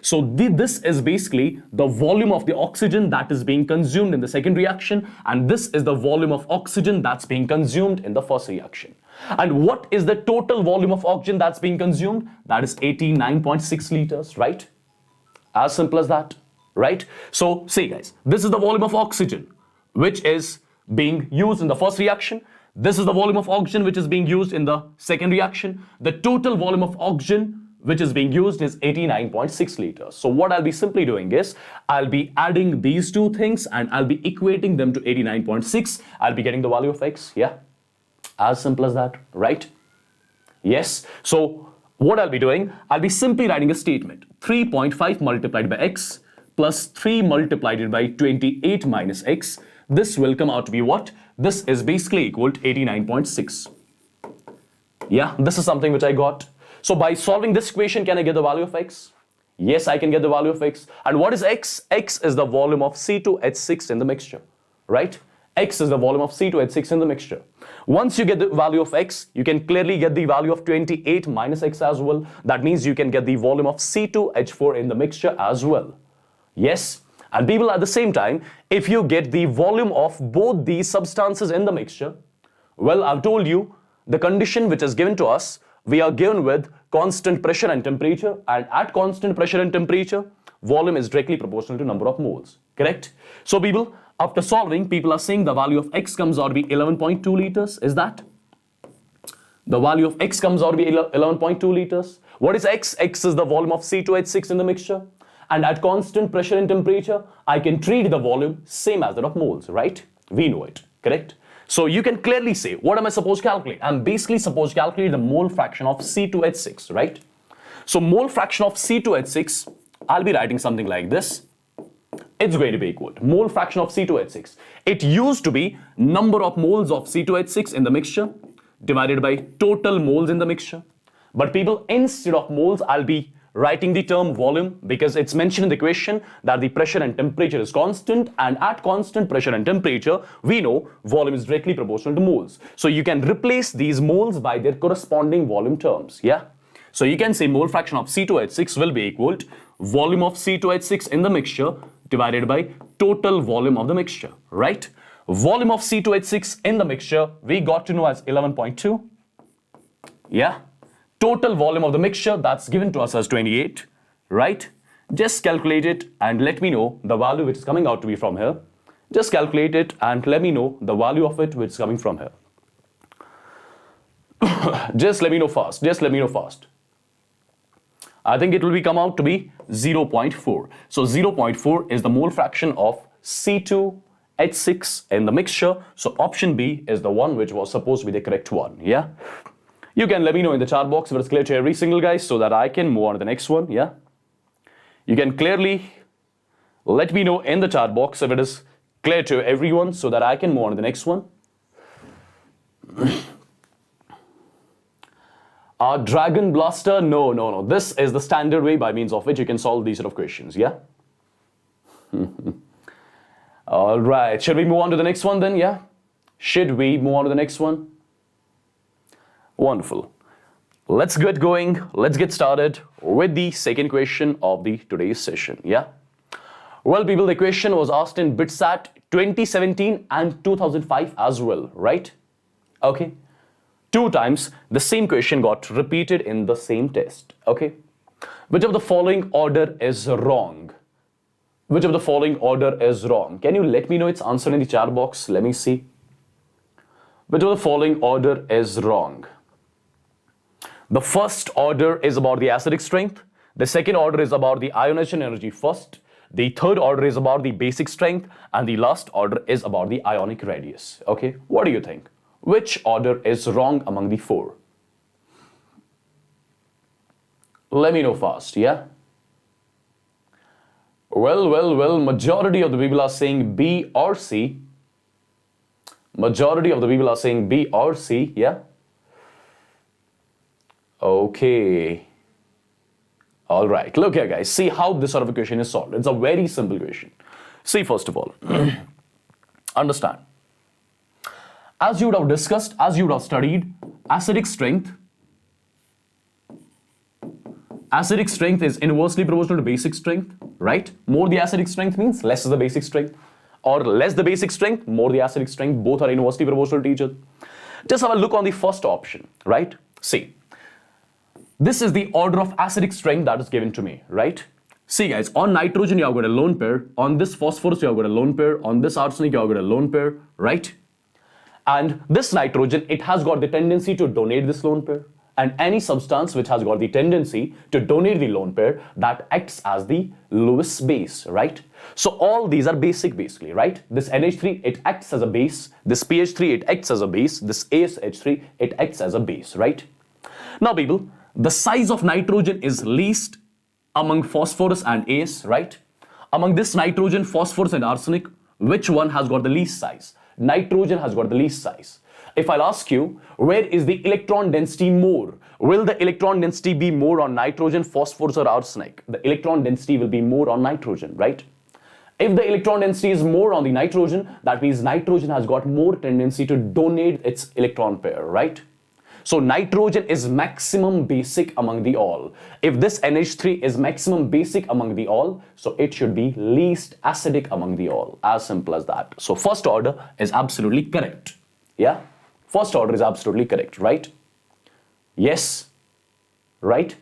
So this is basically the volume of the oxygen that is being consumed in the second reaction, and this is the volume of oxygen that's being consumed in the first reaction. And what is the total volume of oxygen that's being consumed? That is 89.6 liters, right? As simple as that, right? So see guys, this is the volume of oxygen which is being used in the first reaction. This is the volume of oxygen which is being used in the second reaction. The total volume of oxygen which is being used is 89.6 liters. So what I'll be simply doing is, I'll be adding these two things and I'll be equating them to 89.6. I'll be getting the value of X, yeah? As simple as that, right? Yes, so what I'll be doing, I'll be simply writing a statement. 3.5 multiplied by X plus 3 multiplied by 28 minus X. This will come out to be what? This is basically equal to 89.6. Yeah, this is something which I got. So by solving this equation, can I get the value of X? Yes, I can get the value of X. And what is X? X is the volume of C2H6 in the mixture, right? X is the volume of C2H6 in the mixture. Once you get the value of X, you can clearly get the value of 28 minus X as well. That means you can get the volume of C2H4 in the mixture as well. Yes, and people, at the same time, if you get the volume of both these substances in the mixture, well, I've told you the condition which is given to us, we are given with constant pressure and temperature, and at constant pressure and temperature, volume is directly proportional to number of moles, correct? So people, after solving, people are saying the value of X comes out to be 11.2 liters. Is that? The value of X comes out to be 11.2 liters. What is X? X is the volume of C2H6 in the mixture. and at constant pressure and temperature, I can treat the volume same as that of moles, right? We know it, correct? So you can clearly say, what am I supposed to calculate? I'm basically supposed to calculate the mole fraction of C2H6, right? So mole fraction of C2H6, I'll be writing something like this. It's going to be equal to mole fraction of C2H6. It used to be number of moles of C2H6 in the mixture divided by total moles in the mixture. But people, instead of moles, I'll be writing the term volume because it's mentioned in the question that the pressure and temperature is constant, and at constant pressure and temperature, we know volume is directly proportional to moles. So you can replace these moles by their corresponding volume terms, yeah? So you can say mole fraction of C2H6 will be equal to volume of C2H6 in the mixture divided by total volume of the mixture, right? Volume of C2H6 in the mixture, we got to know as 11.2, yeah? Total volume of the mixture, that's given to us as 28, right? Just calculate it and let me know the value which is coming out to be from here. Just calculate it and let me know the value of it which is coming from here. Just let me know fast. Just let me know fast. I think it will come out to be 0.4. So 0.4 is the mole fraction of C2H6 in the mixture. So option B is the one which was supposed to be the correct one, yeah? You can let me know in the chat box if it's clear to every single guy so that I can move on to the next one, yeah? You can clearly let me know in the chat box if it is clear to everyone so that I can move on to the next one. Dragon Blaster, no. This is the standard way by means of which you can solve these sort of questions, yeah? All right, should we move on to the next one then, yeah? Should we move on to the next one? Wonderful. Let's get going. Let's get started with the second question of the today's session, yeah? Well, people, the question was asked in BITSAT 2017 and 2005 as well, right? Okay. 2 times the same question got repeated in the same test, okay? Which of the following order is wrong? Which of the following order is wrong? Can you let me know its answer in the chat box? Let me see. Which of the following order is wrong? The first order is about the acidic strength. The second order is about the ionization energy first. The third order is about the basic strength. And the last order is about the ionic radius. Okay, what do you think? Which order is wrong among the 4? Let me know fast, yeah? Well, majority of the people are saying B or C. Majority of the people are saying B or C, yeah? Okay. All right, look here guys, see how this sort of a question is solved. It's a very simple question. See, first of all, understand. As you would have discussed, as you would have studied, acidic strength is inversely proportional to basic strength, right? More the acidic strength means less is the basic strength, or less the basic strength, more the acidic strength, both are inversely proportional to each other. Just have a look on the first option, right? See, this is the order of acidic strength that is given to me, right? See guys, on nitrogen you have got a lone pair, on this phosphorus you have got a lone pair, on this arsenic you have got a lone pair, right? And this nitrogen, it has got the tendency to donate this lone pair, and any substance which has got the tendency to donate the lone pair, that acts as the Lewis base, right? So all these are basic basically, right? This NH3, it acts as a base, this PH3, it acts as a base, this ASH3, it acts as a base, right? Now people, the size of nitrogen is least among phosphorus and AS, right? Among this nitrogen, phosphorus and arsenic, which one has got the least size? Nitrogen has got the least size. If I'll ask you, where is the electron density more? Will the electron density be more on nitrogen, phosphorus or arsenic? The electron density will be more on nitrogen, right? If the electron density is more on the nitrogen, that means nitrogen has got more tendency to donate its electron pair, right? So nitrogen is maximum basic among the all. If this NH3 is maximum basic among the all, so it should be least acidic among the all. As simple as that. So first order is absolutely correct. Yeah? First order is absolutely correct, right? Yes? Right?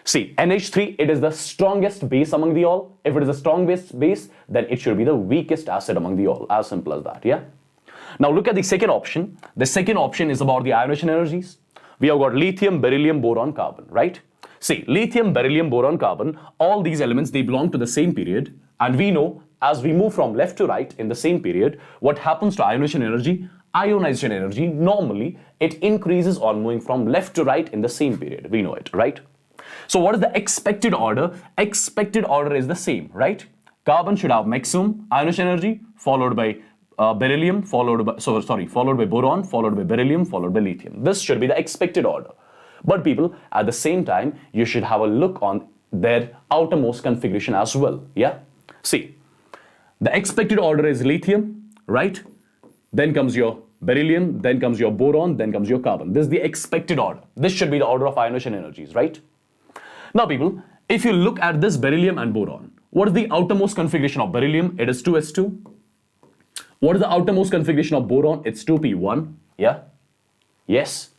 See, NH3, it is the strongest base among the all. If it is the strongest base, then it should be the weakest acid among the all. As simple as that, yeah? Now look at the second option. The second option is about the ionization energies. We have got lithium, beryllium, boron, carbon, right? See, lithium, beryllium, boron, carbon, all these elements, they belong to the same period. And we know as we move from left to right in the same period, what happens to ionization energy? Ionization energy, normally, it increases on moving from left to right in the same period. We know it, right? So what is the expected order? Expected order is the same, right? Carbon should have maximum ionization energy, followed by beryllium, followed by boron, followed by beryllium, followed by lithium. This should be the expected order. But people, at the same time, you should have a look on their outermost configuration as well. Yeah? See, the expected order is lithium, right? Then comes your beryllium, then comes your boron, then comes your carbon. This is the expected order. This should be the order of ionization energies, right? Now, people, if you look at this beryllium and boron, what is the outermost configuration of beryllium? It is 2s2. What is the outermost configuration of boron? It's 2p1. Yeah? Yes.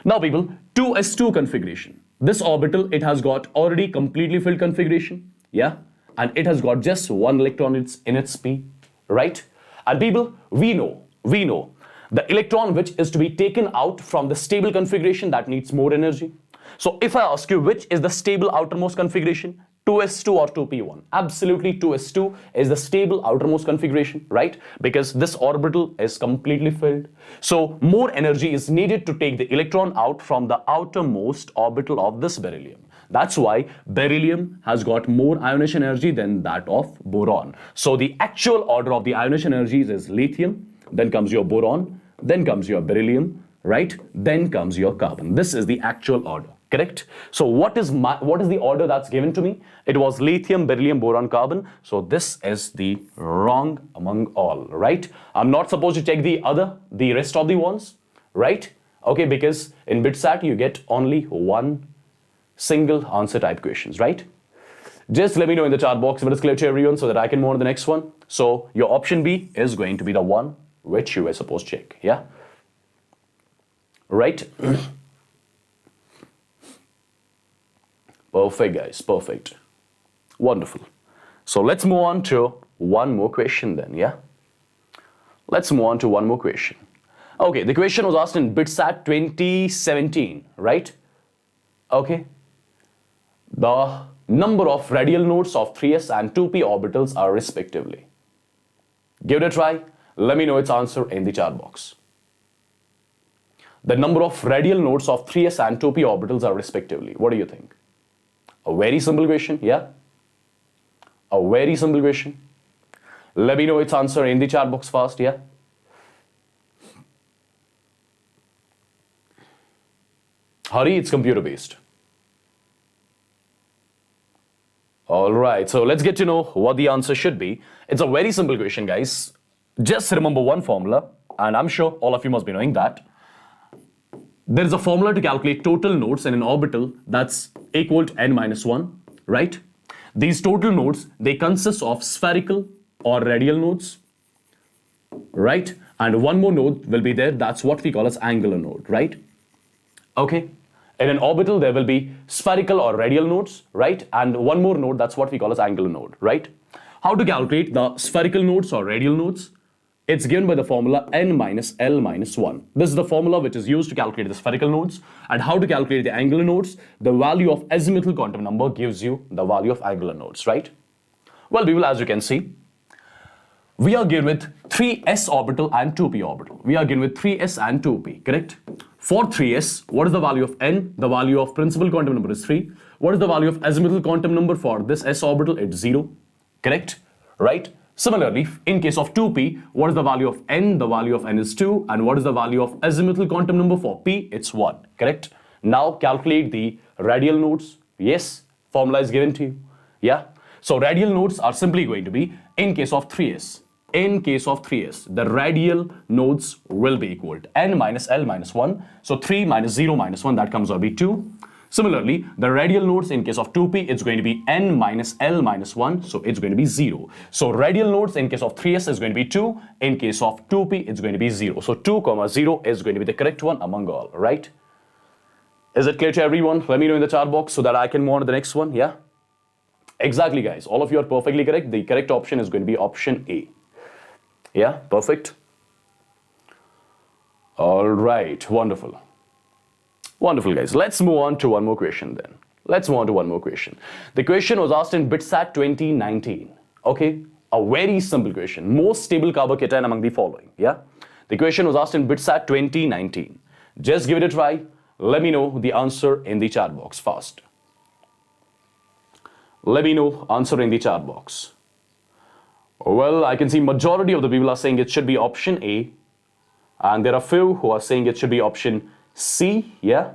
Now, people, 2s2 configuration. This orbital, it has got already completely filled configuration. Yeah? And it has got just one electron in its p. Right? And people, we know the electron which is to be taken out from the stable configuration that needs more energy. So if I ask you which is the stable outermost configuration, 2s2 or 2p1? Absolutely 2s2 is the stable outermost configuration, right? Because this orbital is completely filled. So more energy is needed to take the electron out from the outermost orbital of this beryllium. That's why beryllium has got more ionization energy than that of boron. So the actual order of the ionization energies is lithium, then comes your boron, then comes your beryllium, right? Then comes your carbon. This is the actual order. Correct? So what is the order that's given to me? It was lithium, beryllium, boron, carbon. So this is the wrong among all, right? I'm not supposed to check the rest of the ones, right? Okay, because in BITSAT you get only one single answer type questions, right? Just let me know in the chat box if it is clear to everyone so that I can move on to the next one. So your option B is going to be the one which you were supposed to check, yeah? Right? Perfect, guys, perfect. Wonderful. So let's move on to one more question then, yeah? Let's move on to one more question. Okay, the question was asked in BITSAT 2017, right? Okay. The number of radial nodes of 3s and 2p orbitals are respectively. Give it a try. Let me know its answer in the chat box. The number of radial nodes of 3s and 2p orbitals are respectively. What do you think? A very simple question, yeah? A very simple question. Let me know its answer in the chat box fast, yeah? Hurry, it's computer based. Alright, so let's get to know what the answer should be. It's a very simple question, guys. Just remember one formula, and I'm sure all of you must be knowing that. There is a formula to calculate total nodes in an orbital that's equal to n minus 1, right? These total nodes, they consist of spherical or radial nodes, right? And one more node will be there, that's what we call as angular node, right? Okay. In an orbital, there will be spherical or radial nodes, right? And one more node, that's what we call as angular node, right? How to calculate the spherical nodes or radial nodes? It's given by the formula n minus L minus 1. This is the formula which is used to calculate the spherical nodes. And how to calculate the angular nodes? The value of azimuthal quantum number gives you the value of angular nodes, right? Well, people, as you can see, we are given with 3s orbital and 2p orbital. We are given with 3s and 2p, correct? For 3s, what is the value of n? The value of principal quantum number is 3. What is the value of azimuthal quantum number for this s orbital? It's 0, correct? Right? Similarly, in case of 2p, what is the value of n? The value of n is 2. And what is the value of azimuthal quantum number for p? It's 1, correct? Now calculate the radial nodes. Yes, formula is given to you. Yeah? So radial nodes are simply going to be, in case of 3s, the radial nodes will be equal to n minus L minus 1. So 3 minus 0 minus 1, that comes out to be 2. Similarly, the radial nodes in case of 2p, it's going to be n minus L minus 1, so it's going to be 0. So radial nodes in case of 3s is going to be 2, in case of 2p, it's going to be 0. So 2, 0 is going to be the correct one among all, right? Is it clear to everyone? Let me know in the chat box so that I can move on to the next one, yeah? Exactly, guys. All of you are perfectly correct. The correct option is going to be option A. Yeah, perfect. All right, wonderful. Wonderful, guys. Let's move on to one more question then. Let's move on to one more question. The question was asked in BITSAT 2019. Okay, a very simple question. Most stable carbocation among the following. Yeah, the question was asked in BITSAT 2019. Just give it a try. Let me know the answer in the chat box fast. Let me know answer in the chat box. Well, I can see majority of the people are saying it should be option A, and there are few who are saying it should be option C. Yeah.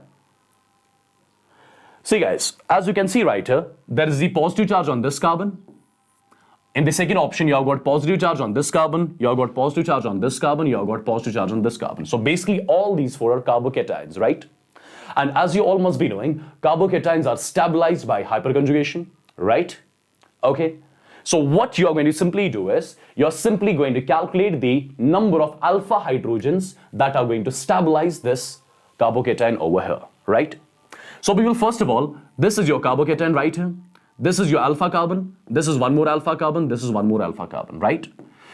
See guys, as you can see right here, there is the positive charge on this carbon. In the second option, you have got positive charge on this carbon, you have got positive charge on this carbon, you have got positive charge on this carbon. So basically all these four are carbocations, right? And as you all must be knowing, carbocations are stabilized by hyperconjugation, right? Okay. So what you are going to simply do is, you're simply going to calculate the number of alpha hydrogens that are going to stabilize this carbocation over here, right? So people, first of all, this is your carbocation right here. This is your alpha carbon. This is one more alpha carbon. This is one more alpha carbon, right?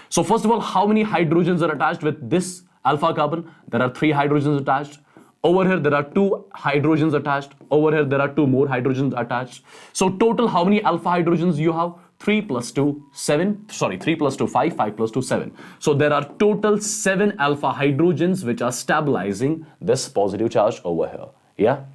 So first of all, how many hydrogens are attached with this alpha carbon? There are 3 hydrogens attached. Over here, there are 2 hydrogens attached. Over here, there are 2 more hydrogens attached. So total, how many alpha hydrogens you have? 3 plus 2, 7. Sorry, 3 plus 2, 5. 5 plus 2, 7. So there are total 7 alpha hydrogens which are stabilizing this positive charge over here. Yeah.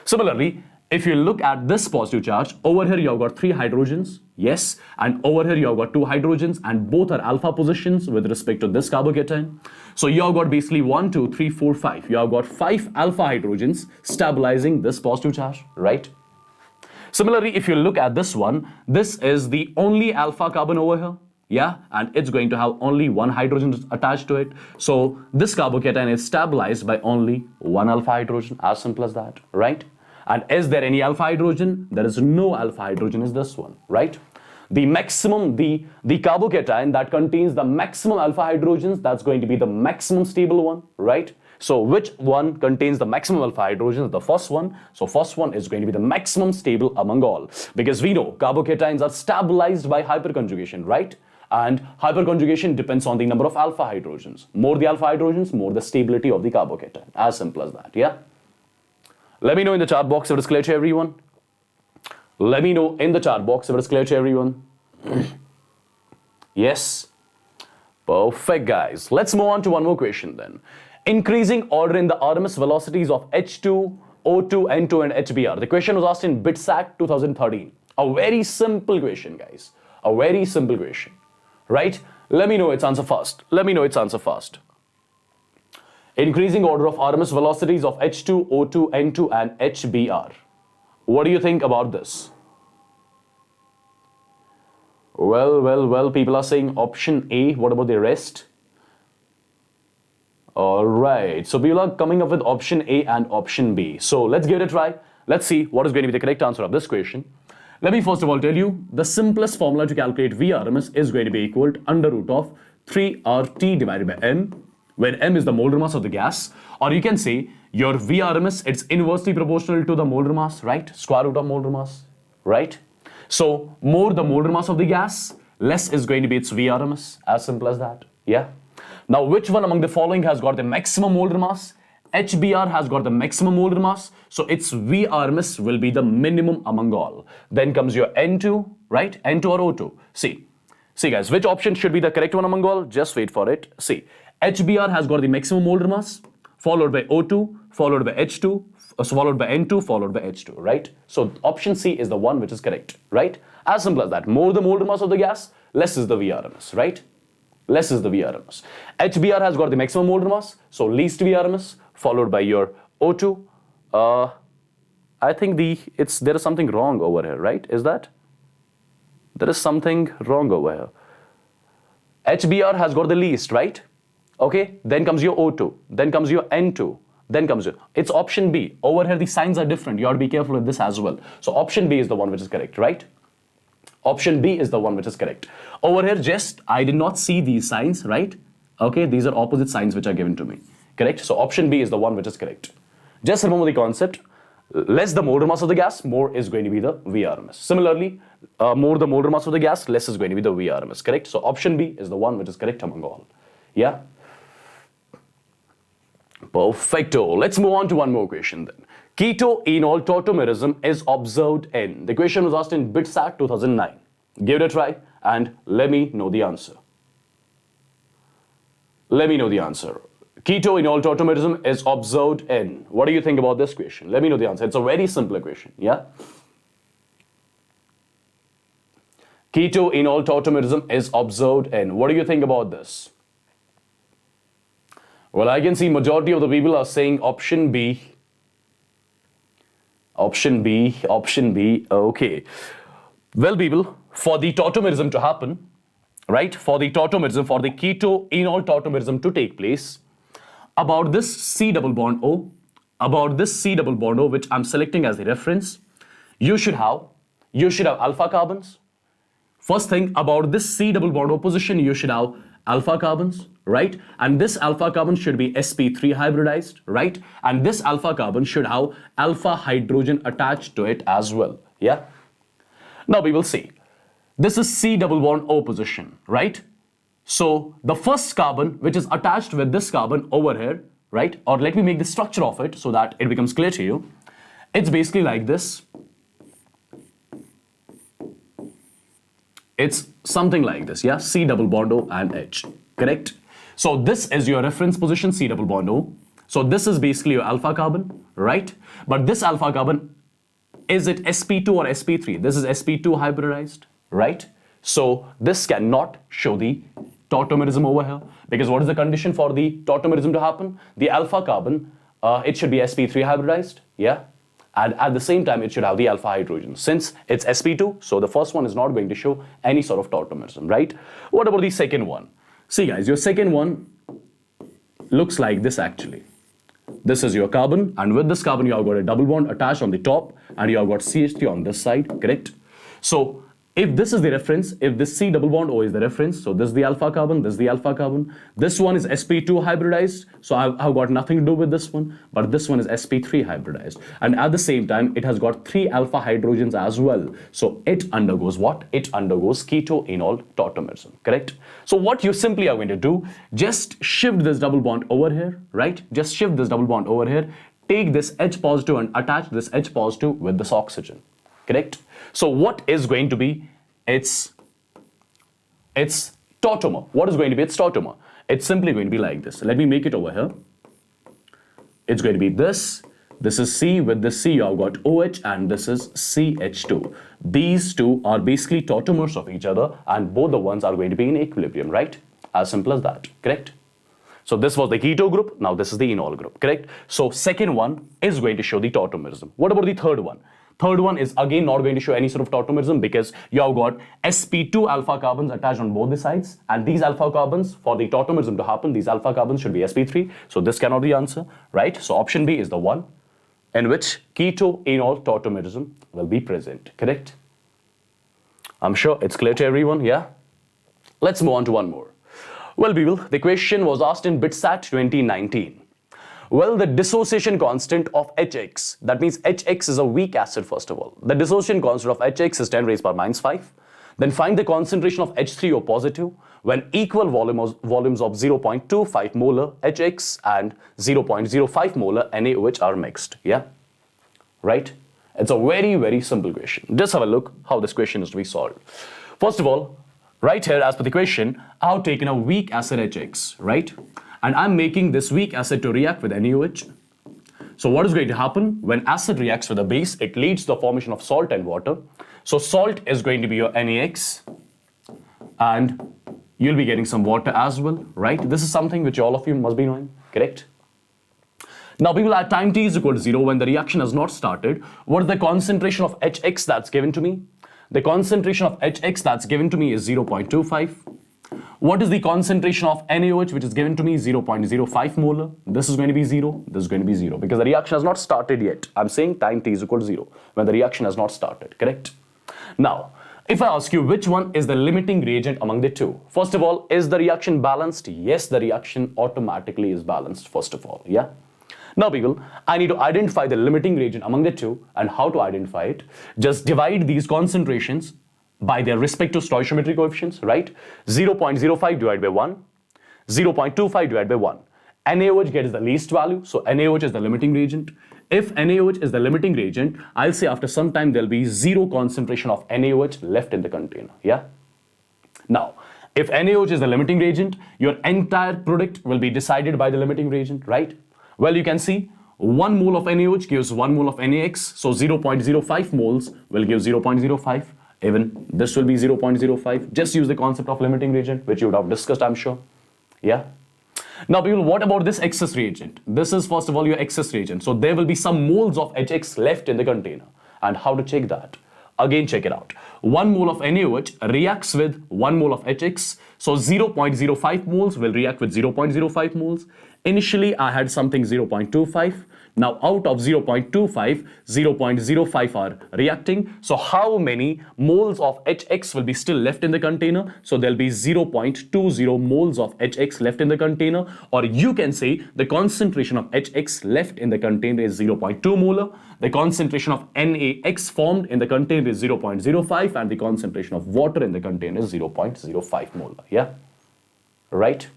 Similarly, if you look at this positive charge, over here you have got 3 hydrogens, yes, and over here you have got 2 hydrogens, and both are alpha positions with respect to this carbocation. So you have got basically 1, 2, 3, 4, 5. You have got 5 alpha hydrogens stabilizing this positive charge, right? Similarly, if you look at this one, this is the only alpha carbon over here. Yeah, and it's going to have only 1 hydrogen attached to it. So this carbocation is stabilized by only 1 alpha hydrogen, as simple as that, right? And is there any alpha hydrogen? There is no alpha hydrogen, is this one, right? The maximum, the carbocation that contains the maximum alpha hydrogens, that's going to be the maximum stable one, right? So which one contains the maximum alpha hydrogens? The first one. So first one is going to be the maximum stable among all, because we know carbocations are stabilized by hyperconjugation, right? And hyperconjugation depends on the number of alpha hydrogens. More the alpha hydrogens, more the stability of the carbocation. As simple as that, yeah? Let me know in the chat box if it's clear to everyone. Let me know in the chat box if it's clear to everyone. Yes? Perfect, guys. Let's move on to one more question then. Increasing order in the RMS velocities of H2, O2, N2 and HBr. The question was asked in BITSAT 2013. A very simple question, guys. A very simple question. Right? Let me know its answer first. Let me know its answer first. Increasing order of RMS velocities of H2, O2, N2 and HBr. What do you think about this? Well, people are saying option A. What about the rest? Alright, so people are coming up with option A and option B. So let's give it a try. Let's see what is going to be the correct answer of this question. Let me first of all tell you, the simplest formula to calculate VRMS is going to be equal to under root of 3RT divided by M, where M is the molar mass of the gas, or you can say your VRMS, it's inversely proportional to the molar mass, right? Square root of molar mass, right? So more the molar mass of the gas, less is going to be its VRMS, as simple as that, yeah? Now which one among the following has got the maximum molar mass? HBr has got the maximum molar mass, so its VRMS will be the minimum among all. Then comes your N2, right? N2 or O2. See guys, which option should be the correct one among all? Just wait for it. See, HBr has got the maximum molar mass, followed by O2, followed by H2, followed by N2, followed by H2, right? So option C is the one which is correct, right? As simple as that. More the molar mass of the gas, less is the VRMS, right? Less is the VRMS. HBr has got the maximum molar mass, so least VRMS, followed by your O2. I think there is something wrong over here, right? Is that? There is something wrong over here. HBr has got the least, right? Okay, then comes your O2, then comes your N2, then comes your, it's option B. Over here the signs are different, you have to be careful with this as well. So option B is the one which is correct, right? Option B is the one which is correct. Over here, I did not see these signs, right? Okay, these are opposite signs which are given to me, correct? So option B is the one which is correct. Just remember the concept, less the molar mass of the gas, more is going to be the VRMS. Similarly, more the molar mass of the gas, less is going to be the VRMS, correct? So option B is the one which is correct among all, yeah? Perfecto. Let's move on to one more question then. Keto-enol tautomerism is observed in. The question was asked in BITSAT 2009. Give it a try and let me know the answer. Let me know the answer. Keto-enol tautomerism is observed in. What do you think about this question? Let me know the answer. It's a very simple question, yeah? Keto-enol tautomerism is observed in. What do you think about this? Well, I can see majority of the people are saying option B. Option B, option B, okay. Well, people, for the tautomerism to happen, right, for the tautomerism, for the keto-enol tautomerism to take place, about this C double bond O, which I'm selecting as the reference, you should have alpha carbons. First thing, about this C double bond O position, you should have alpha carbons, right? And this alpha carbon should be sp3 hybridized, right? And this alpha carbon should have alpha hydrogen attached to it as well, yeah? Now we will see. This is C double bond O position, right? So the first carbon which is attached with this carbon over here, right? Or let me make the structure of it so that it becomes clear to you. It's basically like this. It's something like this, yeah? C double bond O and H, correct? So this is your reference position, C double bond O. So this is basically your alpha carbon, right? But this alpha carbon, is it sp2 or sp3? This is sp2 hybridized, right? So this cannot show the tautomerism over here, because what is the condition for the tautomerism to happen? The alpha carbon, it should be sp3 hybridized, yeah? And at the same time, it should have the alpha hydrogen. Since it's sp2, so the first one is not going to show any sort of tautomerism, right? What about the second one? See guys, your second one looks like this actually. This is your carbon, and with this carbon you have got a double bond attached on the top, and you have got CH3 on this side, correct? So if this is the reference, if this C double bond O is the reference, so this is the alpha carbon, this is the alpha carbon, this one is sp2 hybridized, so I've got nothing to do with this one, but this one is sp3 hybridized, and at the same time it has got 3 alpha hydrogens as well, so it undergoes what? It undergoes keto-enol tautomerism, correct? So what you simply are going to do, just shift this double bond over here, right? Just shift this double bond over here, take this H positive and attach this H positive with this oxygen, correct? So what is going to be its tautomer? What is going to be its tautomer? It's simply going to be like this. Let me make it over here. It's going to be this. This is C. With this C, you have got OH, and this is CH2. These two are basically tautomers of each other, and both the ones are going to be in equilibrium, right? As simple as that, correct? So this was the keto group. Now this is the enol group, correct? So second one is going to show the tautomerism. What about the third one? Third one is again not going to show any sort of tautomerism, because you have got sp2 alpha carbons attached on both the sides, and these alpha carbons, for the tautomerism to happen, these alpha carbons should be sp3, so this cannot be the answer, right? So option B is the one in which keto-enol tautomerism will be present, correct? I'm sure it's clear to everyone, yeah? Let's move on to one more. Well, people, the question was asked in BITSAT 2019. Well, the dissociation constant of HX, that means HX is a weak acid first of all. The dissociation constant of HX is 10 raised power minus 5. Then find the concentration of H3O positive when equal volumes of 0.25 molar HX and 0.05 molar NaOH are mixed, yeah? Right? It's a very, very simple question. Just have a look how this question is to be solved. First of all, right here as per the question, I have taken a weak acid HX, right? And I'm making this weak acid to react with NaOH. So what is going to happen? When acid reacts with a base, it leads to the formation of salt and water. So salt is going to be your NaX, and you'll be getting some water as well, right? This is something which all of you must be knowing, correct? Now people, at time t is equal to 0, when the reaction has not started, what is the concentration of HX that's given to me? The concentration of HX that's given to me is 0.25. What is the concentration of NaOH which is given to me? 0.05 molar. This is going to be 0. This is going to be 0 because the reaction has not started yet. I'm saying time t is equal to 0 when the reaction has not started, correct? Now, if I ask you which one is the limiting reagent among the two, first of all, is the reaction balanced? Yes, the reaction automatically is balanced, first of all, yeah? Now people, I need to identify the limiting reagent among the two, and how to identify it? Just divide these concentrations by their respective stoichiometry coefficients, right? 0.05 divided by 1, 0.25 divided by 1. NaOH gets the least value, so NaOH is the limiting reagent. if NaOH is the limiting reagent, I'll say after some time there'll be zero concentration of NaOH left in the container. Yeah. Now, if NaOH is the limiting reagent, your entire product will be decided by the limiting reagent, right? Well, you can see 1 mole of NaOH gives 1 mole of NaX, so 0.05 moles will give 0.05. Even this will be 0.05. Just use the concept of limiting reagent, which you would have discussed, I'm sure. Yeah. Now, people, what about this excess reagent? This is first of all your excess reagent. So there will be some moles of HX left in the container. And how to check that? Again, check it out. 1 mole of NaOH reacts with 1 mole of HX. So 0.05 moles will react with 0.05 moles. Initially, I had something 0.25. Now, out of 0.25, 0.05 are reacting. So how many moles of HX will be still left in the container? So there'll be 0.20 moles of HX left in the container. Or you can say the concentration of HX left in the container is 0.2 molar. The concentration of NaX formed in the container is 0.05, and the concentration of water in the container is 0.05 molar. Yeah, right?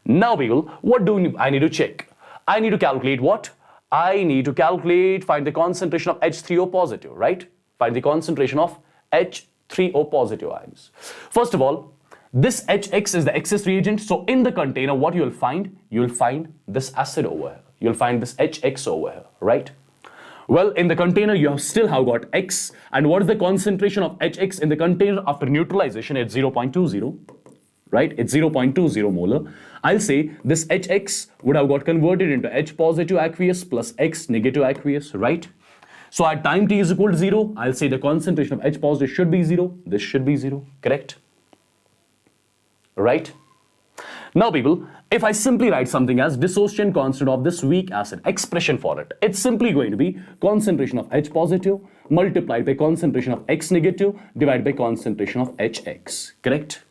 Now, people, what do I need to check? I need to calculate what? I need to calculate, find the concentration of H3O positive, right? Find the concentration of H3O positive ions. First of all, this HX is the excess reagent. So in the container, what you'll find? You'll find this acid over here. You'll find this HX over here, right? Well, in the container, you still have got X. And what is the concentration of HX in the container after neutralization? It's 0.20. Right? It's 0.20 molar. I'll say this HX would have got converted into H positive aqueous plus X negative aqueous, right? So at time t is equal to 0, I'll say the concentration of H positive should be 0. This should be 0, correct? Right? Now, people, if I simply write something as dissociation constant of this weak acid, expression for it, it's simply going to be concentration of H positive multiplied by concentration of X negative divided by concentration of HX, correct?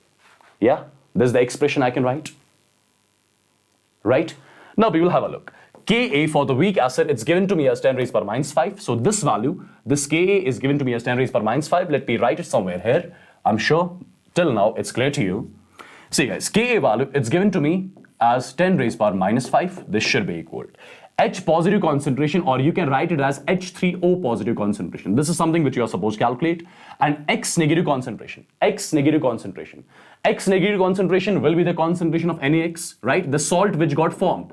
Yeah, this is the expression I can write. Right? Now, people, have a look. Ka for the weak acid, it's given to me as 10 raised per minus 5. So this value, this Ka is given to me as 10 raised per minus 5. Let me write it somewhere here. I'm sure till now it's clear to you. See, guys, Ka value, it's given to me as 10 raised per minus 5. This should be equal. H positive concentration, or you can write it as H3O positive concentration. This is something which you are supposed to calculate. And X negative concentration. X negative concentration. X negative concentration will be the concentration of NaX, right? The salt which got formed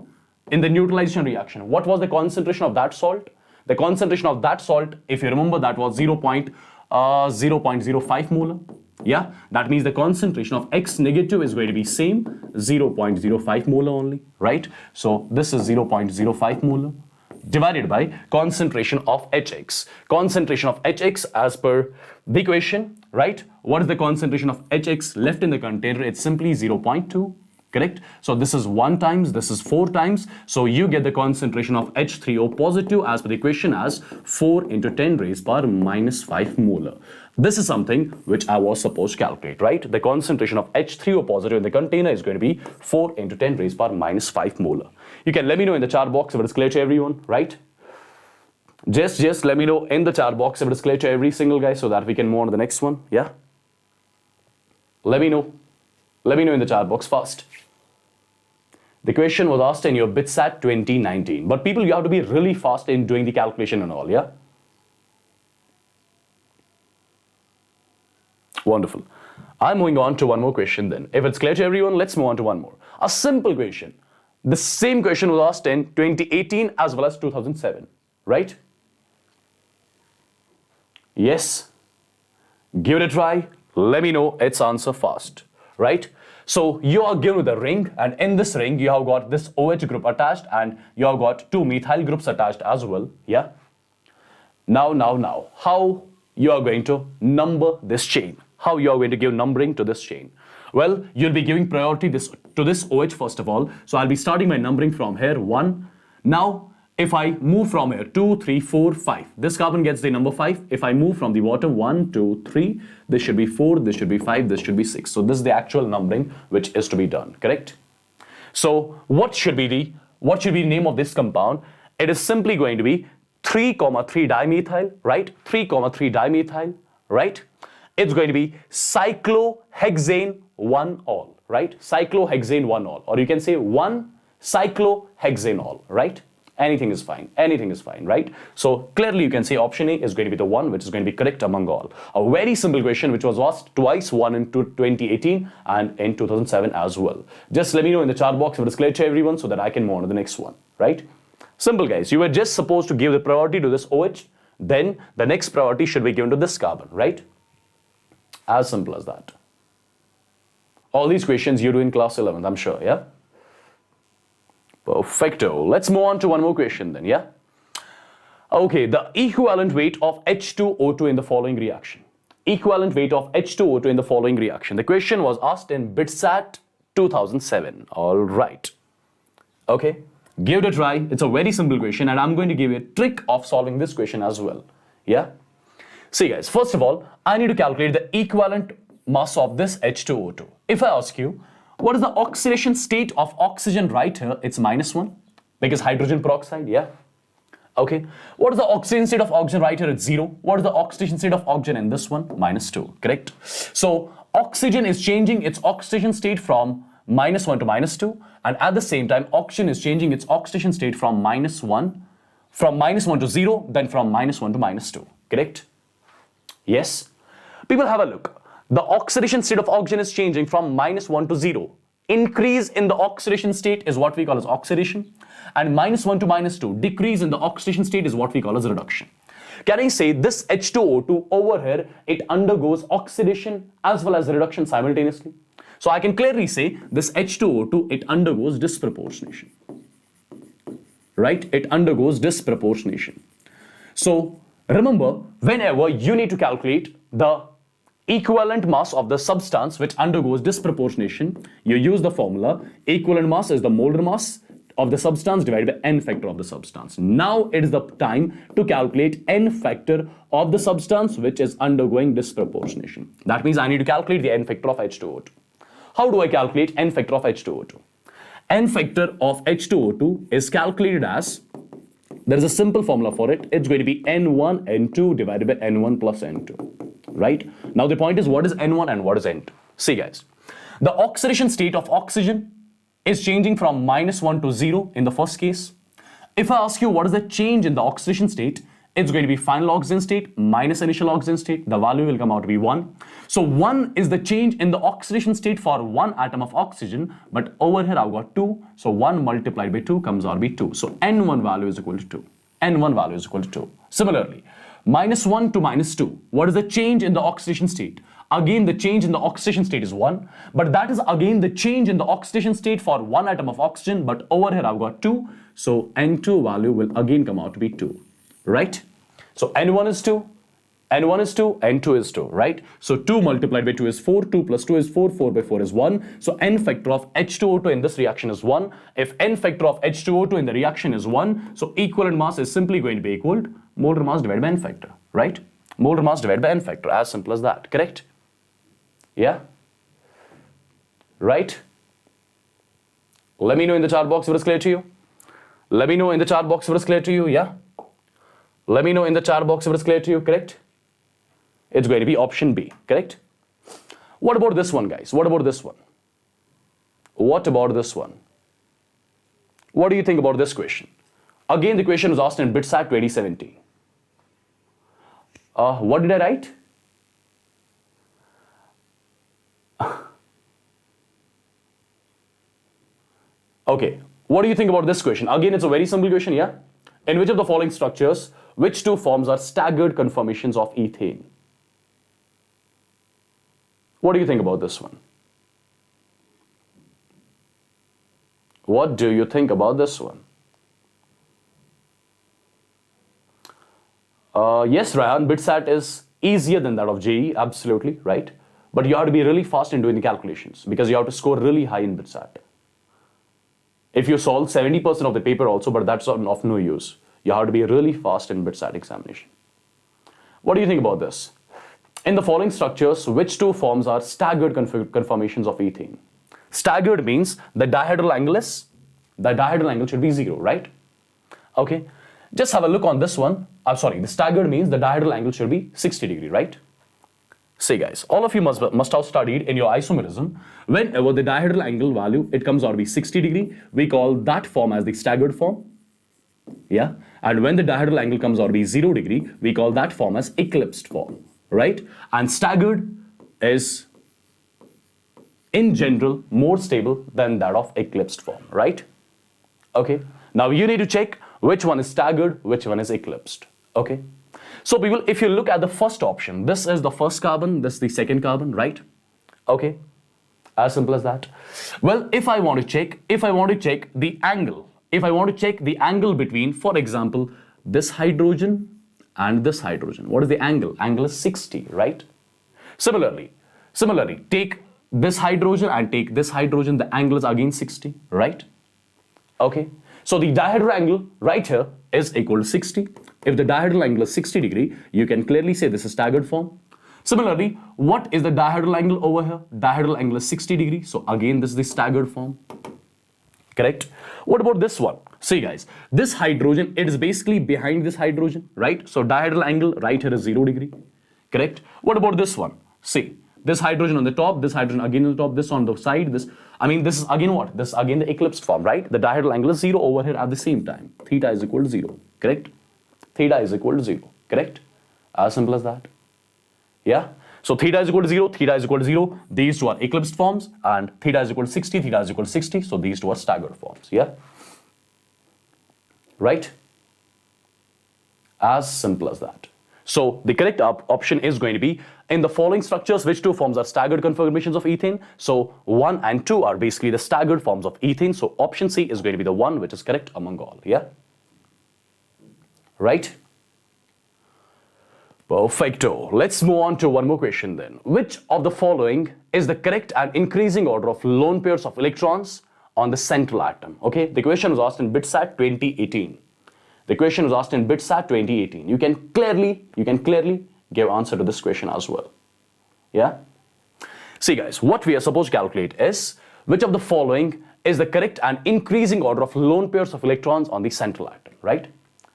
in the neutralization reaction. What was the concentration of that salt? The concentration of that salt, if you remember, that was 0.05 molar. Yeah, that means the concentration of X negative is going to be same, 0.05 molar only, right? So this is 0.05 molar divided by concentration of HX. Concentration of HX as per the equation, right? What is the concentration of HX left in the container? It's simply 0.2, correct? So this is 1 times, this is 4 times. So you get the concentration of H3O positive as per the equation as 4 into 10 raised per minus 5 molar. This is something which I was supposed to calculate, right? The concentration of H3O positive in the container is going to be 4 into 10 raised per minus 5 molar. You can let me know in the chat box if it is clear to everyone, right? Just let me know in the chat box if it is clear to every single guy so that we can move on to the next one, yeah? Let me know. Let me know in the chat box first. The question was asked in your BITSAT 2019. But people, you have to be really fast in doing the calculation and all, yeah? Wonderful. I'm moving on to one more question then. If it's clear to everyone, let's move on to one more. A simple question. The same question was asked in 2018 as well as 2007, right? Yes. Give it a try. Let me know its answer fast, right? So you are given with a ring, and in this ring you have got this OH group attached and you have got 2 methyl groups attached as well, yeah? Now, how you are going to number this chain? How you are going to give numbering to this chain? Well, you'll be giving priority to this OH first of all. So I'll be starting my numbering from here, 1. Now, if I move from here, 2, 3, 4, 5. This carbon gets the number 5. If I move from the water, 1, 2, 3. This should be 4, this should be 5, this should be 6. So this is the actual numbering which is to be done, correct? So what should be the name of this compound? It is simply going to be 3,3 dimethyl, right? 3,3 dimethyl, right? It's going to be cyclohexane 1-ol, right? Cyclohexane 1-ol, or you can say 1-cyclohexanol, right? Anything is fine. Anything is fine, right? So clearly you can say option A is going to be the one which is going to be correct among all. A very simple question which was asked twice, one in 2018 and in 2007 as well. Just let me know in the chat box if it is clear to everyone so that I can move on to the next one, right? Simple, guys. You were just supposed to give the priority to this OH, then the next priority should be given to this carbon, right? As simple as that. All these questions you do in class 11th, I'm sure, yeah? Perfecto. Let's move on to one more question then, yeah? Okay, the equivalent weight of H2O2 in the following reaction. Equivalent weight of H2O2 in the following reaction. The question was asked in BITSAT 2007. All right. Okay, give it a try. It's a very simple question and I'm going to give you a trick of solving this question as well, yeah? See guys, first of all, I need to calculate the equivalent mass of this H2O2. If I ask you, what is the oxidation state of oxygen right here? It's -1 because hydrogen peroxide, yeah? Okay. What is the oxidation state of oxygen right here? It's 0. What is the oxidation state of oxygen in this one? -2, correct? So oxygen is changing its oxidation state from -1 to -2 and at the same time oxygen is changing its oxidation state from -1 to 0, then from -1 to -2, correct? Yes? People have a look. The oxidation state of oxygen is changing from -1 to 0. Increase in the oxidation state is what we call as oxidation, and -1 to -2, decrease in the oxidation state is what we call as reduction. Can I say this H2O2 over here, it undergoes oxidation as well as reduction simultaneously? So I can clearly say this H2O2, it undergoes disproportionation, right? It undergoes disproportionation. So remember, whenever you need to calculate the equivalent mass of the substance which undergoes disproportionation, you use the formula equivalent mass is the molar mass of the substance divided by n factor of the substance. Now it is the time to calculate n factor of the substance which is undergoing disproportionation. That means I need to calculate the n factor of H2O2. How do I calculate n factor of H2O2? N factor of H2O2 is calculated as, there is a simple formula for it. It's going to be N1, N2 divided by N1 plus N2, right? Now the point is, what is N1 and what is N2? See guys, the oxidation state of oxygen is changing from -1 to 0 in the first case. If I ask you what is the change in the oxidation state, it's going to be final oxygen state minus initial oxygen state. The value will come out to be 1. So 1 is the change in the oxidation state for one atom of oxygen, but over here I've got 2. So 1 multiplied by 2 comes out to be 2. So N1 value is equal to 2. N1 value is equal to 2. Similarly, -1 to -2, what is the change in the oxidation state? Again, the change in the oxidation state is 1, but that is again the change in the oxidation state for one atom of oxygen, but over here I've got 2. So N2 value will again come out to be 2, right? So N1 is 2, N1 is 2, N2 is 2, right? So 2 multiplied by 2 is 4, 2 plus 2 is 4, 4 by 4 is 1. So N factor of H2O2 in this reaction is 1. If N factor of H2O2 in the reaction is 1, so equivalent mass is simply going to be equal to molar mass divided by N factor, right? Molar mass divided by N factor, as simple as that, correct? Yeah? Right? Let me know in the chat box if it is clear to you. Let me know in the chat box if it is clear to you, yeah? Let me know in the chat box if it is clear to you, correct? It's going to be option B, correct? What about this one, guys? What about this one? What about this one? What do you think about this question? Again, the question was asked in BITSAT 2017. What did I write? Okay, what do you think about this question? Again, it's a very simple question, yeah? In which of the following structures, which two forms are staggered conformations of ethane? What do you think about this one? What do you think about this one? Yes, Ryan, BITSAT is easier than that of JEE, absolutely, right? But you have to be really fast in doing the calculations because you have to score really high in BITSAT. If you solve 70% of the paper also, but that's of no use. You have to be really fast in BITSAT examination. What do you think about this? In the following structures, which two forms are staggered conformations of ethane? Staggered means the dihedral angle should be 0, right? Okay, just have a look on this one. The staggered means the dihedral angle should be 60 degree, right? See guys, all of you must have studied in your isomerism, whenever the dihedral angle value, it comes out to be 60 degree, we call that form as the staggered form. Yeah, and when the dihedral angle comes out to be 0 degree, we call that form as eclipsed form, right? And staggered is in general more stable than that of eclipsed form, right? Okay, now you need to check which one is staggered, which one is eclipsed. Okay, so people, if you look at the first option, this is the first carbon, this is the second carbon, right? Okay, as simple as that. Well, if I want to check the angle, if I want to check the angle between, for example, this hydrogen and this hydrogen, what is the angle? Angle is 60, right? Similarly, take this hydrogen and take this hydrogen, the angle is again 60, right? Okay, so the dihedral angle right here is equal to 60. If the dihedral angle is 60 degree, you can clearly say this is staggered form. Similarly, what is the dihedral angle over here? Dihedral angle is 60 degree, so again this is the staggered form. Correct? What about this one? See guys, this hydrogen, it is basically behind this hydrogen, right? So dihedral angle right here is 0 degree. Correct? What about this one? See, this hydrogen on the top, this hydrogen again on the top, this on the side, this is again what? This is again the eclipsed form, right? The dihedral angle is 0 over here at the same time. Theta is equal to 0, correct? Theta is equal to 0, correct? As simple as that. Yeah? So theta is equal to 0, theta is equal to 0. These two are eclipsed forms, and theta is equal to 60, theta is equal to 60. So these two are staggered forms, yeah? Right? As simple as that. So the correct option is going to be, in the following structures, which two forms are staggered conformations of ethane? So 1 and 2 are basically the staggered forms of ethane. So option C is going to be the one which is correct among all, yeah? Right? Perfecto. Let's move on to one more question then. Which of the following is the correct and increasing order of lone pairs of electrons on the central atom? Okay, the question was asked in BITSAT 2018. The question was asked in BITSAT 2018. You can clearly give answer to this question as well. Yeah? See guys, what we are supposed to calculate is which of the following is the correct and increasing order of lone pairs of electrons on the central atom, right?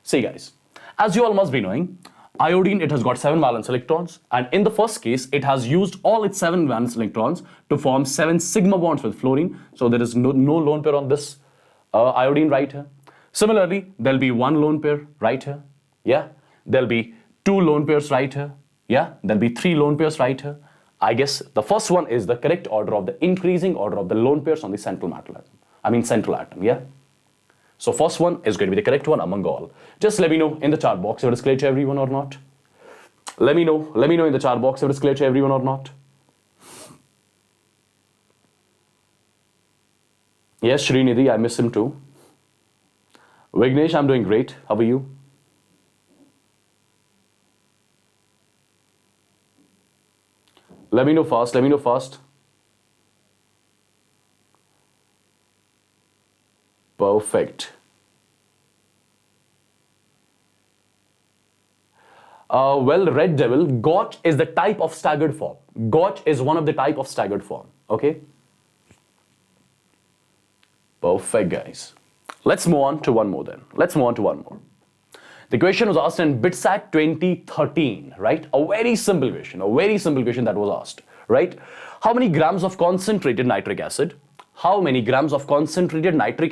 See guys, as you all must be knowing, iodine, it has got 7 valence electrons, and in the first case, it has used all its 7 valence electrons to form 7 sigma bonds with fluorine. So there is no lone pair on this iodine right here. Similarly, there'll be 1 lone pair right here. Yeah, there'll be 2 lone pairs right here. Yeah, there'll be 3 lone pairs right here. I guess the first one is the correct order of the increasing order of the lone pairs on the central atom. Yeah. So first one is going to be the correct one among all. Just let me know in the chat box if it is clear to everyone or not. Let me know in the chat box if it is clear to everyone or not. Yes, Srinidhi, I miss him too. Vignesh, I'm doing great. How are you? Let me know fast. Perfect. Well, Red Devil, Gauch is the type of staggered form. Gauch is one of the type of staggered form. Okay? Perfect, guys. Let's move on to one more then. The question was asked in BITSAT 2013, right? A very simple question that was asked, right? How many grams of concentrated nitric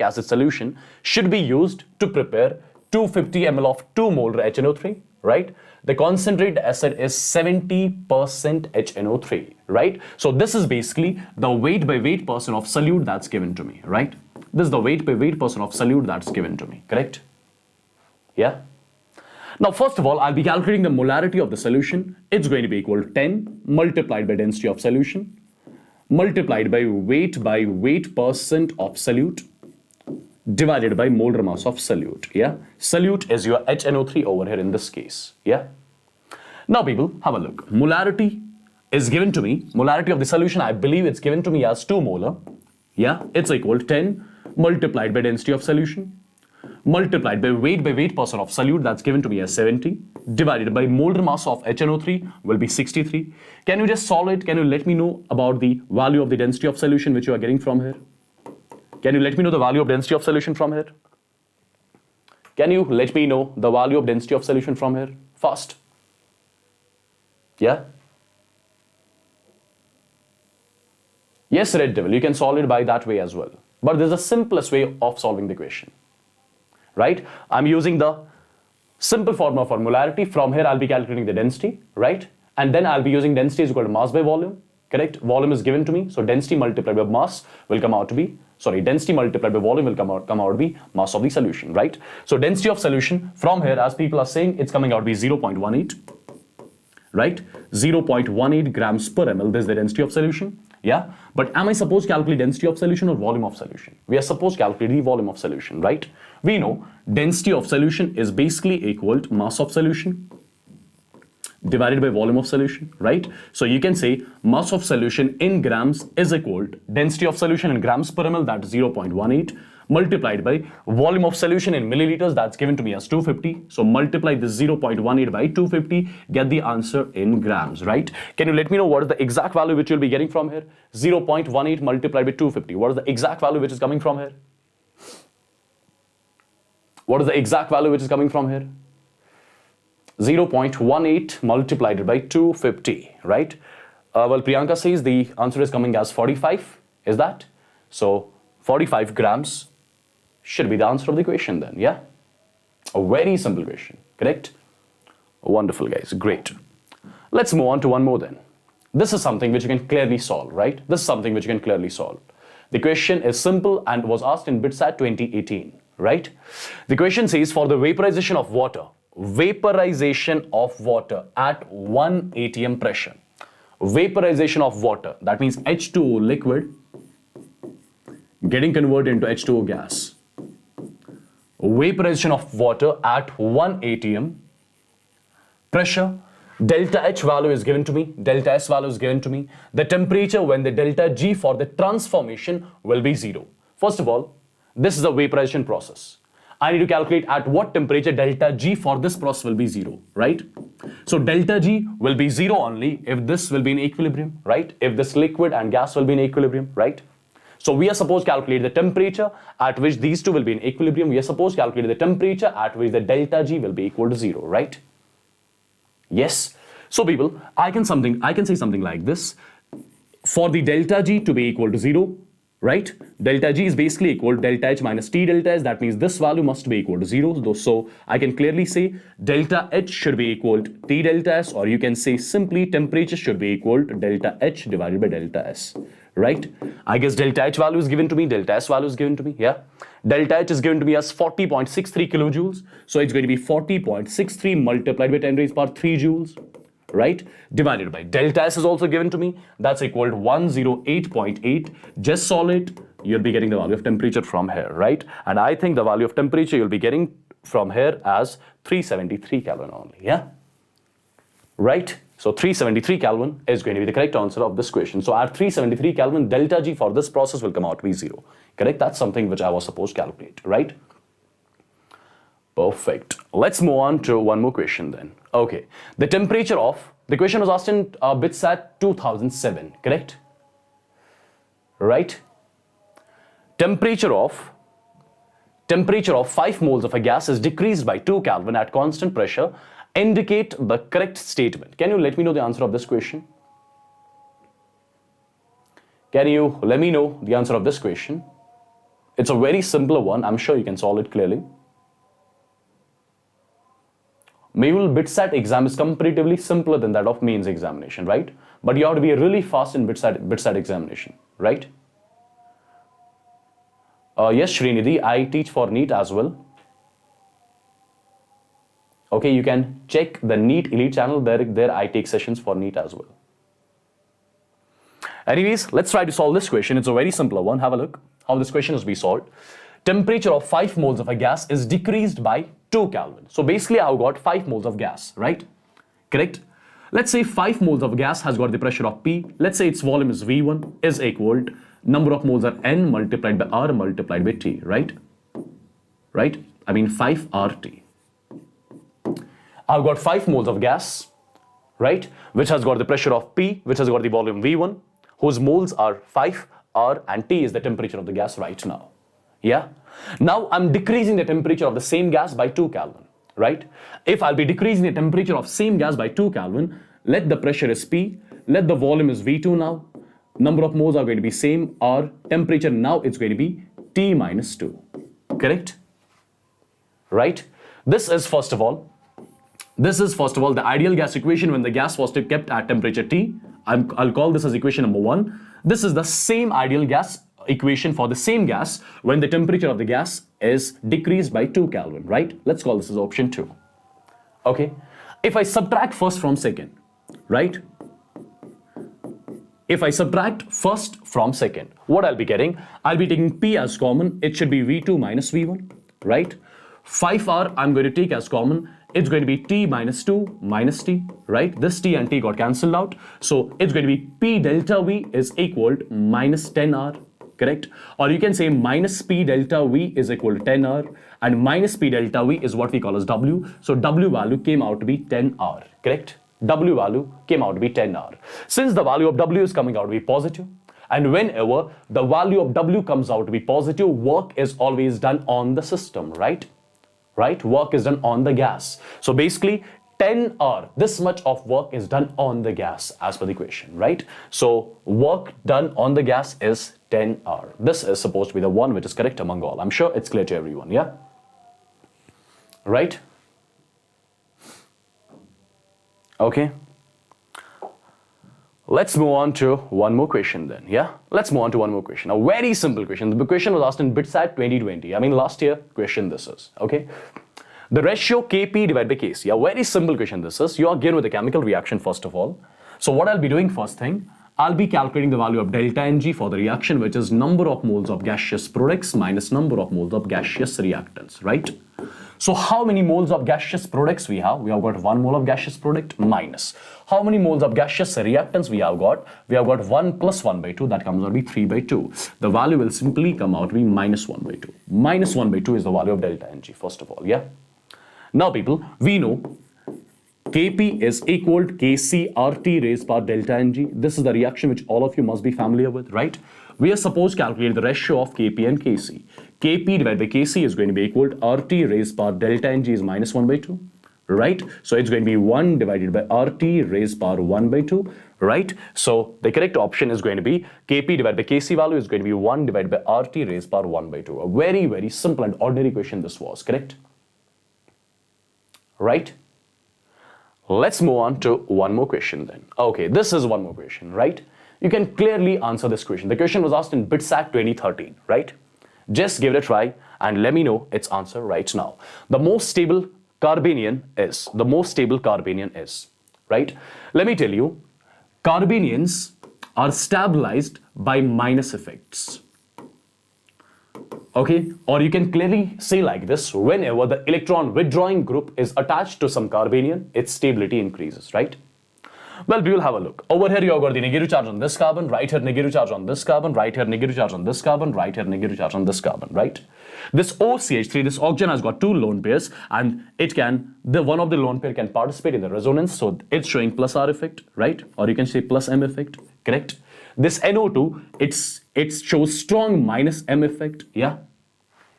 acid solution should be used to prepare 250 ml of 2 molar HNO3, right? The concentrated acid is 70% HNO3, right? So this is basically the weight by weight percent of solute that's given to me, right? This is the weight by weight percent of solute that's given to me, correct? Yeah? Now, first of all, I'll be calculating the molarity of the solution. It's going to be equal to 10 multiplied by density of solution multiplied by weight percent of solute divided by molar mass of solute. Yeah, solute is your HNO3 over here in this case. Yeah. Now, people, have a look. Molarity is given to me. Molarity of the solution, I believe it's given to me as 2 molar. Yeah, it's equal to 10 multiplied by density of solution multiplied by weight percent of solute, that's given to me as 70, divided by molar mass of HNO3 will be 63. Can you just solve it? Can you let me know about the value of the density of solution which you are getting from here? Can you let me know the value of density of solution from here? Can you let me know the value of density of solution from here? Fast. Yeah? Yes, Red Devil, you can solve it by that way as well. But there's a simplest way of solving the question. right? I'm using the simple formula for molarity. From here, I'll be calculating the density, right? And then I'll be using density is equal to mass by volume, correct? Volume is given to me, so density multiplied by mass will come out to be, density multiplied by volume will come out to be mass of the solution, right? So density of solution from here, as people are saying, it's coming out to be 0.18, right? 0.18 grams per ml, this is the density of solution, yeah? But am I supposed to calculate density of solution or volume of solution? We are supposed to calculate the volume of solution, right? We know density of solution is basically equal to mass of solution divided by volume of solution, right? So you can say mass of solution in grams is equal to density of solution in grams per ml, that's 0.18, multiplied by volume of solution in milliliters, that's given to me as 250. So multiply this 0.18 by 250, get the answer in grams, right? Can you let me know what is the exact value which you'll be getting from here? 0.18 multiplied by 250. What is the exact value which is coming from here? What is the exact value which is coming from here? 0.18 multiplied by 250, right? Well, Priyanka says the answer is coming as 45. Is that? So 45 grams should be the answer of the question then, yeah? A very simple question, correct? Wonderful, guys, great. Let's move on to one more then. This is something which you can clearly solve, right? This is something which you can clearly solve. The question is simple and was asked in BITSAT 2018, right? The question says for the vaporization of water at 1 atm pressure. Vaporization of water, that means H2O liquid getting converted into H2O gas. Vaporization of water at 1 atm pressure. Delta H value is given to me, delta S value is given to me. The temperature when the delta G for the transformation will be 0. First of all, this is a vaporization process. I need to calculate at what temperature delta G for this process will be 0, right? So delta G will be 0 only if this will be in equilibrium, right? If this liquid and gas will be in equilibrium, right? So we are supposed to calculate the temperature at which these two will be in equilibrium. We are supposed to calculate the temperature at which the delta G will be equal to 0, right? Yes. So people, I can say something like this. For the delta G to be equal to 0, right? Delta G is basically equal to delta H minus T delta S. That means this value must be equal to 0. So I can clearly say delta H should be equal to T delta S, or you can say simply temperature should be equal to delta H divided by delta S, right? I guess delta H value is given to me, delta S value is given to me, yeah? Delta H is given to me as 40.63 kilojoules. So it's going to be 40.63 multiplied by 10 raised power 3 joules, right? Divided by delta S is also given to me. That's equal to 108.8. Just solve it. You'll be getting the value of temperature from here, right? And I think the value of temperature you'll be getting from here as 373 Kelvin only, yeah? Right? So 373 Kelvin is going to be the correct answer of this question. So at 373 Kelvin, delta G for this process will come out to be 0. Correct? That's something which I was supposed to calculate, right? Perfect. Let's move on to one more question then. Okay. The temperature of, the question was asked in BITSAT 2007, correct? Right? Temperature of 5 moles of a gas is decreased by 2 Kelvin at constant pressure. Indicate the correct statement. Can you let me know the answer of this question? Can you let me know the answer of this question? It's a very simple one. I'm sure you can solve it clearly. Maybe BITSAT exam is comparatively simpler than that of mains examination, right? But you have to be really fast in BITSAT examination, right? Yes, Srinidhi, I teach for NEET as well. Okay, you can check the NEET Elite channel. There I take sessions for NEET as well. Anyways, let's try to solve this question. It's a very simple one. Have a look how this question is to be solved. Temperature of 5 moles of a gas is decreased by 2 Kelvin. So basically I've got 5 moles of gas, right? Correct? Let's say 5 moles of gas has got the pressure of P. Let's say its volume is V1 is equal to number of moles are N multiplied by R multiplied by T, right? Right? I mean 5 RT. I've got 5 moles of gas, right? Which has got the pressure of P, which has got the volume V1, whose moles are 5, R, and T is the temperature of the gas right now. Yeah? Now I'm decreasing the temperature of the same gas by 2 Kelvin, right? If I'll be decreasing the temperature of same gas by 2 Kelvin, let the pressure is P, let the volume is V2 now, number of moles are going to be same, R, temperature now it's going to be T minus 2, correct? right? This is first of all the ideal gas equation when the gas was kept at temperature T. I'll call this as equation number 1. This is the same ideal gas equation for the same gas when the temperature of the gas is decreased by 2 Kelvin, right? Let's call this as option 2. Okay, if I subtract first from second, right? If I subtract first from second, what I'll be getting? I'll be taking P as common. It should be V2 minus V1, right? 5R I'm going to take as common. It's going to be T minus 2 minus T, right? This T and T got cancelled out. So it's going to be P delta V is equal to minus 10R, correct? Or you can say minus P delta V is equal to 10R, and minus P delta V is what we call as W. So W value came out to be 10R, correct? W value came out to be 10R. Since the value of W is coming out to be positive, and whenever the value of W comes out to be positive, work is always done on the system, right? Right? Work is done on the gas. So basically 10R, this much of work is done on the gas as per the equation, right? So work done on the gas is 10R. This is supposed to be the one which is correct among all. I'm sure it's clear to everyone, yeah? Right? Okay. Let's move on to one more question then, yeah? Let's move on to one more question. A very simple question. The question was asked in BITSAT 2020. I mean, last year question this is, okay? The ratio Kp divided by Kc. A very simple question this is. You are given with a chemical reaction first of all. So what I'll be doing first thing, I'll be calculating the value of delta Ng for the reaction, which is number of moles of gaseous products minus number of moles of gaseous reactants, right? So how many moles of gaseous products we have? We have got 1 mole of gaseous product minus. How many moles of gaseous reactants we have got? We have got 1 plus 1 by 2, that comes out to be 3 by 2. The value will simply come out to be minus 1 by 2. Minus 1 by 2 is the value of delta Ng, first of all, yeah? Now people, we know Kp is equal to Kc RT raised by delta Ng. This is the reaction which all of you must be familiar with, right? We are supposed to calculate the ratio of Kp and Kc. Kp divided by Kc is going to be equal to RT raised by delta Ng is minus 1 by 2, right? So it's going to be 1 divided by RT raised by 1 by 2, right? So the correct option is going to be Kp divided by Kc value is going to be 1 divided by RT raised by 1 by 2. A very, very simple and ordinary question this was, correct? Right? Let's move on to one more question then. Okay, this is one more question, right? You can clearly answer this question. The question was asked in BITSAT 2013, right? Just give it a try and let me know its answer right now. The most stable Carbanion is, right? Let me tell you, Carbanions are stabilized by minus effects. Okay, or you can clearly say like this, whenever the electron withdrawing group is attached to some carbanion, its stability increases, right? Well, we will have a look. Over here you have got the negative charge on this carbon, right here negative charge on this carbon, right here negative charge on this carbon, right here negative charge on this carbon, right? This OCH3, this oxygen has got 2 lone pairs and it can, one of the lone pair can participate in the resonance, so it's showing plus R effect, right? Or you can say plus M effect, correct? This NO2, it shows strong minus M effect, yeah?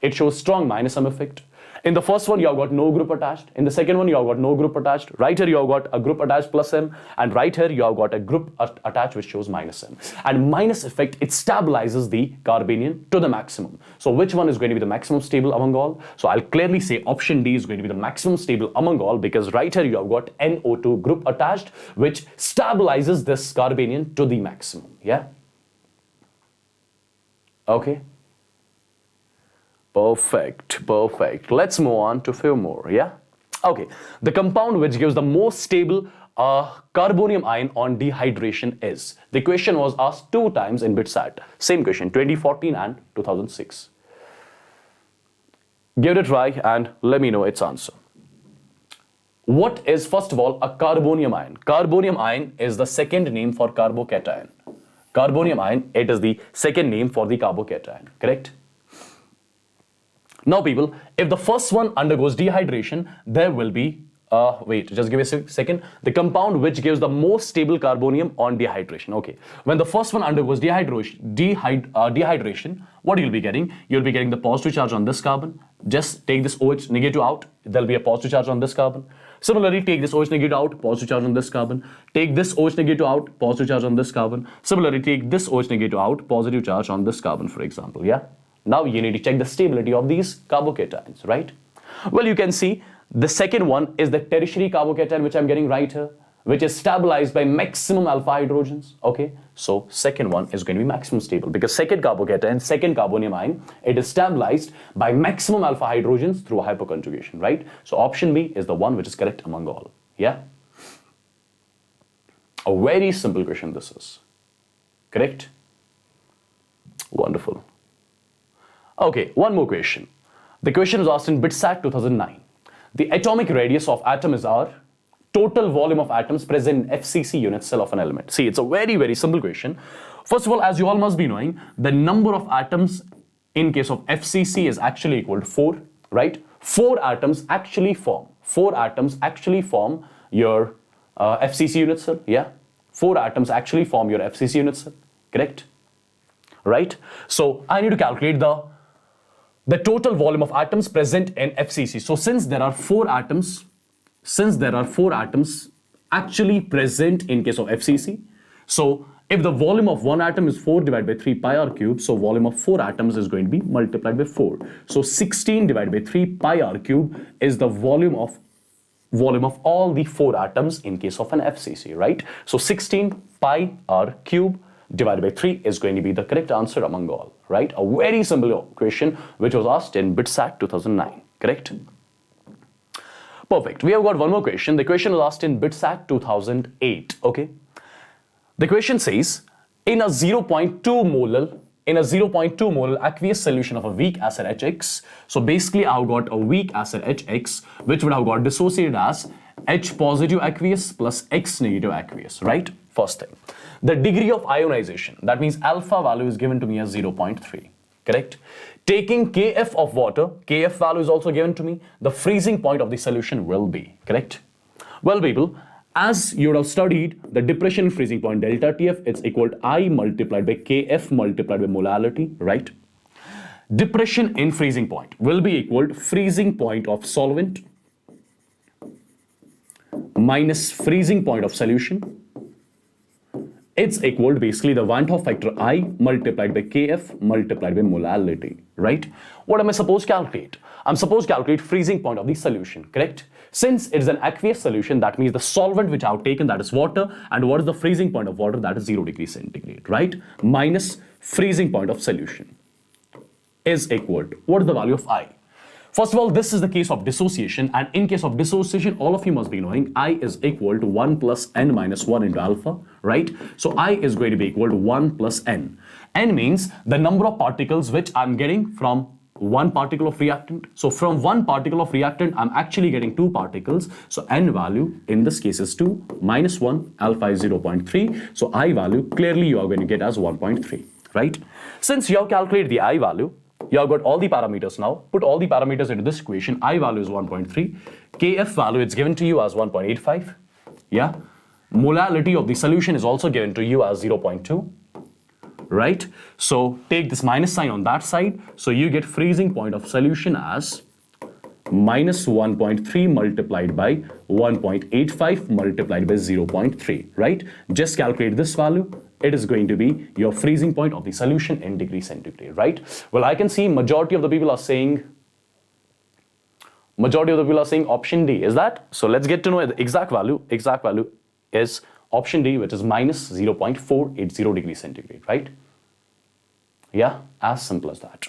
It shows strong minus M effect. In the first one, you have got no group attached. In the second one, you have got no group attached. Right here, you have got a group attached plus M. And right here, you have got a group attached which shows minus M. And minus effect, it stabilizes the carbanion to the maximum. So which one is going to be the maximum stable among all? So I'll clearly say option D is going to be the maximum stable among all, because right here, you have got NO2 group attached, which stabilizes this carbanion to the maximum. Yeah? Okay. Perfect, perfect. Let's move on to a few more, yeah? Okay, the compound which gives the most stable carbonium ion on dehydration is. The question was asked 2 times in BITSAT. Same question, 2014 and 2006. Give it a try and let me know its answer. What is, first of all, a carbonium ion? Carbonium ion is the second name for carbocation. Carbonium ion, it is the second name for the carbocation, correct? Now people, if the first one undergoes dehydration, there will be, wait, just give me a second. The compound which gives the most stable carbonium on dehydration. Okay, when the first one undergoes dehydration, what you'll be getting? You'll be getting the positive charge on this carbon. Just take this OH negative out, there'll be a positive charge on this carbon. Similarly, take this OH negative out, positive charge on this carbon. Take this OH negative out, positive charge on this carbon. Similarly, take this OH negative out, positive charge on this carbon, for example, yeah? Now you need to check the stability of these carbocations, right? Well, you can see the second one is the tertiary carbocation, which I'm getting right here, which is stabilized by maximum alpha hydrogens. Okay, so second one is going to be maximum stable because second carbocation, second carbonium ion, it is stabilized by maximum alpha hydrogens through hyperconjugation, right? So option B is the one which is correct among all. Yeah, a very simple question this is. Correct? Wonderful. Okay, one more question. The question was asked in BITSAT 2009. The atomic radius of atom is R. Total volume of atoms present in FCC unit cell of an element. See, it's a very, very simple question. First of all, as you all must be knowing, the number of atoms in case of FCC is actually equal to 4, right? 4 atoms actually form your FCC unit cell, yeah? 4 atoms actually form your FCC unit cell, correct? Right? So I need to calculate the total volume of atoms present in FCC. So since there are 4 atoms actually present in case of FCC, so if the volume of one atom is 4 divided by 3 pi r cube, so volume of 4 atoms is going to be multiplied by 4. So 16 divided by 3 pi r cube is the volume of all the 4 atoms in case of an FCC, right? So 16 pi r cube divided by 3 is going to be the correct answer among all, right? A very simple question which was asked in BITSAT 2009, correct? Perfect. We have got one more question. The question was asked in BITSAT 2008, okay? The question says, in a 0.2 molar aqueous solution of a weak acid HX, so basically I've got a weak acid HX which would have got dissociated as H positive aqueous plus X negative aqueous, right? First thing. The degree of ionization, that means alpha value is given to me as 0.3, correct? Taking Kf of water, Kf value is also given to me, the freezing point of the solution will be, correct? Well, people, as you would have studied the depression freezing point delta Tf, it's equal to I multiplied by Kf multiplied by molality, right? Depression in freezing point will be equal to freezing point of solvent minus freezing point of solution. It's equal to basically the Van 't Hoff factor I multiplied by Kf multiplied by molality, right? What am I supposed to calculate? I'm supposed to calculate freezing point of the solution, correct? Since it is an aqueous solution, that means the solvent which I've taken, that is water, and what is the freezing point of water? That is 0 degrees centigrade, right? Minus freezing point of solution is equal to, what is the value of I? First of all, this is the case of dissociation, and in case of dissociation, all of you must be knowing I is equal to 1 plus n minus 1 into alpha, right? So I is going to be equal to 1 plus n. N means the number of particles which I'm getting from one particle of reactant. So from one particle of reactant, I'm actually getting 2 particles. So n value in this case is 2 minus 1, alpha is 0.3. So I value clearly you are going to get as 1.3, right? Since you have calculated the I value, you have got all the parameters now. Put all the parameters into this equation. I value is 1.3. Kf value is given to you as 1.85. Yeah. Molality of the solution is also given to you as 0.2. Right? So take this minus sign on that side. So you get freezing point of solution as minus 1.3 multiplied by 1.85 multiplied by 0.3. Right? Just calculate this value. It is going to be your freezing point of the solution in degree centigrade, right? Well, I can see majority of the people are saying option D. Is that? So let's get to know the exact value. Exact value is option D, which is minus 0.480 degrees centigrade, right? Yeah, as simple as that.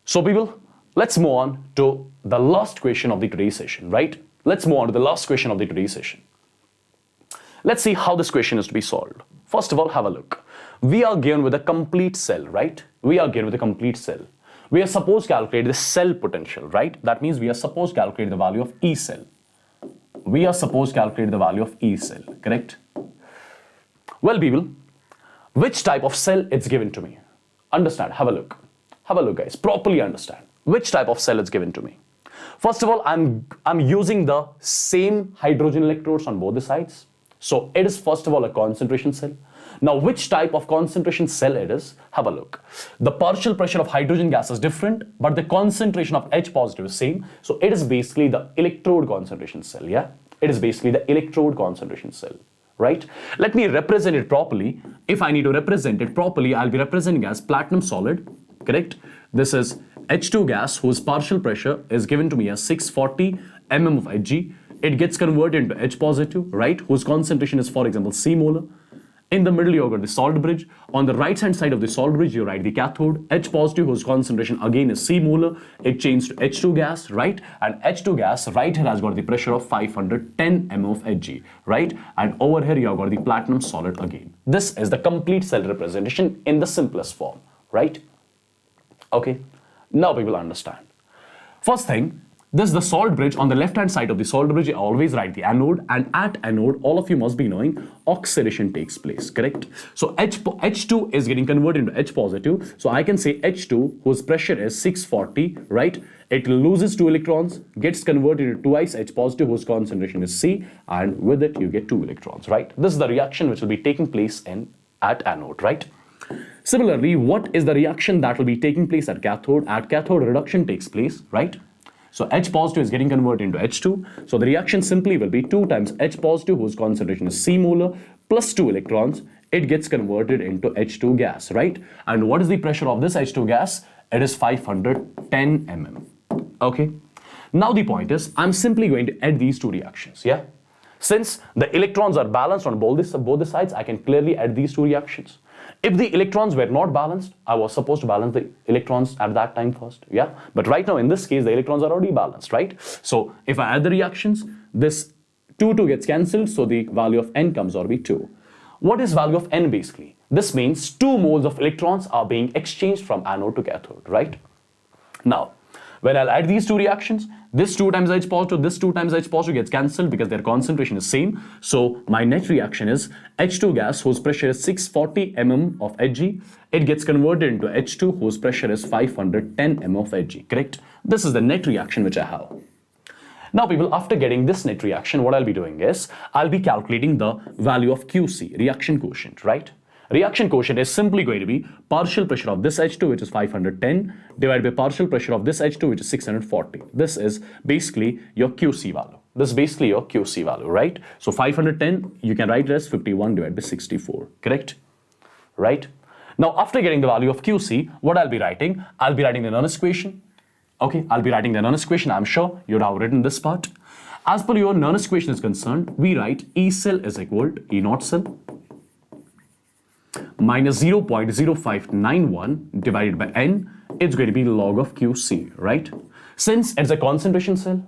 So people, let's move on to the last question of the today's session, right? Let's move on to the last question of the today's session. Let's see how this question is to be solved. First of all, have a look. We are given with a complete cell, right? We are given with a complete cell. We are supposed to calculate the cell potential, right? That means we are supposed to calculate the value of E cell. We are supposed to calculate the value of E cell, correct? Well, people, which type of cell it's given to me? Understand, have a look. Have a look, guys, properly understand. Which type of cell is given to me? First of all, I'm using the same hydrogen electrodes on both the sides. So it is first of all a concentration cell. Now which type of concentration cell it is? Have a look. The partial pressure of hydrogen gas is different, but the concentration of H positive is same. So it is basically the electrode concentration cell, yeah? It is basically the electrode concentration cell, right? Let me represent it properly. If I need to represent it properly, I'll be representing as platinum solid, correct? This is H2 gas whose partial pressure is given to me as 640 mm of Hg, it gets converted into H positive, right, whose concentration is, for example, C molar. In the middle, you've got the salt bridge. On the right hand side of the salt bridge, you write the cathode, H positive, whose concentration again is C molar. It changed to H2 gas, right? And H2 gas right here has got the pressure of 510 mm of Hg, right? And over here, you have got the platinum solid again. This is the complete cell representation in the simplest form, right? Okay, now people understand. First thing, this is the salt bridge. On the left hand side of the salt bridge, you always write the anode, and at anode, all of you must be knowing oxidation takes place, correct? So H2 is getting converted into H positive. So I can say H2, whose pressure is 640, right? It loses 2 electrons, gets converted into twice H positive, whose concentration is C, and with it you get 2 electrons, right? This is the reaction which will be taking place at anode, right? Similarly, what is the reaction that will be taking place at cathode? At cathode, reduction takes place, right? So H positive is getting converted into H2. So the reaction simply will be 2 times H positive, whose concentration is C molar, plus 2 electrons. It gets converted into H2 gas, right? And what is the pressure of this H2 gas? It is 510 mm. Okay. Now the point is, I'm simply going to add these two reactions, yeah? Since the electrons are balanced on both the sides, I can clearly add these two reactions. If the electrons were not balanced, I was supposed to balance the electrons at that time first, yeah? But right now, in this case, the electrons are already balanced, right? So if I add the reactions, this 2 gets cancelled, so the value of N comes out to be 2. What is value of N basically? This means 2 moles of electrons are being exchanged from anode to cathode, right? Now, when I'll add these two reactions, this 2 times H positive, this 2 times H positive gets cancelled because their concentration is same. So my net reaction is H2 gas whose pressure is 640 mm of Hg. It gets converted into H2 whose pressure is 510 mm of Hg, correct? This is the net reaction which I have. Now people, after getting this net reaction, what I'll be doing is, I'll be calculating the value of QC, reaction quotient, right? Reaction quotient is simply going to be partial pressure of this H2, which is 510, divided by partial pressure of this H2, which is 640. This is basically your QC value. This is basically your QC value, right? So 510, you can write it as 51 divided by 64, correct? Right? Now, after getting the value of QC, what I'll be writing the Nernst equation. Okay, I'll be writing the Nernst equation. I'm sure you'd have written this part. As per your Nernst equation is concerned, we write E cell is equal to E naught cell minus 0.0591 divided by N. It's going to be log of QC, right? Since it's a concentration cell,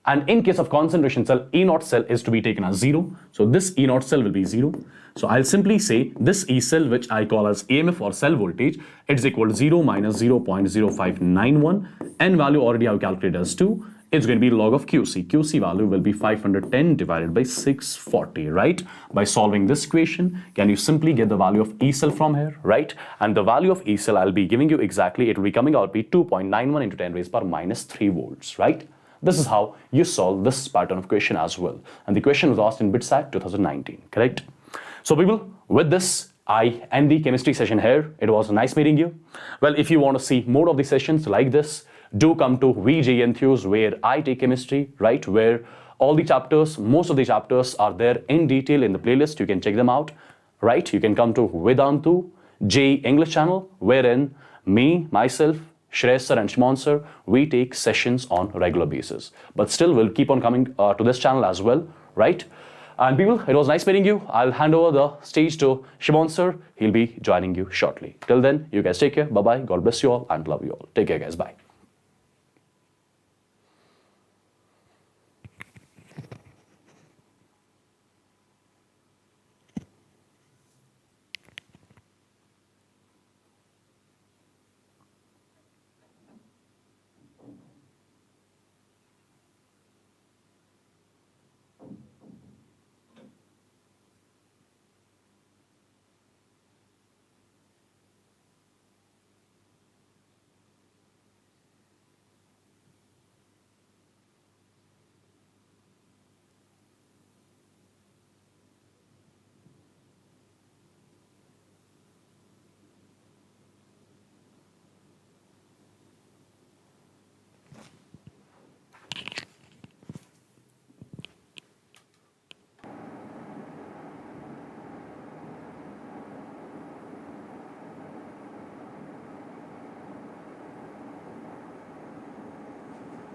and in case of concentration cell, E naught cell is to be taken as 0. So this E naught cell will be 0. So I'll simply say this E cell, which I call as EMF or cell voltage, it's equal to 0 minus 0.0591. N value already I've calculated as 2. It's going to be log of QC. QC value will be 510 divided by 640, right? By solving this equation, can you simply get the value of E cell from here, right? And the value of E cell I'll be giving you exactly, it will be coming out to be 2.91 into 10 raised power minus 3 volts, right? This is how you solve this pattern of question as well. And the question was asked in BITSAT 2019, correct? So people, with this, I end the chemistry session here. It was nice meeting you. Well, if you want to see more of the sessions like this, do come to VJ Enthuse, where I take chemistry, right? Where all the chapters, most of the chapters are there in detail in the playlist. You can check them out, right? You can come to Vedantu J English channel, wherein myself, Shreyas Sir and Shimon Sir, we take sessions on regular basis. But still, we'll keep on coming to this channel as well, right? And people, it was nice meeting you. I'll hand over the stage to Shimon Sir. He'll be joining you shortly. Till then, you guys take care. Bye-bye. God bless you all and love you all. Take care, guys. Bye.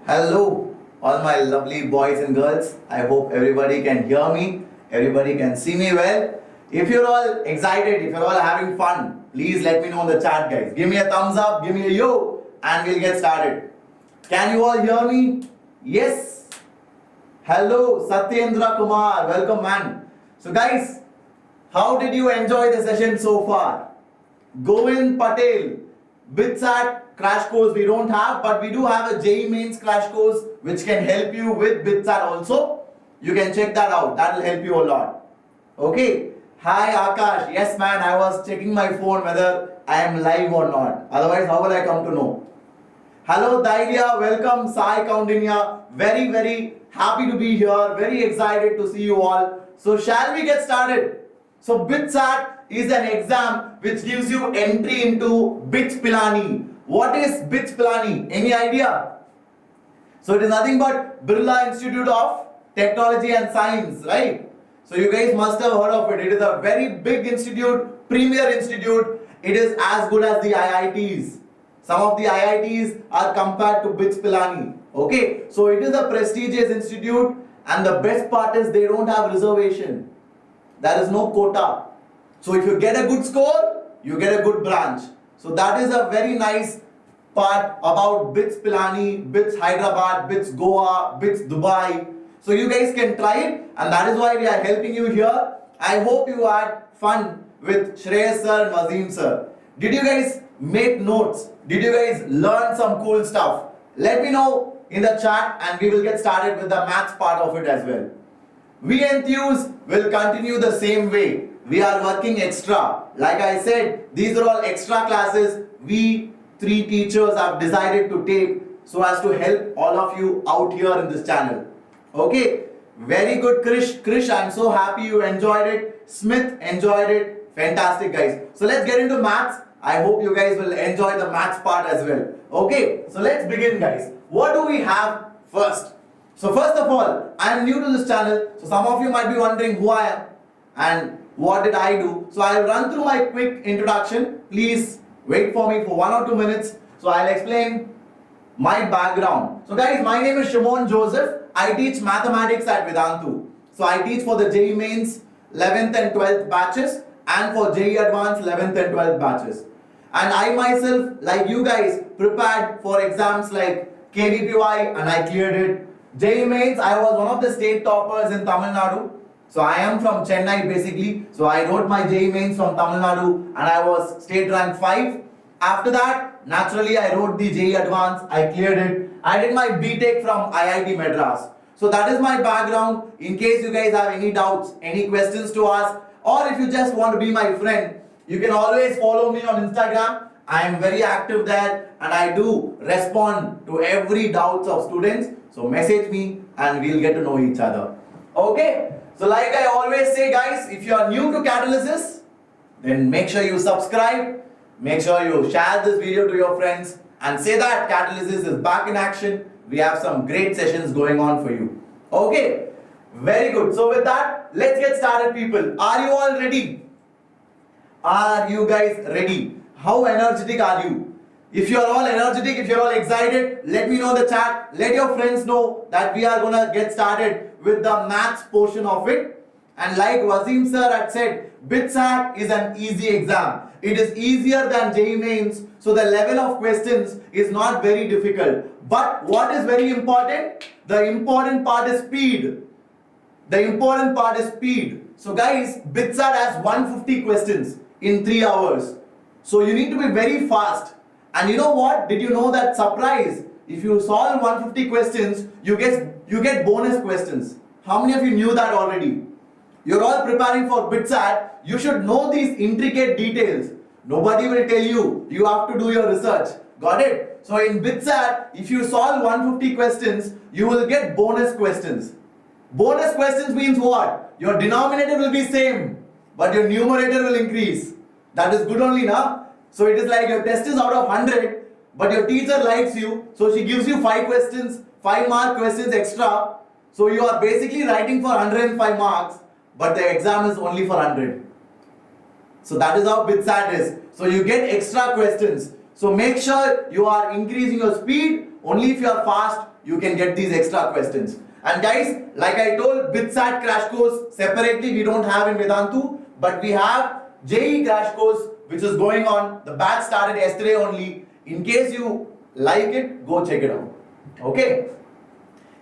Hello, all my lovely boys and girls. I hope everybody can hear me, everybody can see me well. If you're all excited, if you're all having fun, please let me know in the chat, guys. Give me a thumbs up, give me a yo, and we'll get started. Can you all hear me? Yes. Hello, Satyendra Kumar. Welcome, man. So, guys, how did you enjoy the session so far? Govind Patel, BITSAT crash course we don't have, but we do have a JEE mains crash course which can help you with BITSAT also. You can check that out. That will help you a lot. Okay. Hi Akash. Yes, man. I was checking my phone whether I am live or not. Otherwise, how will I come to know? Hello Dairya. Welcome Sai Kaundinya. Very, very happy to be here. Very excited to see you all. So shall we get started? So BITSAT is an exam which gives you entry into BITS Pilani. What is BITS Pilani? Any idea? So it is nothing but Birla Institute of Technology and Science, right? So you guys must have heard of it. It is a very big institute, premier institute. It is as good as the IITs. Some of the IITs are compared to BITS Pilani. Okay, so it is a prestigious institute, and the best part is they don't have reservation. There is no quota. So if you get a good score, you get a good branch. So that is a very nice part about BITS Pilani, BITS Hyderabad, BITS Goa, BITS Dubai. So you guys can try it, and that is why we are helping you here. I hope you had fun with Shreyas Sir and Wassim Sir. Did you guys make notes? Did you guys learn some cool stuff? Let me know in the chat and we will get started with the maths part of it as well. We enthuse will continue the same way. We are working extra. Like I said, these are all extra classes we three teachers have decided to take so as to help all of you out here in this channel. Okay, very good Krish. Krish, I'm so happy you enjoyed it. Smith enjoyed it. Fantastic, guys. So let's get into maths. I hope you guys will enjoy the maths part as well. Okay, so let's begin, guys. What do we have first? So first of all, I am new to this channel. So some of you might be wondering who I am and what did I do. So I'll run through my quick introduction. Please wait for me for 1 or 2 minutes. So I'll explain my background. So guys, my name is Shimon Joseph. I teach mathematics at Vedantu. So I teach for the JEE mains 11th and 12th batches and for JEE advanced 11th and 12th batches. And I myself, like you guys, prepared for exams like KVPY and I cleared it. JEE mains, I was one of the state toppers in Tamil Nadu. So I am from Chennai basically. So I wrote my JEE mains from Tamil Nadu and I was state rank 5. After that, naturally I wrote the JEE advanced, I cleared it. I did my BTech from IIT Madras. So that is my background. In case you guys have any doubts, any questions to ask, or if you just want to be my friend, you can always follow me on Instagram. I am very active there and I do respond to every doubts of students. So message me and we'll get to know each other. Okay. So like I always say, guys, if you are new to Catalysis, then make sure you subscribe. Make sure you share this video to your friends and say that Catalysis is back in action. We have some great sessions going on for you. Okay. Very good. So with that, let's get started, people. Are you all ready? Are you guys ready? How energetic are you? If you are all energetic, if you are all excited, let me know in the chat. Let your friends know that we are going to get started with the maths portion of it. And like Wassim Sir had said, BITSAT is an easy exam. It is easier than JEE mains. So the level of questions is not very difficult. But what is very important? The important part is speed. The important part is speed. So guys, BITSAT has 150 questions in 3 hours. So you need to be very fast. And you know what? Did you know that surprise? If you solve 150 questions, you get bonus questions. How many of you knew that already? You're all preparing for BITSAT. You should know these intricate details. Nobody will tell you. You have to do your research. Got it? So in BITSAT, if you solve 150 questions, you will get bonus questions. Bonus questions means what? Your denominator will be same, but your numerator will increase. That is good only, na? So it is like your test is out of 100, but your teacher likes you, so she gives you 5 questions, 5 mark questions extra. So you are basically writing for 105 marks, but the exam is only for 100. So that is how BITSAT is. So you get extra questions. So make sure you are increasing your speed. Only if you are fast, you can get these extra questions. And guys, like I told, BITSAT crash course separately we don't have in Vedantu, but we have JEE crash course which is going on. The batch started yesterday only. In case you like it, go check it out. Okay.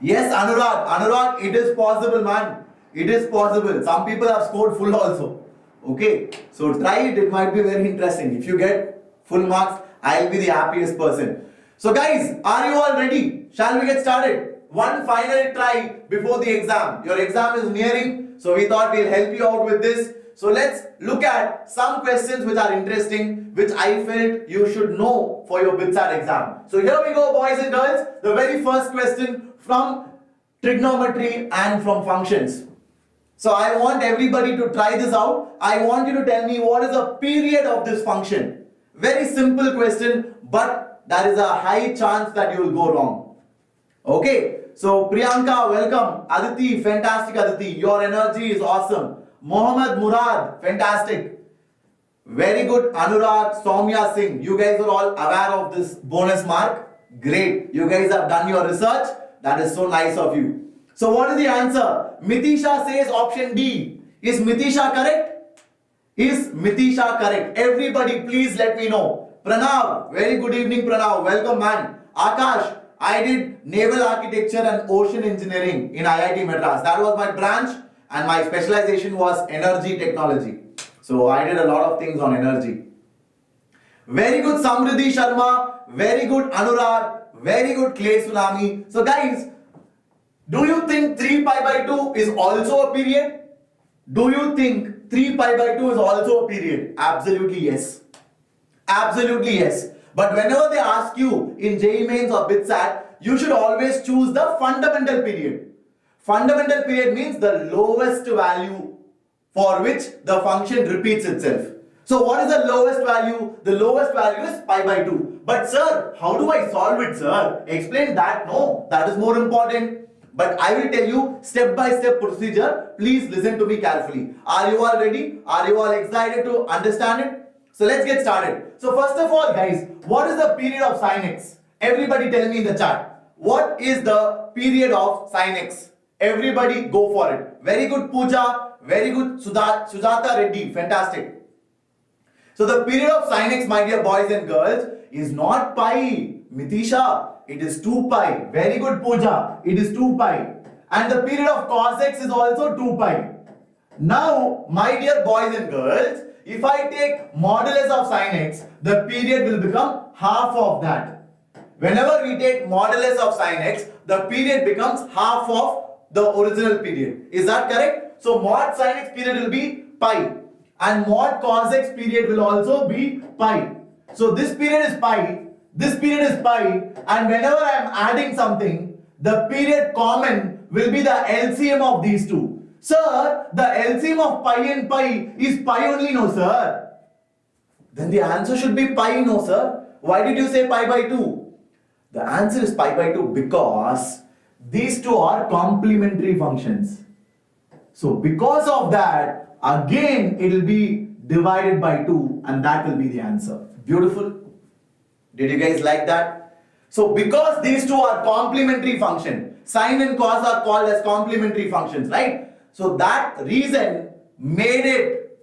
Yes, Anurag, it is possible, man. It is possible. Some people have scored full also. Okay. So try it. It might be very interesting. If you get full marks, I'll be the happiest person. So guys, are you all ready? Shall we get started? One final try before the exam. Your exam is nearing, so we thought we'll help you out with this. So let's look at some questions which are interesting, which I felt you should know for your BITSAT exam. So here we go, boys and girls. The very first question from trigonometry and from functions. So I want everybody to try this out. I want you to tell me what is the period of this function. Very simple question, but there is a high chance that you will go wrong. Okay. So Priyanka, welcome. Aditi, fantastic Aditi. Your energy is awesome. Mohammad Murad, fantastic. Very good. Anurag, Soumya Singh. You guys are all aware of this bonus mark. Great. You guys have done your research. That is so nice of you. So what is the answer? Mitisha says option D. Is Mitisha correct? Is Mitisha correct? Everybody please let me know. Pranav, very good evening Pranav. Welcome man. Akash, I did naval architecture and ocean engineering in IIT Madras. That was my branch and my specialization was energy technology. So I did a lot of things on energy. Very good Samriddhi Sharma. Very good Anurag. Very good Clay Tsunami. So guys, do you think 3 pi by 2 is also a period? Do you think 3 pi by 2 is also a period? Absolutely yes. Absolutely yes. But whenever they ask you in JEE Mains or BITSAT, you should always choose the fundamental period. Fundamental period means the lowest value for which the function repeats itself. So what is the lowest value? The lowest value is pi by 2. But sir, how do I solve it, sir? Explain that. No, that is more important. But I will tell you step-by-step procedure. Please listen to me carefully. Are you all ready? Are you all excited to understand it? So let's get started. So first of all guys, what is the period of sin x? Everybody tell me in the chat. What is the period of sin x? Everybody go for it. Very good Pooja. Very good Sujata Reddy. Fantastic. So the period of sin x, my dear boys and girls, is not pi. Mitisha, it is 2 pi. Very good Pooja. It is 2 pi. And the period of cos x is also 2 pi. Now, my dear boys and girls, if I take modulus of sin x, the period will become half of that. Whenever we take modulus of sin x, the period becomes half of the original period. Is that correct? So mod sin x period will be pi and mod cos x period will also be pi. So this period is pi, this period is pi, and whenever I am adding something, the period common will be the LCM of these two. Sir, the LCM of pi and pi is pi only, no sir. Then the answer should be pi, no sir. Why did you say pi by 2? The answer is pi by 2 because these two are complementary functions. So because of that, again it will be divided by 2 and that will be the answer. Beautiful. Did you guys like that? So because these two are complementary function, sin and cos are called as complementary functions, right? So that reason made it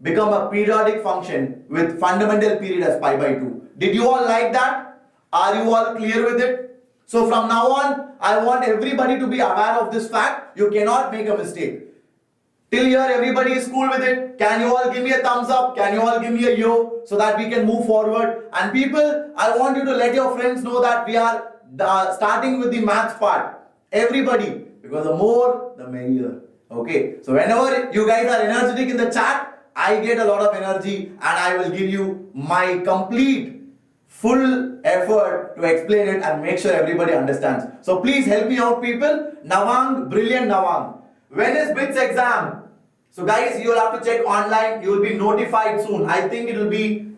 become a periodic function with fundamental period as pi by 2. Did you all like that? Are you all clear with it? So from now on, I want everybody to be aware of this fact. You cannot make a mistake. Till here, everybody is cool with it. Can you all give me a thumbs up? Can you all give me a yo so that we can move forward? And people, I want you to let your friends know that we are starting with the maths part. Everybody, because the more, the merrier. Okay, so whenever you guys are energetic in the chat, I get a lot of energy and I will give you my complete full effort to explain it and make sure everybody understands. So please help me out people. Nawang, brilliant Nawang. When is BITS exam? So guys, you will have to check online. You will be notified soon. I think it will be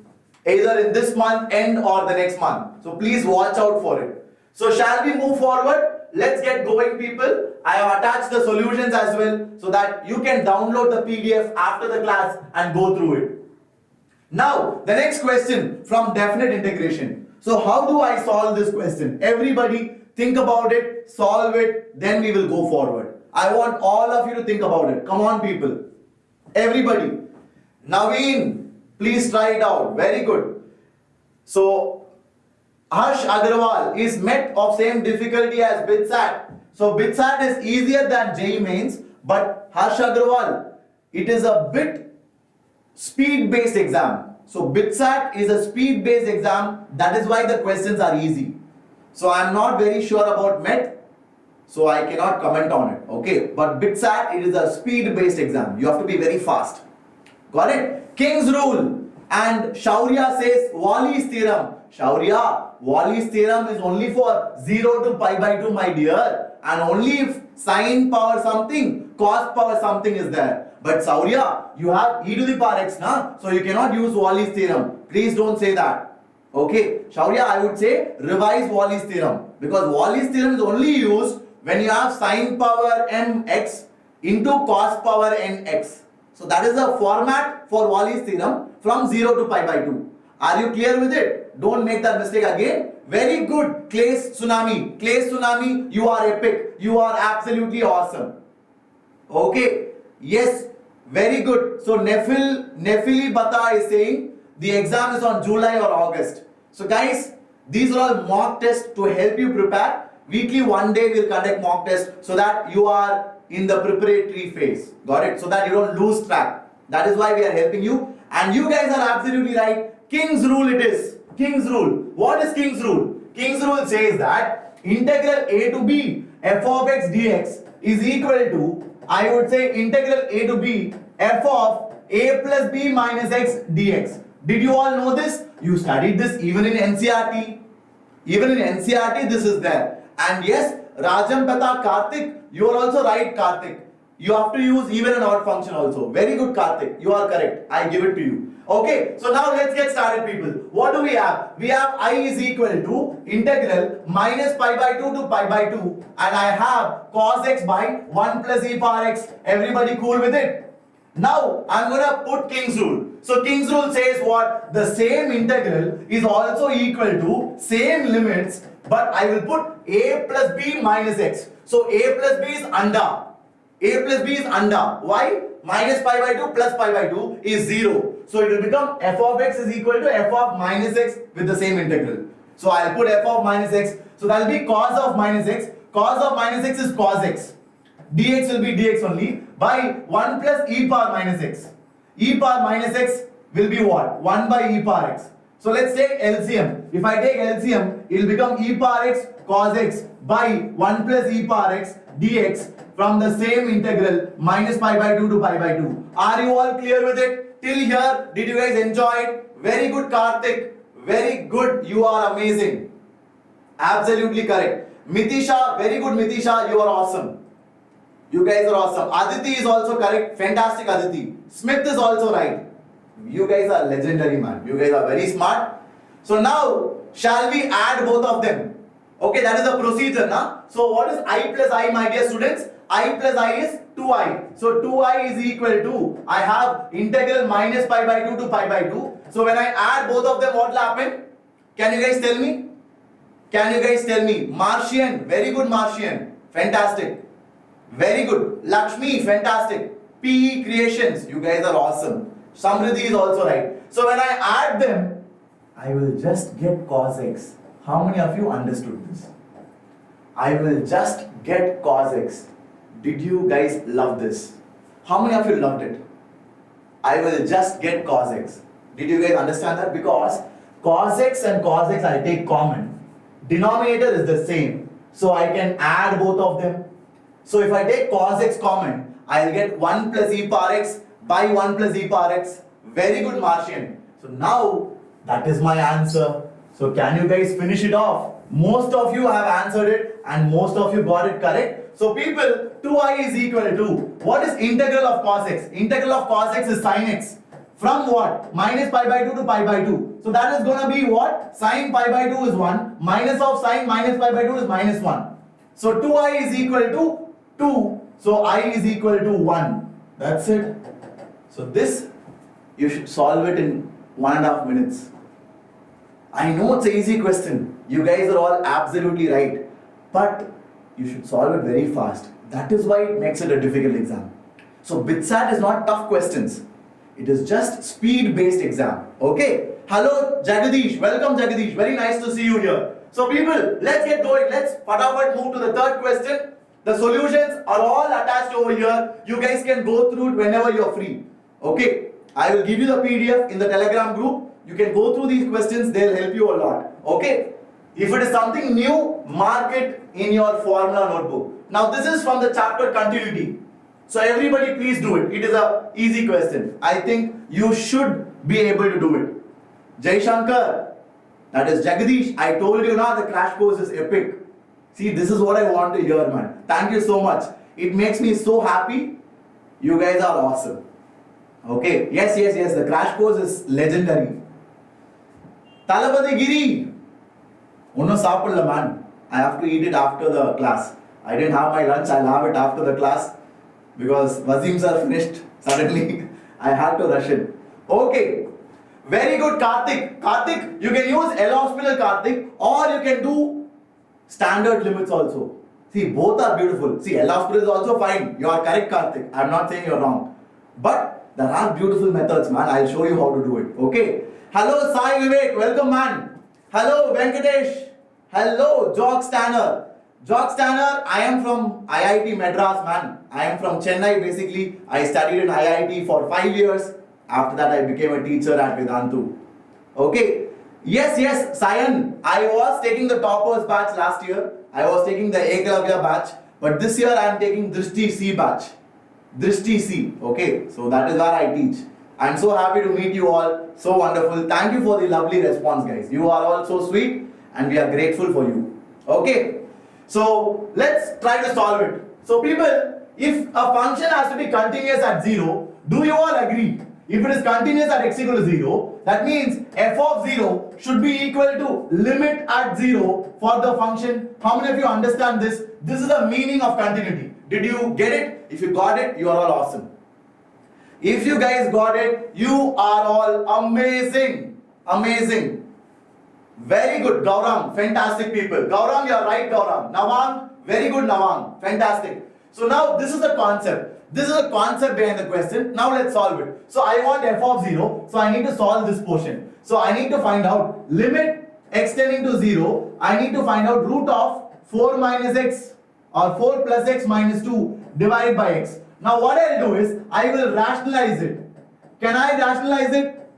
either in this month end or the next month. So please watch out for it. So shall we move forward? Let's get going people. I have attached the solutions as well so that you can download the PDF after the class and go through it. Now, the next question from definite integration. So how do I solve this question? Everybody think about it, solve it, then we will go forward. I want all of you to think about it. Come on, people. Everybody. Naveen, please try it out. Very good. So, Harsh Agrawal is met of same difficulty as BITSAT. So, BITSAT is easier than JEE Mains, but Harsh Agrawal, it is a bit speed-based exam. So, BITSAT is a speed-based exam. That is why the questions are easy. So, I am not very sure about MET. So, I cannot comment on it. Okay. But BITSAT, it is a speed-based exam. You have to be very fast. Got it? King's rule. And Shaurya says Wally's theorem. Shaurya, Wally's theorem is only for 0 to pi by 2, my dear. And only if sine power something, cos power something is there. But Shaurya, you have e to the power x, na? So you cannot use Wally's theorem. Please don't say that. Okay. Shaurya, I would say revise Wally's theorem. Because Wally's theorem is only used when you have sine power mx into cos power nx. So that is the format for Wally's theorem from 0 to pi by 2. Are you clear with it? Don't make that mistake again. Very good. Clay's Tsunami. Clay's Tsunami, you are epic. You are absolutely awesome. Okay. Yes. Very good. So Nefili Bata is saying the exam is on July or August. So guys, these are all mock tests to help you prepare. Weekly one day we'll conduct mock tests so that you are in the preparatory phase. Got it? So that you don't lose track. That is why we are helping you. And you guys are absolutely right. King's rule it is. King's rule. What is King's rule? King's rule says that integral a to b f of x dx is equal to, I would say, integral a to b f of a plus b minus x dx. Did you all know this? You studied this even in NCRT. Even in NCRT this is there. And yes, Rajam Pata Karthik, you are also right, Karthik. You have to use even and odd function also. Very good, Karthik. You are correct. I give it to you. Okay, so now let's get started, people. What do we have? We have I is equal to integral minus pi by 2 to pi by 2. And I have cos x by 1 plus e power x. Everybody cool with it? Now, I'm going to put King's rule. So, King's rule says what? The same integral is also equal to same limits, but I will put a plus b minus x. So, a plus b is under. A plus b is under. Why? Minus pi by 2 plus pi by 2 is 0. So, it will become f of x is equal to f of minus x with the same integral. So, I'll put f of minus x. So, that will be cos of minus x. Cos of minus x is cos x. Dx will be dx only by 1 plus e power minus x. E power minus x will be what? 1 by e power x. So let's take LCM. If I take LCM, it will become e power x cos x by 1 plus e power x dx from the same integral minus pi by 2 to pi by 2. Are you all clear with it? Till here, did you guys enjoy it? Very good, Karthik. Very good. You are amazing. Absolutely correct. Mitisha, very good, Mitisha. You are awesome. You guys are awesome. Aditi is also correct. Fantastic, Aditi. Smith is also right. You guys are legendary, man. You guys are very smart. So now, shall we add both of them? Okay, that is the procedure, na? So what is I plus I, my dear students? I plus I is 2I. So 2I is equal to, I have integral minus pi by 2 to pi by 2. So when I add both of them, what will happen? Can you guys tell me? Can you guys tell me? Martian, very good, Martian. Fantastic. Very good. Lakshmi, fantastic. PE Creations, you guys are awesome. Samriddhi is also right. So when I add them, I will just get cos x. How many of you understood this? I will just get cos x. Did you guys love this? How many of you loved it? I will just get cos x. Did you guys understand that? Because cos x and cos x I take common. Denominator is the same. So I can add both of them. So if I take cos x common, I will get 1 plus e power x by 1 plus e power x. Very good, Martian. So now that is my answer. So can you guys finish it off? Most of you have answered it and most of you got it correct. So people, 2i is equal to, what is integral of cos x? Integral of cos x is sin x. From what? Minus pi by 2 to pi by 2. So that is going to be what? Sin pi by 2 is 1. Minus of sin minus pi by 2 is minus 1. So 2i is equal to 2. So I is equal to 1. That's it. So this, you should solve it in 1.5 minutes. I know it's an easy question. You guys are all absolutely right. but you should solve it very fast. That is why it makes it a difficult exam. So BITSAT is not tough questions. It is just speed-based exam. Okay. Hello Jagadish. Welcome Jagadish. Very nice to see you here. So people, let's get going. Let's fatafat move to the third question. The solutions are all attached over here. You guys can go through it whenever you're free. Okay. I will give you the PDF in the Telegram group. You can go through these questions. They'll help you a lot. Okay. If it is something new, mark it in your formula notebook. Now this is from the chapter continuity. So everybody please do it. It is a easy question. I think you should be able to do it. Jai Shankar, that is Jagadish. I told you now the crash course is epic. See, this is what I want to hear, man. Thank you so much. It makes me so happy. You guys are awesome. Okay. Yes. The crash course is legendary. Talapati Giri. Unno saapilla, man. I have to eat it after the class. I didn't have my lunch. I'll have it after the class. Because Wassim Sir finished suddenly. I had to rush in. Okay. Very good, Karthik. Karthik, you can use L hospital Karthik, or you can do standard limits also. See, both are beautiful. See, L hospital is also fine. You are correct, Karthik. I'm not saying you're wrong. But there are beautiful methods, man. I'll show you how to do it. Okay. Hello, Sai Vivek. Welcome, man. Hello, Venkatesh. Hello, Jock Tanner. Jock Tanner, I am from IIT Madras, man. I am from Chennai, basically. I studied in IIT for 5 years. After that, I became a teacher at Vedantu. Okay. Yes, Sayan. I was taking the toppers batch last year. I was taking the Eklavya batch. But this year, I am taking Drishti C batch. Drishti C. Okay. So that is where I teach. I am so happy to meet you all. So wonderful. Thank you for the lovely response, guys. You are all so sweet and we are grateful for you. Okay. So let's try to solve it. So people, if a function has to be continuous at 0, do you all agree? If it is continuous at x equal to 0, that means f of 0 should be equal to limit at 0 for the function. How many of you understand this? This is the meaning of continuity. Did you get it? If you got it, you are all awesome. If you guys got it, you are all amazing. Amazing. Very good, Gauram. Fantastic people. Gauram, you are right, Gauram. Nawang, very good, Nawang. Fantastic. So now this is the concept. This is the concept behind the question. Now let's solve it. So I want f of 0. So I need to solve this portion. So I need to find out limit x tending to 0. I need to find out root of 4 minus x or 4 plus x minus 2 divided by x. Now what I'll do is I will rationalize it. Can I rationalize it?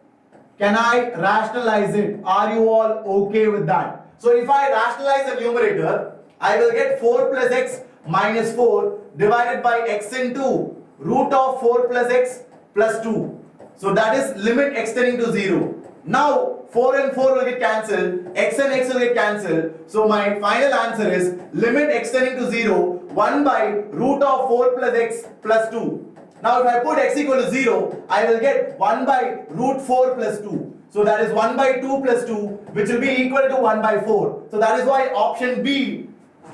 Can I rationalize it? Are you all okay with that? So if I rationalize the numerator, I will get 4 plus x minus 4 divided by x into root of 4 plus x plus 2. So that is limit x tending to 0. Now 4 and 4 will get cancelled, x and x will get cancelled. So my final answer is limit x tending to 0, 1 by root of 4 plus x plus 2. Now if I put x equal to 0, I will get 1 by root 4 plus 2. So that is 1 by 2 plus 2, which will be equal to 1 by 4. So that is why option B,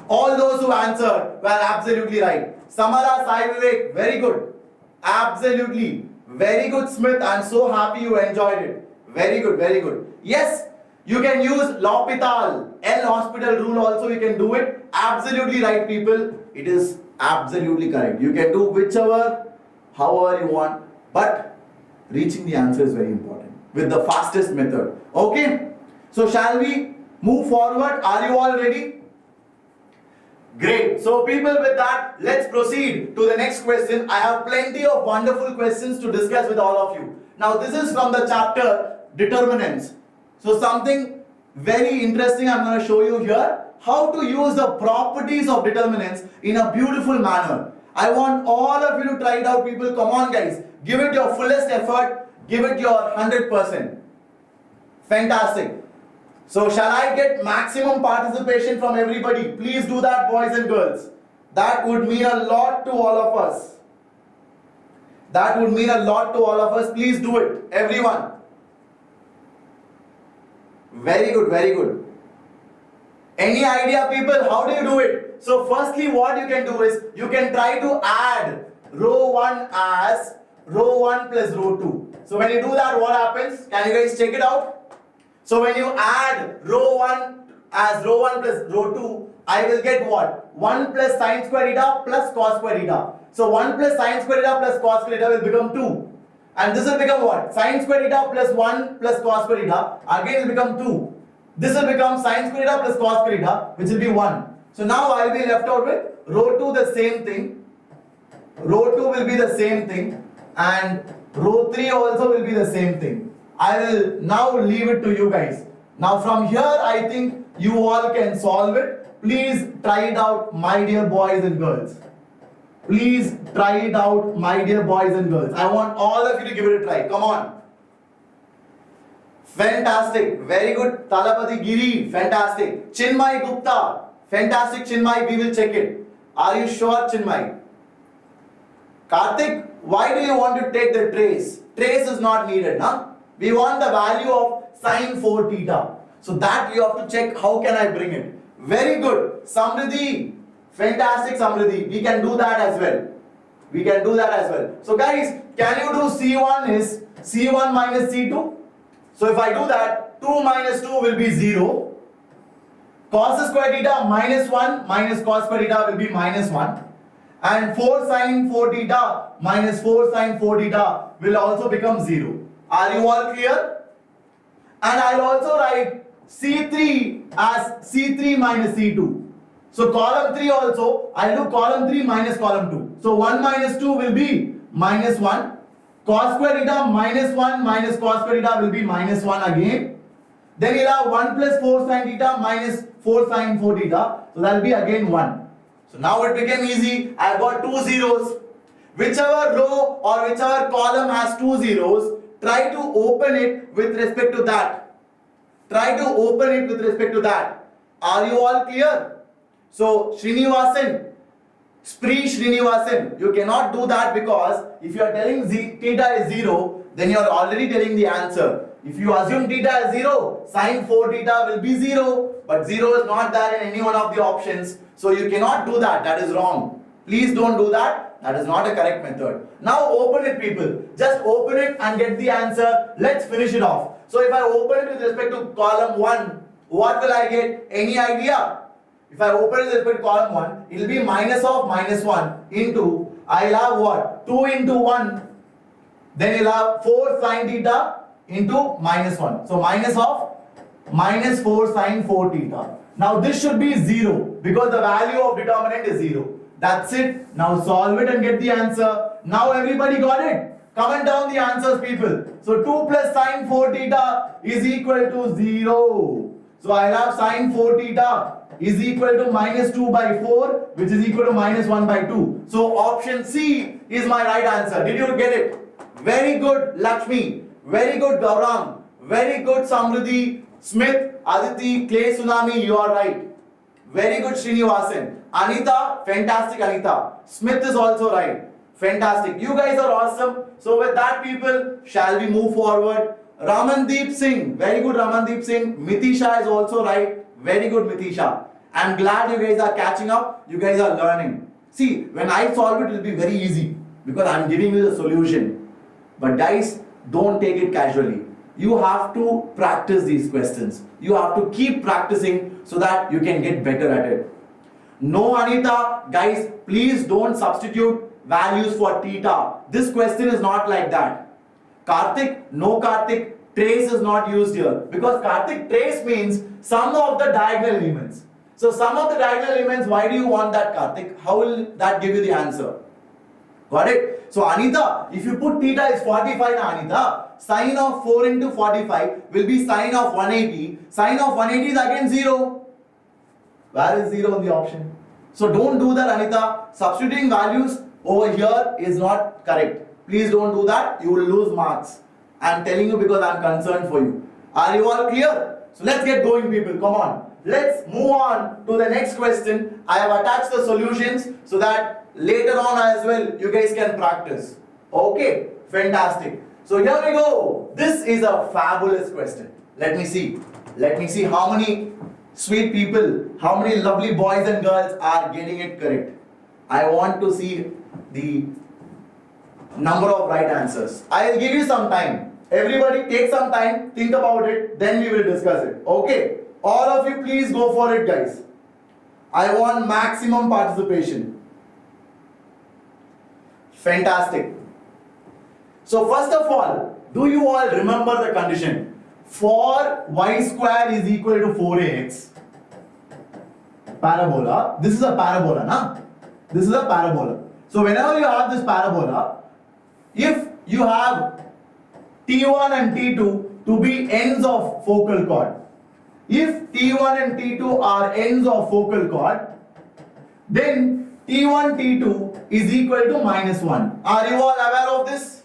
all those who answered were absolutely right. Samara, Sai Vivek, very good. Absolutely. Very good, Smith. I am so happy you enjoyed it. Very good, very good. Yes, you can use L'Hopital, L hospital rule also, you can do it. Absolutely right, people. It is absolutely correct. You can do whichever, however you want. But reaching the answer is very important with the fastest method. Okay. So shall we move forward? Are you all ready? Great. So people, with that, let's proceed to the next question. I have plenty of wonderful questions to discuss with all of you. Now this is from the chapter Determinants. So something very interesting I'm going to show you here. How to use the properties of determinants in a beautiful manner. I want all of you to try it out, people. Come on guys. Give it your fullest effort. Give it your 100%. Fantastic. So shall I get maximum participation from everybody? Please do that, boys and girls. That would mean a lot to all of us. That would mean a lot to all of us. Please do it, everyone. Very good, very good. Any idea, people? How do you do it? So firstly, what you can do is, you can try to add row 1 as row 1 plus row 2. So when you do that, what happens? Can you guys check it out? So when you add row 1 as rho 1 plus rho 2, I will get what? 1 plus sine square theta plus cos square theta. So 1 plus sine square theta plus cos square theta will become 2. And this will become what? Sine square theta plus 1 plus cos square theta again will become 2. This will become sine square theta plus cos square theta, which will be 1. So now I will be left out with rho 2 the same thing. Rho 2 will be the same thing. And rho 3 also will be the same thing. I will now leave it to you guys. Now from here I think you all can solve it. Please try it out, my dear boys and girls. Please try it out, my dear boys and girls. I want all of you to give it a try. Come on. Fantastic. Very good. Talapati Giri. Fantastic. Chinmay Gupta. Fantastic, Chinmay. We will check it. Are you sure, Chinmay? Karthik, why do you want to take the trace? Trace is not needed, na? We want the value of sine 4 theta. So that you have to check how can I bring it. Very good. Samriddhi. Fantastic, Samriddhi. We can do that as well. We can do that as well. So guys, can you do C1 is C1 minus C2? So if I do that, 2 minus 2 will be 0. Cos square theta minus 1 minus cos square theta will be minus 1. And 4 sine 4 theta minus 4 sine 4 theta will also become 0. Are you all clear? And I'll also write C3 as C3 minus C2. So column 3 also, I'll do column 3 minus column 2. So 1 minus 2 will be minus 1. Cos square theta minus 1 minus cos square theta will be minus 1 again. Then you'll have 1 plus 4 sine theta minus 4 sine 4 theta. So that will be again 1. So now it became easy. I've got 2 zeros. Whichever row or whichever column has 2 zeros, try to open it with respect to that. Try to open it with respect to that. Are you all clear? So Srinivasan, Spree Srinivasan, you cannot do that because if you are telling theta is 0, then you are already telling the answer. If you assume theta is 0, sine 4 theta will be 0, but 0 is not there in any one of the options. So you cannot do that. That is wrong. Please don't do that. That is not a correct method. Now open it, people. Just open it and get the answer. Let's finish it off. So if I open it with respect to column 1, what will I get? Any idea? If I open it with respect to column 1, it will be minus of minus 1 into, I'll have what? 2 into 1. Then you'll have 4 sine theta into minus 1. So minus of minus 4 sine 4 theta. Now this should be 0 because the value of determinant is 0. That's it. Now solve it and get the answer. Now everybody got it? Comment down the answers, people. So 2 plus sine 4 theta is equal to 0. So I'll have sine 4 theta is equal to minus 2 by 4, which is equal to minus 1 by 2. So option C is my right answer. Did you get it? Very good, Lakshmi. Very good, Gaurang. Very good, Samruddhi. Smith, Aditi, Clay Tsunami, you are right. Very good, Srinivasan. Anita, fantastic, Anita. Smith is also right. Fantastic. You guys are awesome. So with that, people, shall we move forward? Ramandeep Singh, very good, Ramandeep Singh. Mitisha is also right. Very good, Mitisha. I'm glad you guys are catching up. You guys are learning. See, when I solve it, it will be very easy because I'm giving you the solution. But guys, don't take it casually. You have to practice these questions. You have to keep practicing so that you can get better at it. No, Anita, guys, please don't substitute values for theta. This question is not like that. Karthik, no Karthik, trace is not used here because Karthik, trace means sum of the diagonal elements. So sum of the diagonal elements, why do you want that, Karthik? How will that give you the answer? Got it? So Anita, if you put theta is 45 na Anita, sine of 4 into 45 will be sine of 180. Sine of 180 is again 0. Where is 0 in the option? So don't do that, Anita. Substituting values over here is not correct. Please don't do that. You will lose marks. I am telling you because I am concerned for you. Are you all clear? So let's get going, people. Come on. Let's move on to the next question. I have attached the solutions so that later on as well you guys can practice. Okay, fantastic. So here we go. This is a fabulous question. Let me see. Let me see how many sweet people, how many lovely boys and girls are getting it correct. I want to see the number of right answers. I will give you some time. Everybody take some time, think about it, then we will discuss it. Okay, All of you please go for it, guys. I want maximum participation. Fantastic. So first of all, do you all remember the condition? For y square is equal to 4ax. Parabola. This is a parabola, na? This is a parabola. So whenever you have this parabola, if you have T1 and T2 to be ends of focal chord, if T1 and T2 are ends of focal chord, then T1, T2 is equal to -1. Are you all aware of this?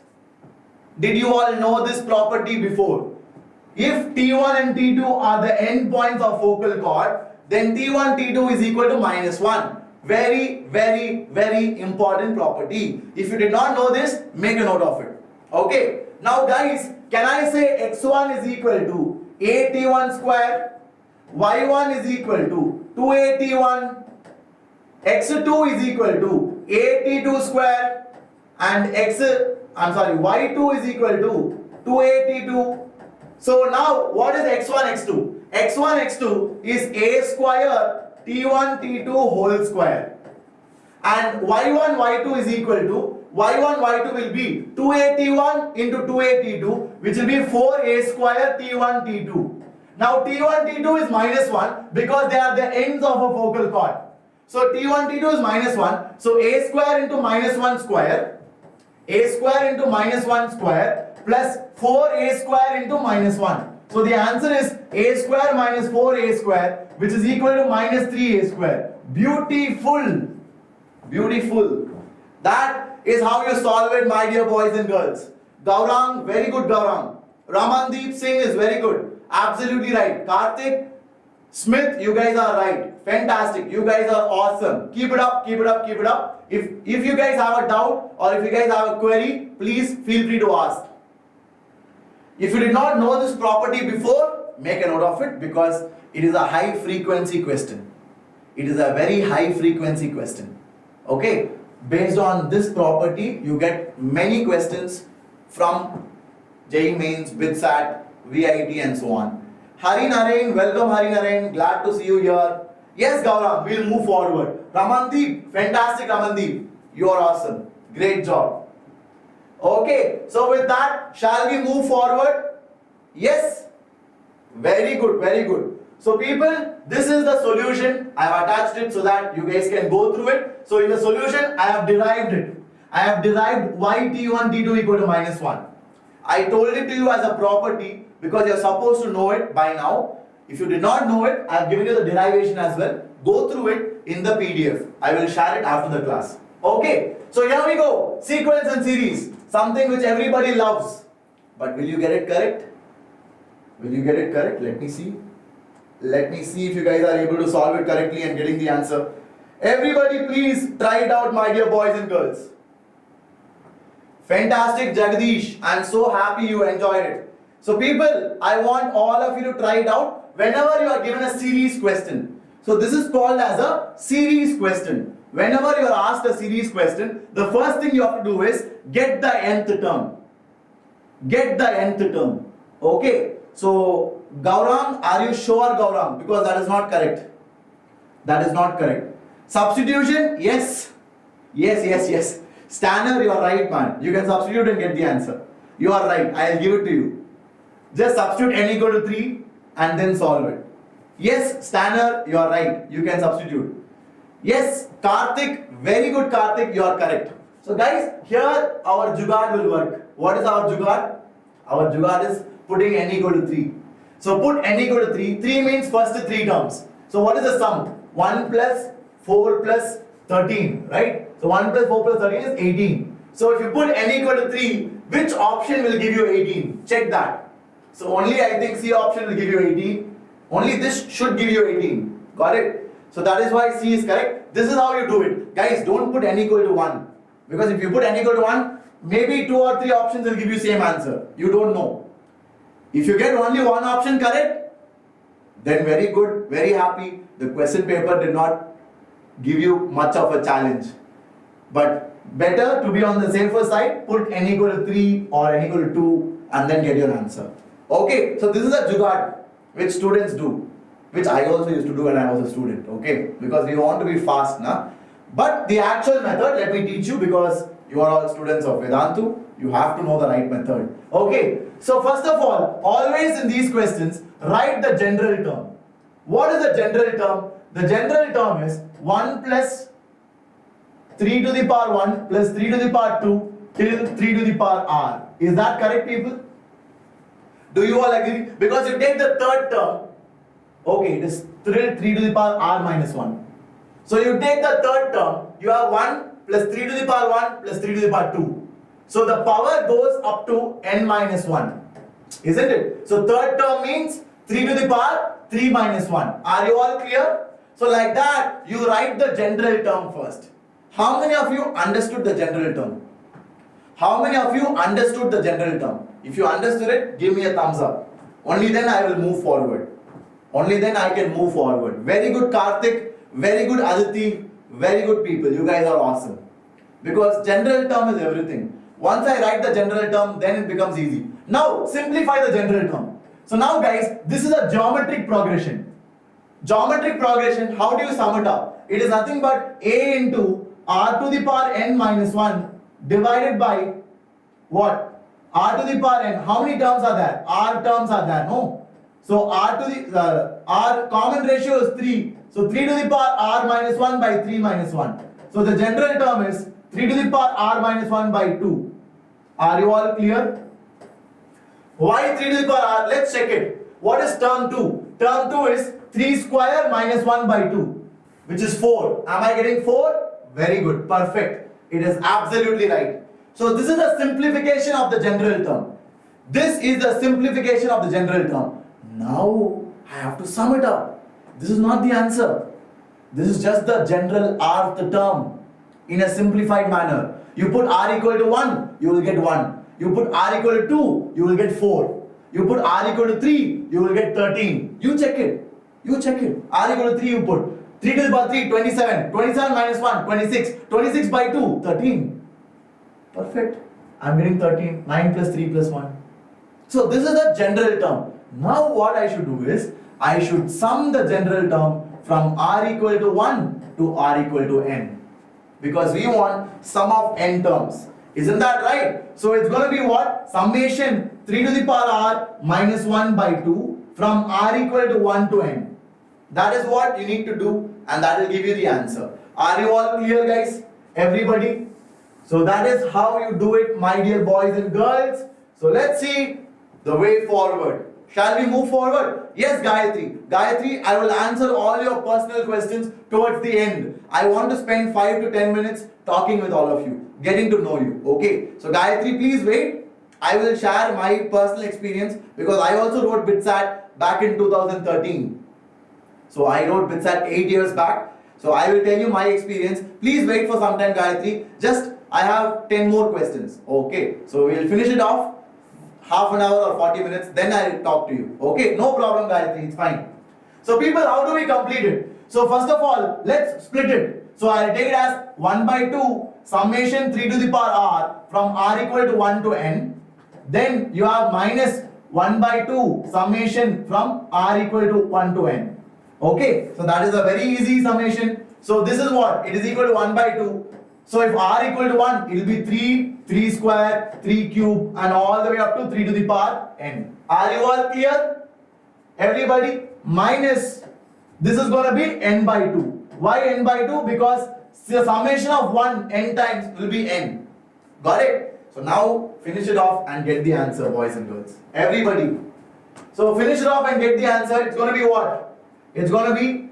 Did you all know this property before? If T1 and T2 are the end points of focal chord, then T1, T2 is equal to -1. Very, very, very important property. If you did not know this, make a note of it. Okay. Now guys, can I say x1 is equal to at1 square, y1 is equal to 2at1, x2 is equal to at2 square, and y2 is equal to 2at2. So now what is x1, x2? x1, x2 is a square t1, t2 whole square, and y1, y2 is equal to y1, y2 will be 2at1 into 2at2, which will be 4a square t1, t2. Now t1, t2 is -1 because they are the ends of a focal chord. So t1, t2 is -1. So a square into -1 square, a square into -1 square plus 4a square into -1. So the answer is a square minus 4a square, which is equal to -3a square. Beautiful. Beautiful. That is how you solve it, my dear boys and girls. Gaurang, very good Gaurang. Ramandeep Singh is very good. Absolutely right. Karthik, Smith, you guys are right. Fantastic. You guys are awesome. Keep it up, keep it up, keep it up. If you guys have a doubt or if you guys have a query, please feel free to ask. If you did not know this property before, make a note of it because it is a high frequency question. It is a very high frequency question. Okay. Based on this property, you get many questions from JEE Mains, BITSAT, VIT and so on. Hari Narain, welcome Hari Narain, glad to see you here. Yes Gaurav, we'll move forward. Ramandeep, fantastic Ramandeep, you are awesome, great job. Okay, so with that, shall we move forward? Yes, very good, very good. So people, this is the solution. I have attached it so that you guys can go through it. So in the solution, I have derived it. I have derived y t1 t2 equal to -1. I told it to you as a property because you are supposed to know it by now. If you did not know it, I have given you the derivation as well. Go through it in the PDF. I will share it after the class. Okay, so here we go. Sequence and series. Something which everybody loves. But will you get it correct? Will you get it correct? Let me see. Let me see if you guys are able to solve it correctly and getting the answer. Everybody please try it out, my dear boys and girls. Fantastic Jagdish. I am so happy you enjoyed it. So people, I want all of you to try it out whenever you are given a series question. So this is called as a series question. Whenever you are asked a series question, the first thing you have to do is get the nth term. Get the nth term. Okay. So Gaurang, are you sure Gaurang? Because that is not correct. That is not correct. Substitution? Yes. Yes, yes, yes. Stanner, you are right, man. You can substitute and get the answer. You are right. I will give it to you. Just substitute n equal to 3 and then solve it. Yes, Stanner, you are right. You can substitute. Yes, Karthik, very good Karthik, you are correct. So guys, here our jugaad will work. What is our jugaad? Our jugaad is putting n equal to 3. So put n equal to 3. 3 means first 3 terms. So what is the sum? 1 plus 4 plus 13, right? So 1 plus 4 plus 13 is 18. So if you put n equal to 3, which option will give you 18? Check that. So only I think C option will give you 18. Only this should give you 18. Got it? So that is why C is correct. This is how you do it. Guys, don't put n equal to 1. Because if you put n equal to 1, maybe 2 or 3 options will give you same answer. You don't know. If you get only one option correct, then very good, very happy. The question paper did not give you much of a challenge. But better to be on the safer side, put n equal to 3 or n equal to 2 and then get your answer. Okay, so this is a jugaad which students do. which I also used to do when I was a student, okay? Because we want to be fast, na? But the actual method, let me teach you, because you are all students of Vedantu, you have to know the right method. Okay, so first of all, always in these questions, write the general term. What is the general term? The general term is 1 plus 3 to the power 1 plus 3 to the power 2 till 3 to the power r. Is that correct, people? Do you all agree? Because you take the third term, okay, it is 3 to the power r minus 1. So you take the third term, you have 1 plus 3 to the power 1 plus 3 to the power 2. So the power goes up to n minus 1, isn't it? So third term means 3 to the power 3 minus 1. Are you all clear? So like that, you write the general term first. How many of you understood the general term? How many of you understood the general term? If you understood it, give me a thumbs up. Only then I will move forward. Only then I can move forward. Very good, Karthik. Very good, Aditi. Very good people. You guys are awesome. Because general term is everything. Once I write the general term, then it becomes easy. Now, simplify the general term. So now guys, this is a geometric progression. Geometric progression, how do you sum it up? It is nothing but a into r to the power n minus 1 divided by what? R to the power n. How many terms are there? R terms are there, no? So r to the r common ratio is 3. So 3 to the power r minus 1 by 3 minus 1. So the general term is 3 to the power r minus 1 by 2. Are you all clear? Why 3 to the power r? Let's check it. What is term 2? Term 2 is 3 square minus 1 by 2, which is 4. Am I getting 4? Very good. Perfect. It is absolutely right. So this is a simplification of the general term. This is the simplification of the general term. Now I have to sum it up. This is not the answer. This is just the general r of the term in a simplified manner. You put r equal to 1, you will get 1. You put r equal to 2, you will get 4. You put r equal to 3, you will get 13. You check it. You check it. R equal to 3 you put. 3 to the power 3, 27. 27 minus 1, 26. 26 by 2, 13. Perfect. I'm getting 13. 9 plus 3 plus 1. So this is the general term. Now what I should do is, I should sum the general term from r equal to 1 to r equal to n. Because we want sum of n terms. Isn't that right? So it's going to be what? Summation 3 to the power r minus 1 by 2 from r equal to 1 to n. That is what you need to do, and that will give you the answer. Are you all clear, guys? Everybody? So that is how you do it, my dear boys and girls. So let's see the way forward. Shall we move forward? Yes, Gayatri. Gayatri, I will answer all your personal questions towards the end. I want to spend 5 to 10 minutes talking with all of you, getting to know you. Okay? So Gayatri, please wait. I will share my personal experience because I also wrote BITSAT back in 2013. So I wrote BITSAT 8 years back. So I will tell you my experience. Please wait for some time, Gayatri. Just I have 10 more questions. Okay. So we'll finish it off. Half an hour or 40 minutes. Then I'll talk to you. Okay. No problem, Gayatri. It's fine. So people, how do we complete it? So first of all, let's split it. So I'll take it as 1 by 2 summation 3 to the power r from r equal to 1 to n. Then you have minus 1 by 2 summation from r equal to 1 to n. Okay, so that is a very easy summation. So this is what? It is equal to 1 by 2. So if r equal to 1, it will be 3, 3 square, 3 cube and all the way up to 3 to the power n. Are you all clear? Everybody? Minus, this is going to be n by 2. Why n by 2? Because the summation of 1 n times will be n. Got it? So now finish it off and get the answer, boys and girls. Everybody. So finish it off and get the answer. It's going to be what? It's going to be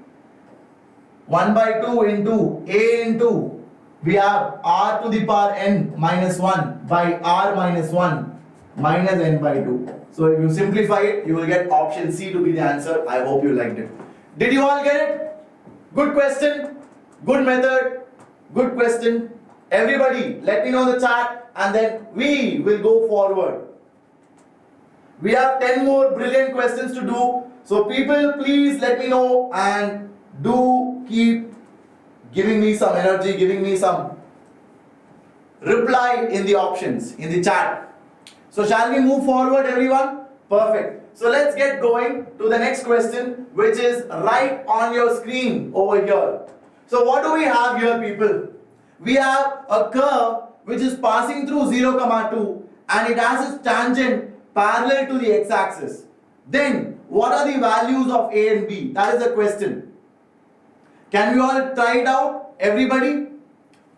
1 by 2 into a into, we have r to the power n minus 1 by r minus 1 minus n by 2. So if you simplify it, you will get option C to be the answer. I hope you liked it. Did you all get it? Good question, good method, good question. Everybody, let me know in the chat and then we will go forward. We have 10 more brilliant questions to do. So people, please let me know and do keep giving me some energy, giving me some reply in the options, in the chat. So shall we move forward, everyone? Perfect. So let's get going to the next question, which is right on your screen over here. So what do we have here, people? We have a curve which is passing through 0, 2 and it has its tangent parallel to the x-axis. Then what are the values of A and B? That is the question. Can we all try it out? Everybody?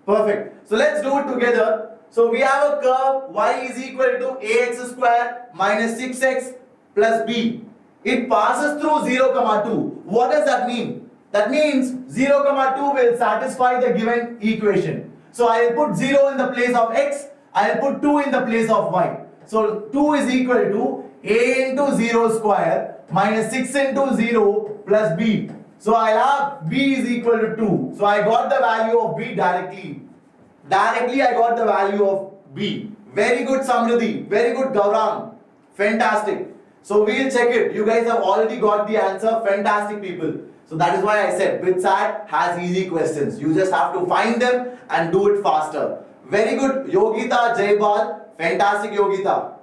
Perfect. So let's do it together. So we have a curve y is equal to ax square minus 6x plus b. It passes through 0, 2. What does that mean? That means 0, 2 will satisfy the given equation. So I will put 0 in the place of x, I will put 2 in the place of y. So 2 is equal to a into 0 square minus 6 into 0 plus b. So I'll have b is equal to 2. So I got the value of b directly. Directly I got the value of b. Very good Samruddhi, very good Gaurang. Fantastic. So we'll check it. You guys have already got the answer. Fantastic people. So that is why I said BITSAT has easy questions. You just have to find them and do it faster. Very good Yogita Jaybal. Fantastic Yogita.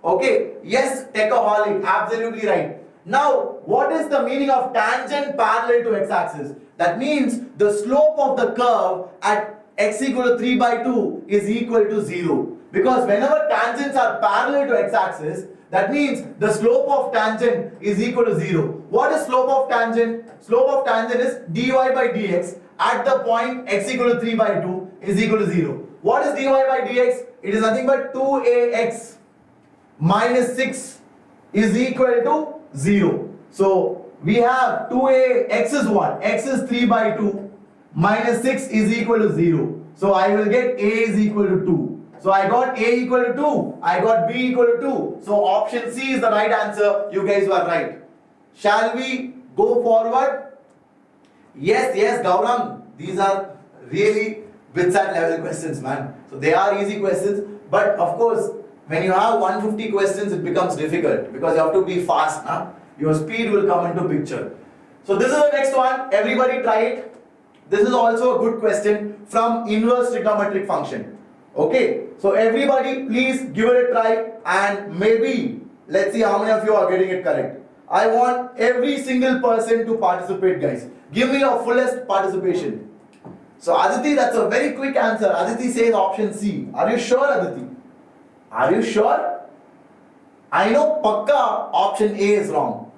Okay. Yes, Techaholic. Absolutely right. Now, what is the meaning of tangent parallel to x-axis? That means the slope of the curve at x equal to 3 by 2 is equal to 0. Because whenever tangents are parallel to x-axis, that means the slope of tangent is equal to 0. What is slope of tangent? Slope of tangent is dy by dx at the point x equal to 3 by 2 is equal to 0. What is dy by dx? It is nothing but 2ax minus 6 is equal to 0. So we have 2a, x is what? X is 3 by 2 minus 6 is equal to 0. So I will get a is equal to 2. So I got a equal to 2. I got b equal to 2. So option C is the right answer. You guys were right. Shall we go forward? Yes, Gaurang. These are really BITSAT level questions, man. So they are easy questions. But of course, when you have 150 questions, it becomes difficult because you have to be fast. Huh? Your speed will come into picture. So this is the next one. Everybody try it. This is also a good question from inverse trigonometric function. Okay. So everybody please give it a try and maybe let's see how many of you are getting it correct. I want every single person to participate, guys. Give me your fullest participation. So Aditi, that's a very quick answer. Aditi says option C. Are you sure, Aditi? Are you sure? I know Pakka option A is wrong.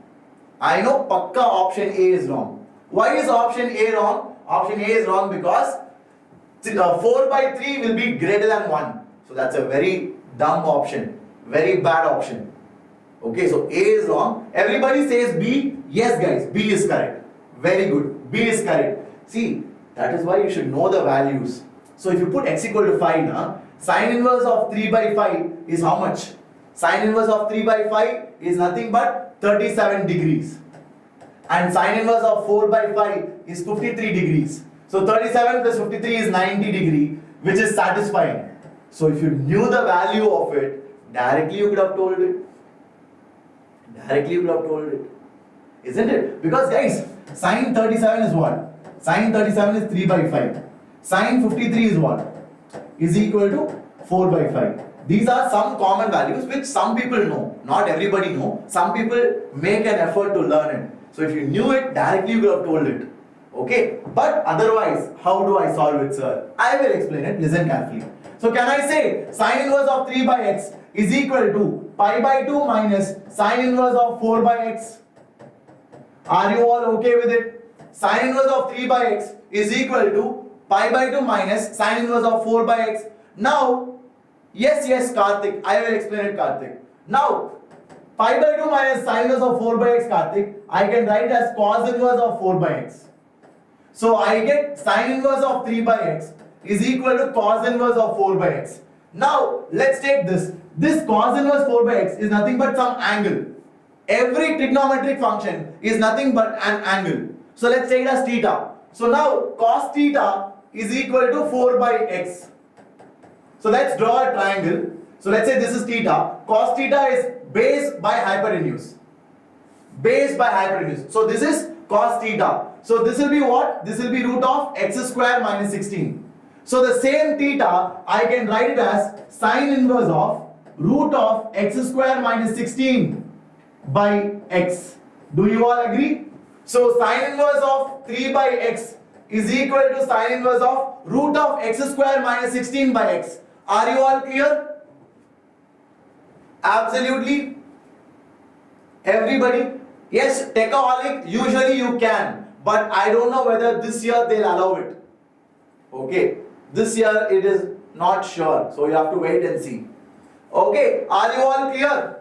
I know Pakka option A is wrong. Why is option A wrong? Option A is wrong because 4 by 3 will be greater than 1. So that's a very dumb option. Very bad option. Okay, so A is wrong. Everybody says B. Yes, guys, B is correct. Very good. B is correct. See, that is why you should know the values. So if you put x equal to 5, sine inverse of 3 by 5 is how much? Sine inverse of 3 by 5 is nothing but 37 degrees. And sine inverse of 4 by 5 is 53 degrees. So 37 plus 53 is 90 degree, which is satisfying. So if you knew the value of it, directly you could have told it. Directly you could have told it. Isn't it? Because guys, sine 37 is what? Sine 37 is 3 by 5. Sine 53 is what? Is equal to 4 by 5. These are some common values which some people know. Not everybody know. Some people make an effort to learn it. So if you knew it, directly you could have told it. Okay? But otherwise, how do I solve it, sir? I will explain it. Listen carefully. So can I say sine inverse of 3 by x is equal to pi by 2 minus sine inverse of 4 by x? Are you all okay with it? Sine inverse of 3 by x is equal to pi by 2 minus sine inverse of 4 by x. Now, yes, Karthik, I will explain it, Karthik. Now, pi by 2 minus sine inverse of 4 by x, Karthik, I can write as cos inverse of 4 by x. So I get sine inverse of 3 by x is equal to cos inverse of 4 by x. Now, let's take this. This cos inverse 4 by x is nothing but some angle. Every trigonometric function is nothing but an angle. So let's take it as theta. So now cos theta is equal to 4 by x. So let's draw a triangle. So let's say this is theta. Cos theta is base by hypotenuse. Base by hypotenuse. So this is cos theta. So this will be what? This will be root of x square minus 16. So the same theta I can write it as sine inverse of root of x square minus 16. by x. Do you all agree? So sine inverse of 3 by x is equal to sine inverse of root of x square minus 16 by x. Are you all clear? Absolutely. Everybody? Yes, Techaholic, usually you can, but I don't know whether this year they'll allow it. Okay, this year it is not sure, so you have to wait and see. Okay, are you all clear?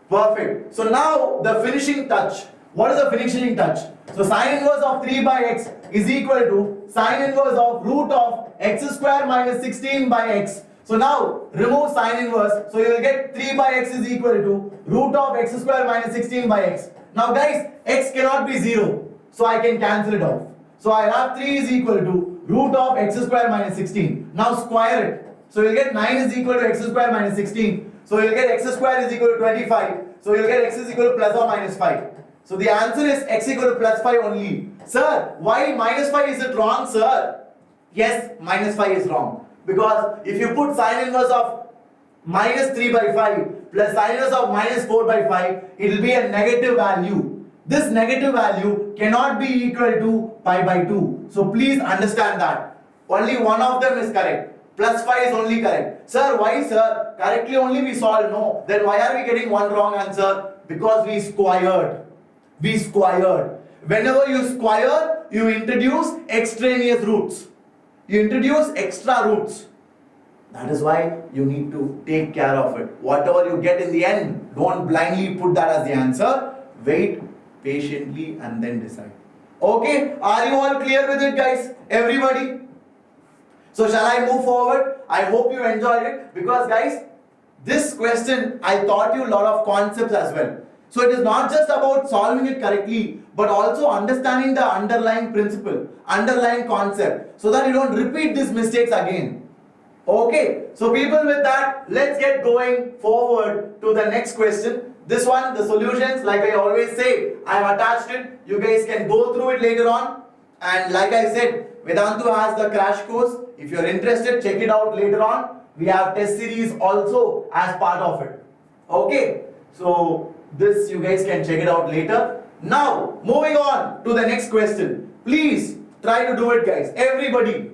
Perfect. So now the finishing touch. What is the finishing touch? So sine inverse of 3 by x is equal to sine inverse of root of x square minus 16 by x. So now remove sine inverse, so you will get 3 by x is equal to root of x square minus 16 by x. Now guys, x cannot be 0, so I can cancel it off. So I have 3 is equal to root of x square minus 16. Now square it. So you'll get 9 is equal to x square minus 16. So you'll get x square is equal to 25. So you'll get x is equal to plus or minus 5. So the answer is x equal to plus 5 only. Sir, why minus 5 is it wrong, sir? Yes, minus 5 is wrong. Because if you put sine inverse of minus 3 by 5 plus sine inverse of minus 4 by 5, it will be a negative value. This negative value cannot be equal to pi by 2. So please understand that. Only one of them is correct. Plus 5 is only correct. Sir, why sir? Correctly only we solved. No. Then why are we getting one wrong answer? Because we squared. We squared. Whenever you square, you introduce extraneous roots. You introduce extra roots. That is why you need to take care of it. Whatever you get in the end, don't blindly put that as the answer. Wait patiently and then decide. Okay, are you all clear with it, guys? Everybody? So shall I move forward? I hope you enjoyed it, because guys, this question I taught you a lot of concepts as well. So it is not just about solving it correctly, but also understanding the underlying principle, underlying concept, so that you don't repeat these mistakes again. Okay, so people, with that, let's get going forward to the next question. This one, the solutions, like I always say, I have attached it. You guys can go through it later on. And like I said, Vedantu has the crash course. If you're interested, check it out later on. We have test series also as part of it. Okay, so this you guys can check it out later. Now, moving on to the next question. Please try to do it, guys. Everybody.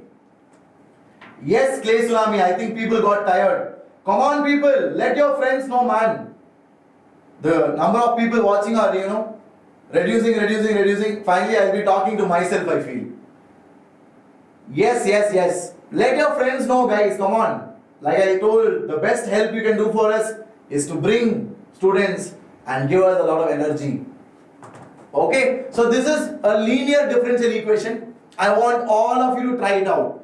Yes, Clay Sulami, I think people got tired. Come on, people. Let your friends know, man. The number of people watching are, reducing. Finally, I'll be talking to myself, I feel. Yes. Let your friends know, guys. Come on. Like I told, the best help you can do for us is to bring students and give us a lot of energy. Okay, so this is a linear differential equation. I want all of you to try it out.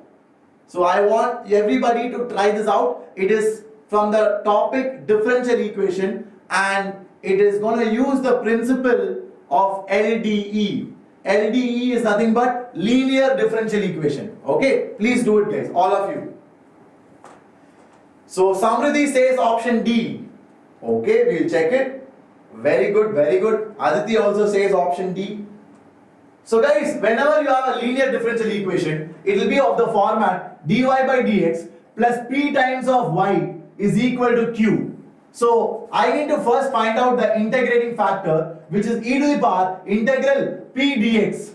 So I want everybody to try this out. It is from the topic differential equation, and it is going to use the principle of LDE. LDE is nothing but linear differential equation. Okay, please do it, guys, all of you. So Samriddhi says option D. Okay, we'll check it. Very good, very good. Aditi also says option D. So guys, whenever you have a linear differential equation, it will be of the format dy by dx plus p times of y is equal to q. So I need to first find out the integrating factor, which is e to the power integral p dx.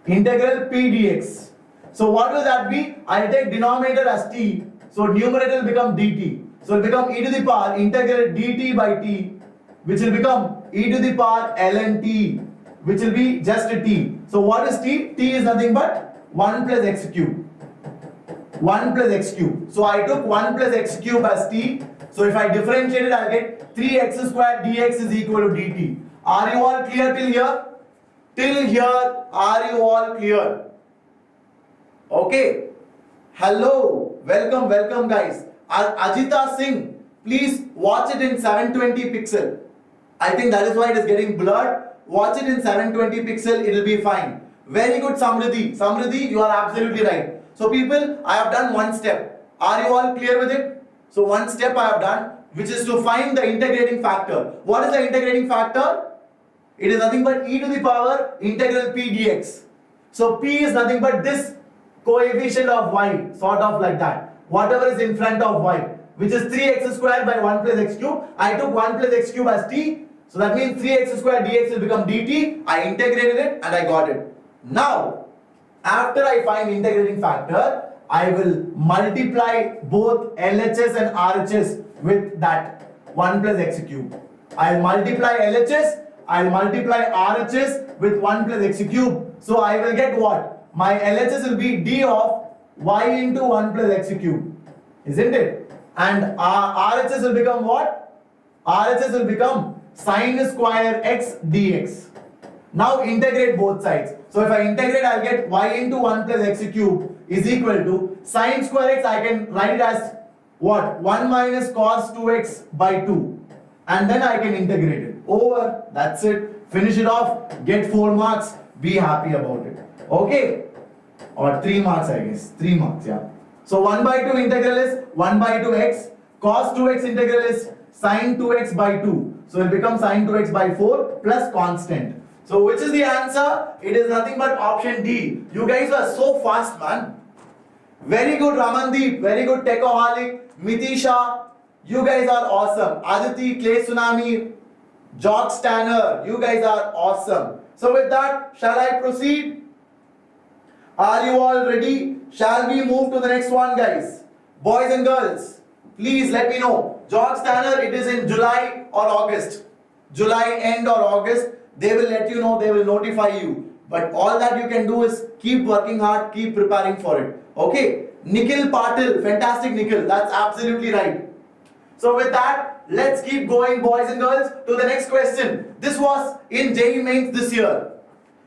Integral p dx. So what will that be? I take denominator as t, so numerator will become dt. So it will become e to the power integral dt by t, which will become e to the power ln t, which will be just a t. So what is t? T is nothing but 1 plus x cube. 1 plus x cube. So I took 1 plus x cube as t. So if I differentiate it, I'll get 3x squared dx is equal to dt. Are you all clear till here? Till here, are you all clear? Okay. Hello. Welcome guys. Ajita Singh, please watch it in 720 pixel. I think that is why it is getting blurred. Watch it in 720 pixel, it will be fine. Very good, Samriddhi. Samriddhi, you are absolutely right. So people, I have done one step. Are you all clear with it? So one step I have done, which is to find the integrating factor. What is the integrating factor? It is nothing but e to the power integral p dx. So p is nothing but this coefficient of y, sort of like that. Whatever is in front of y. which is 3x square by 1 plus x cube. I took 1 plus x cube as t. So that means 3x square dx will become dt. I integrated it and I got it. Now, after I find integrating factor, I will multiply both LHS and RHS with that 1 plus x cube. I'll multiply LHS, I'll multiply RHS with 1 plus x cube. So I will get what? My LHS will be d of y into 1 plus x cube. Isn't it? And RHS will become what? RHS will become sine square x dx. Now integrate both sides. So if I integrate, I'll get y into 1 plus x cube is equal to sine square x. I can write it as what? 1 minus cos 2x by 2. And then I can integrate it. Over. That's it. Finish it off. Get 4 marks. Be happy about it. Okay? Or 3 marks, I guess. 3 marks, yeah. So 1 by 2 integral is 1 by 2x. Cos 2x integral is sine 2x by 2. So it becomes sine 2x by 4 plus constant. So which is the answer? It is nothing but option D. You guys are so fast, man. Very good, Ramandeep. Very good, Techoholic. Mitisha. You guys are awesome. Aditi, Clay Tsunami, George Tanner. You guys are awesome. So with that, shall I proceed? Are you all ready? Shall we move to the next one, guys? Boys and girls, please let me know. George Tanner, it is in July or August. July end or August. They will let you know, they will notify you. But all that you can do is keep working hard, keep preparing for it. Okay? Nikhil Patil, fantastic Nikhil, that's absolutely right. So with that, let's keep going, boys and girls, to the next question. This was in JEE Mains this year.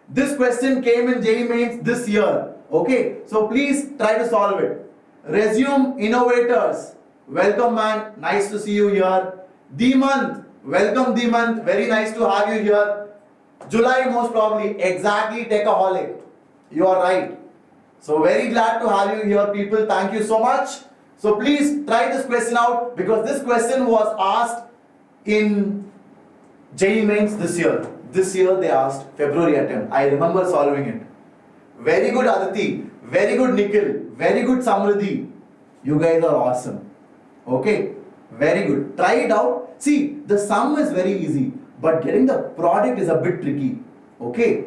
This question came in JEE Mains this year. Okay? So please try to solve it. Resume Innovators. Welcome, man. Nice to see you here. Dimant. Welcome, Dimant. Very nice to have you here. July most probably. Exactly, Techaholic. You are right. So very glad to have you here, people. Thank you so much. So please try this question out, because this question was asked in JEE Mains this year. This year they asked February attempt. I remember solving it. Very good, Aditi. Very good, Nikhil. Very good, Samruddhi. You guys are awesome. Okay. Very good. Try it out. See, the sum is very easy, but getting the product is a bit tricky. Okay.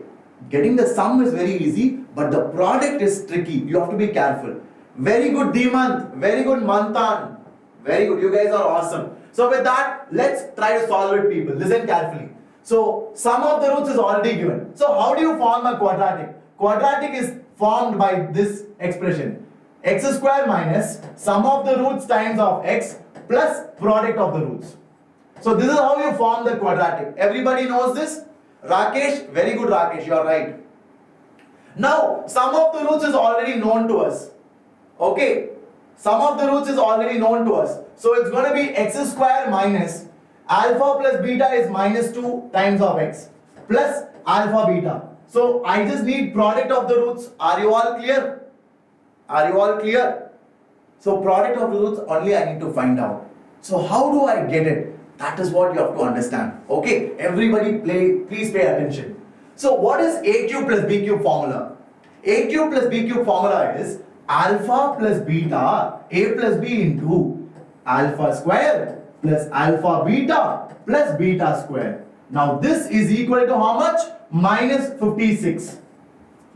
Getting the sum is very easy, but the product is tricky. You have to be careful. Very good, Dimant. Very good, Mantan. Very good. You guys are awesome. So with that, let's try to solve it, people. Listen carefully. So sum of the roots is already given. So how do you form a quadratic? Quadratic is formed by this expression. X square minus sum of the roots times of x plus product of the roots. So this is how you form the quadratic. Everybody knows this? Rakesh, very good, Rakesh, you are right. Now, sum of the roots is already known to us. Okay, sum of the roots is already known to us. So it's going to be x square minus alpha plus beta is minus 2 times of x plus alpha beta. So I just need product of the roots. Are you all clear? Are you all clear? So product of the roots only I need to find out. So how do I get it? That is what you have to understand. Okay, everybody please pay attention. So what is a cube plus b cube formula? A cube plus b cube formula is alpha plus beta a plus b into alpha square plus alpha beta plus beta square. Now this is equal to how much? Minus 56.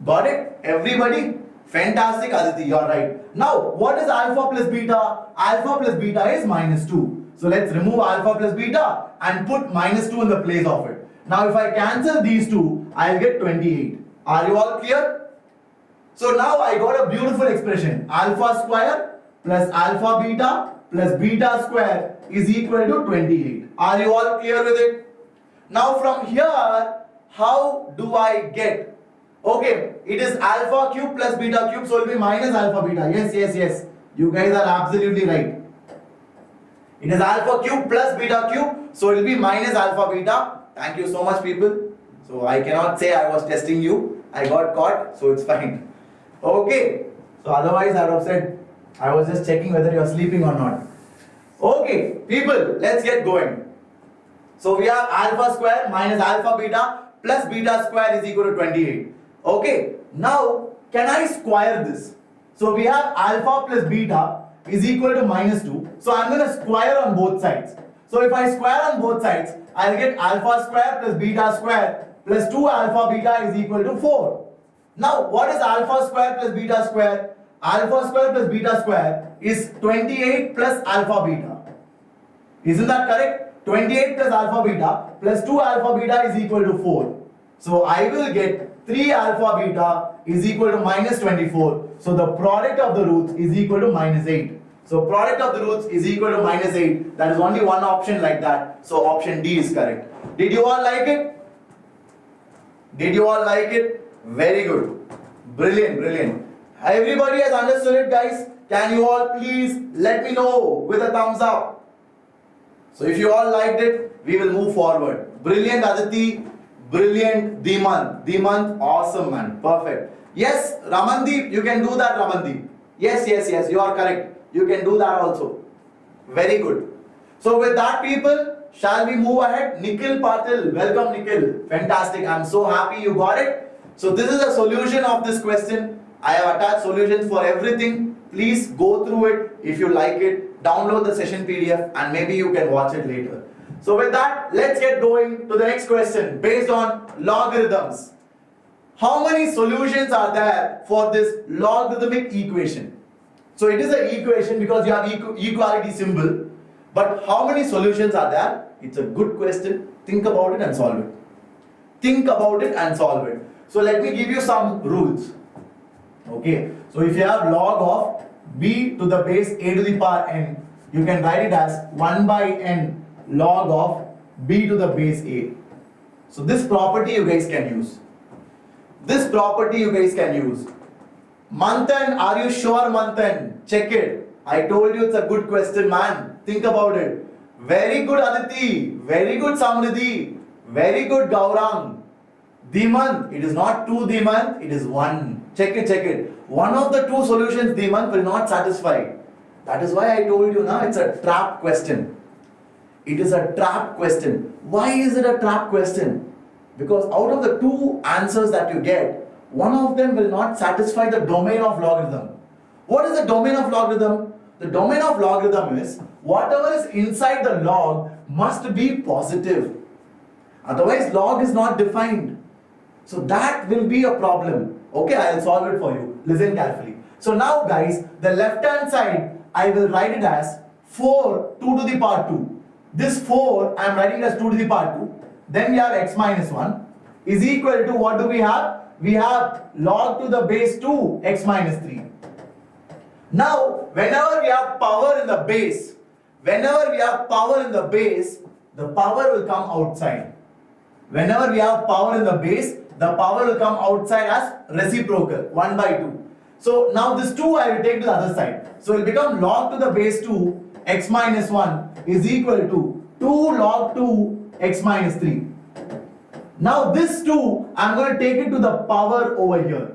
Got it? Everybody? Fantastic, Aditi, you are right. Now, what is alpha plus beta? Alpha plus beta is minus 2. So let's remove alpha plus beta and put minus 2 in the place of it. Now if I cancel these two, I'll get 28. Are you all clear? So now I got a beautiful expression. Alpha square plus alpha beta plus beta square is equal to 28. Are you all clear with it? Now from here, how do I get? Okay, it is alpha cube plus beta cube, so it will be minus alpha beta. Yes. You guys are absolutely right. It is alpha cube plus beta cube, so it will be minus alpha beta. Thank you so much, people. So I cannot say I was testing you. I got caught, so it's fine. Okay, so otherwise I would have said I was just checking whether you are sleeping or not. Okay, people, let's get going. So we have alpha square minus alpha beta plus beta square is equal to 28. Okay, now can I square this? So we have alpha plus beta is equal to minus 2 So I'm going to square on both sides. So if I square on both sides, I'll get alpha square plus beta square plus 2 alpha beta is equal to 4. Now, what is alpha square plus beta square? Alpha square plus beta square is 28 plus alpha beta. Isn't that correct? 28 plus alpha beta plus 2 alpha beta is equal to 4. So I will get 3 alpha beta is equal to minus 24. So the product of the roots is equal to minus 8. So product of the roots is equal to minus 8. That is only one option like that. So option D is correct. Did you all like it? Did you all like it? Very good. Brilliant, brilliant. Everybody has understood it, guys? Can you all please let me know with a thumbs up? So if you all liked it, we will move forward. Brilliant, Aditi. Brilliant, Dimant. Dimant, awesome, man. Perfect. Yes, Ramandeep, you can do that, Ramandeep. Yes, you are correct. You can do that also. Very good. So with that, people, shall we move ahead? Nikhil Patil, welcome Nikhil. Fantastic. I'm so happy you got it. So this is a solution of this question. I have attached solutions for everything. Please go through it. If you like it, download the session PDF and maybe you can watch it later. So with that, let's get going to the next question based on logarithms. How many solutions are there for this logarithmic equation? So it is an equation because you have equality symbol. But how many solutions are there? It's a good question. Think about it and solve it. Think about it and solve it. So let me give you some rules. Okay. So if you have log of b to the base a to the power n, you can write it as 1 by n log of b to the base a. So this property you guys can use. This property you guys can use. Manthan, are you sure, Manthan? Check it. I told you it's a good question, man. Think about it. Very good, Aditi. Very good, Samriddhi. Very good, Gaurang. Dimant, it is not 2 Dimant, it is 1. Check it, check it. One of the two solutions, Dimant, will not satisfy. That is why I told you now it's a trap question. It is a trap question. Why is it a trap question? Because out of the two answers that you get, one of them will not satisfy the domain of logarithm. What is the domain of logarithm? The domain of logarithm is whatever is inside the log must be positive. Otherwise, log is not defined. So that will be a problem. Okay, I will solve it for you. Listen carefully. So now, guys, the left hand side, I will write it as 4 2 to the power 2. This 4 I am writing as 2 to the power 2. Then we have x minus 1 is equal to what do we have? We have log to the base 2 x minus 3. Now, whenever we have power in the base, the power will come outside. Whenever we have power in the base, the power will come outside as reciprocal, 1 by 2. So now this 2 I will take to the other side. So it will become log to the base 2 x minus 1 is equal to 2 log 2 x minus 3. Now this 2, I am going to take it to the power over here.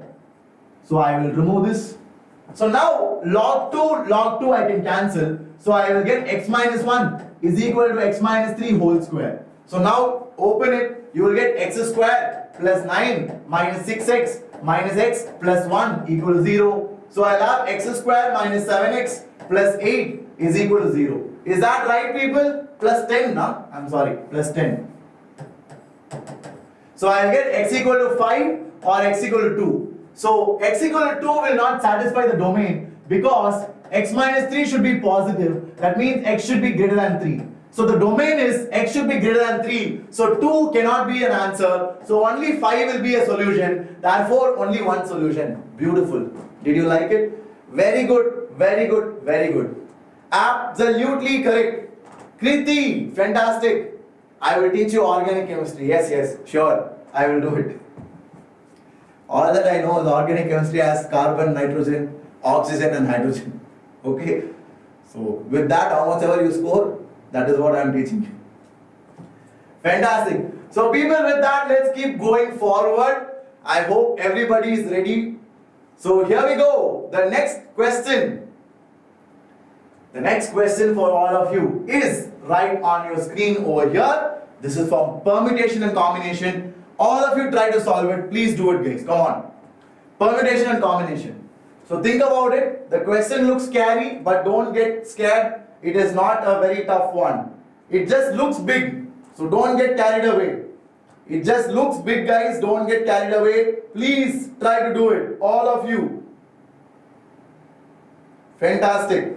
So I will remove this. So now log 2 I can cancel. So I will get x minus 1 is equal to x minus 3 whole square. So now open it, you will get x square plus 9 minus 6x minus x plus 1 equal to 0. So I'll have x square minus 7x plus 8 is equal to 0. Is that right, people? Plus 10, no? I'm sorry, plus 10. So I'll get x equal to 5 or x equal to 2. So x equal to 2 will not satisfy the domain because x minus 3 should be positive. That means x should be greater than 3. So the domain is x should be greater than 3. So 2 cannot be an answer. So only 5 will be a solution. Therefore only one solution. Beautiful. Did you like it? Very good, very good, very good. Absolutely correct. Kriti, fantastic. I will teach you organic chemistry. Yes, sure. I will do it. All that I know is organic chemistry has carbon, nitrogen, oxygen and hydrogen. Okay. So with that, how much ever you score, that is what I am teaching you. Fantastic. So people, with that, let's keep going forward. I hope everybody is ready. So here we go. The next question. The next question for all of you is right on your screen over here. This is from permutation and combination. All of you try to solve it. Please do it, guys. Come on. Permutation and combination. So think about it. The question looks scary, but don't get scared. it is not a very tough one. It just looks big, so don't get carried away. It just looks big, guys, don't get carried away. Please try to do it, all of you. Fantastic.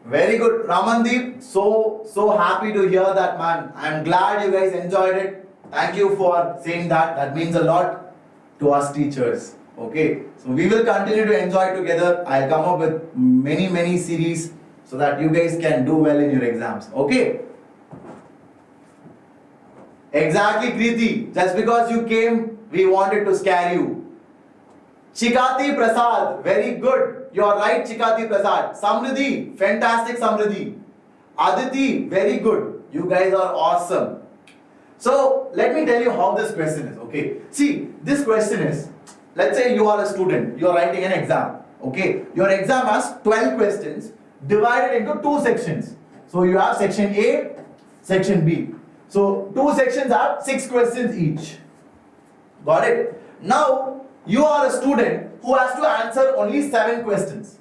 Very good, Ramandeep. So happy to hear that, man. I'm glad you guys enjoyed it. Thank you for saying that. That means a lot to us teachers. Okay, so we will continue to enjoy together. I'll come up with many series so that you guys can do well in your exams. Okay. Exactly, Kriti. Just because you came, we wanted to scare you. Chikati Prasad, very good. You are right, Chikati Prasad. Samriddhi, fantastic Samriddhi. Aditi, very good. You guys are awesome. So, let me tell you how this question is, okay? See, this question is, let's say you are a student, you are writing an exam, okay? Your exam has 12 questions divided into 2 sections. So, you have section A, section B. So, 2 sections have 6 questions each. Got it? Now, you are a student who has to answer only 7 questions.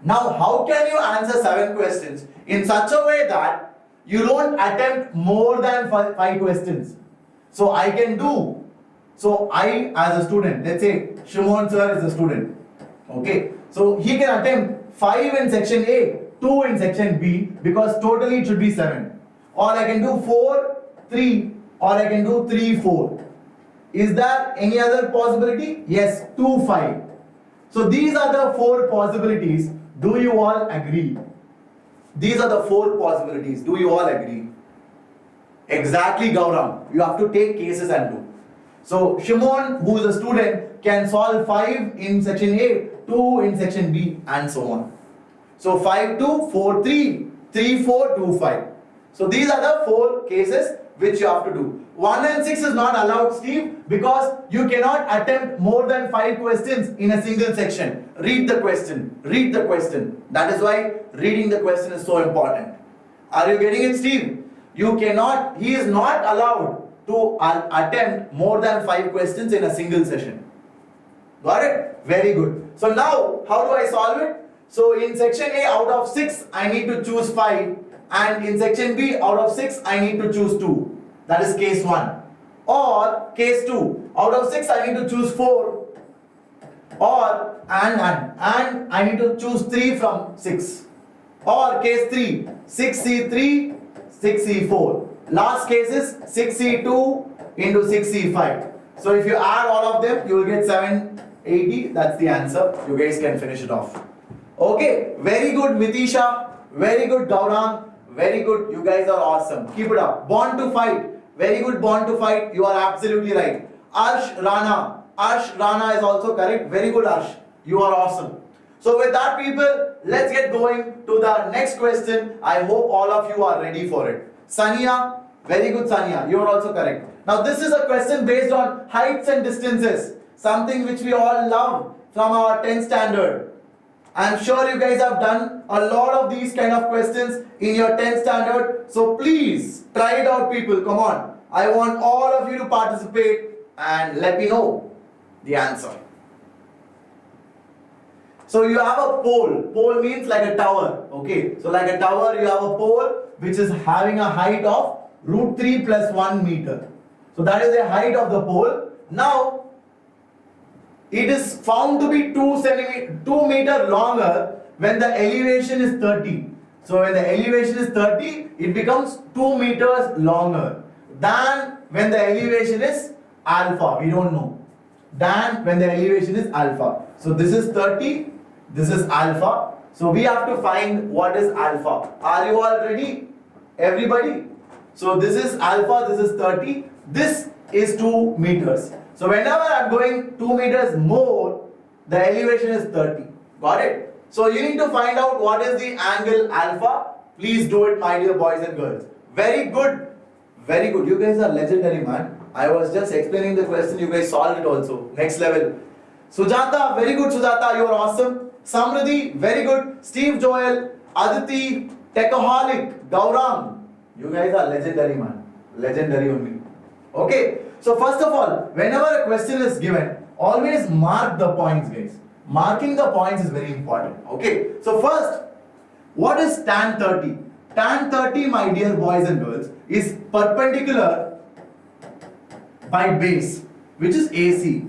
Now, how can you answer 7 questions in such a way that you don't attempt more than 5 questions? So, I can do. So, I as a student, let's say Shimon Sir is a student. Okay. So, he can attempt 5 in section A, 2 in section B, because totally it should be 7. Or I can do 4, 3, or I can do 3, 4. Is there any other possibility? Yes, 2, 5. So these are the 4 possibilities. Do you all agree? These are the 4 possibilities. Do you all agree? Exactly, Gaurang. You have to take cases and do. So Shimon, who is a student, can solve 5 in section A, 2 in section B, and so on. So 5, 2, 4, 3, 3, 4, 2, 5. So these are the 4 cases which you have to do. 1 and 6 is not allowed, Steve, because you cannot attempt more than 5 questions in a single section. Read the question. Read the question. That is why reading the question is so important. Are you getting it, Steve? You cannot, he is not allowed to attempt more than 5 questions in a single session. Got it? Very good. So now, how do I solve it? So in section A, out of 6, I need to choose 5. And in section B, out of 6, I need to choose 2. That is case 1. Or case 2, out of 6, I need to choose 4. Or, and I need to choose 3 from 6. Or case 3, 6C3, 6C4. Last case is 6C2 into 6C5. So if you add all of them, you will get 780. That's the answer. You guys can finish it off. Okay, very good, Mitisha. Very good, Gaurang. Very good. You guys are awesome. Keep it up. Born to fight. Very good, born to fight. You are absolutely right. Arsh Rana. Arsh Rana is also correct. Very good, Arsh. You are awesome. So with that, people, let's get going to the next question. I hope all of you are ready for it. Sania. Very good, Sania. You are also correct. Now this is a question based on heights and distances. Something which we all love from our 10th standard. I'm sure you guys have done a lot of these kind of questions in your 10th standard. So please try it out, people. Come on. I want all of you to participate and let me know the answer. So you have a pole. Pole means like a tower. Okay. So like a tower, you have a pole which is having a height of √3 plus 1 meter. So that is the height of the pole. Now, it is found to be 2 meter longer when the elevation is 30. So when the elevation is 30, it becomes 2 meters longer than when the elevation is alpha. We don't know. Than when the elevation is alpha. So this is 30, this is alpha. So we have to find what is alpha. Are you all ready? Everybody? So this is alpha, this is 30, this is 2 meters. So whenever I am going 2 meters more, the elevation is 30. Got it? So you need to find out what is the angle alpha. Please do it, my dear boys and girls. Very good. Very good. You guys are legendary, man. I was just explaining the question. You guys solved it also. Next level. Sujata, very good, Sujata. You are awesome. Samriddhi, very good. Steve Joel, Aditi, Techaholic, Gaurang. You guys are legendary, man. Legendary only. Okay. So first of all, whenever a question is given, always mark the points, guys. Marking the points is very important. Okay, so first, what is tan 30? Tan 30, my dear boys and girls, is perpendicular by base, which is AC.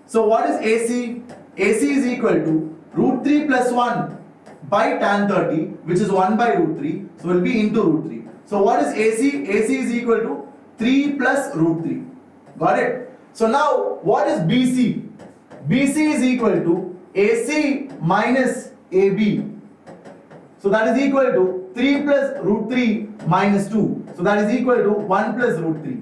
So what is AC? AC is equal to root 3 plus 1 by tan 30, which is 1 by root 3. So it will be into root 3. So what is AC? AC is equal to 3 plus root 3. Got it? So now what is BC? BC is equal to AC minus AB. So that is equal to 3 plus root 3 minus 2. So that is equal to 1 plus root 3.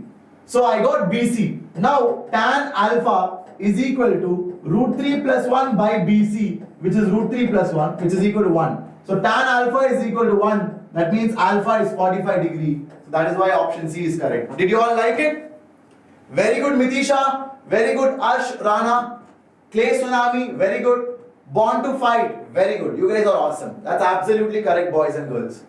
So I got BC. Now tan alpha is equal to root 3 plus 1 by BC, which is root 3 plus 1, which is equal to 1. So tan alpha is equal to 1. That means alpha is 45 degree. So that is why option C is correct. Did you all like it? Very good, Mitisha. Very good, Ash, Rana. Clay Tsunami. Very good. Born to Fight. Very good. You guys are awesome. That's absolutely correct, boys and girls.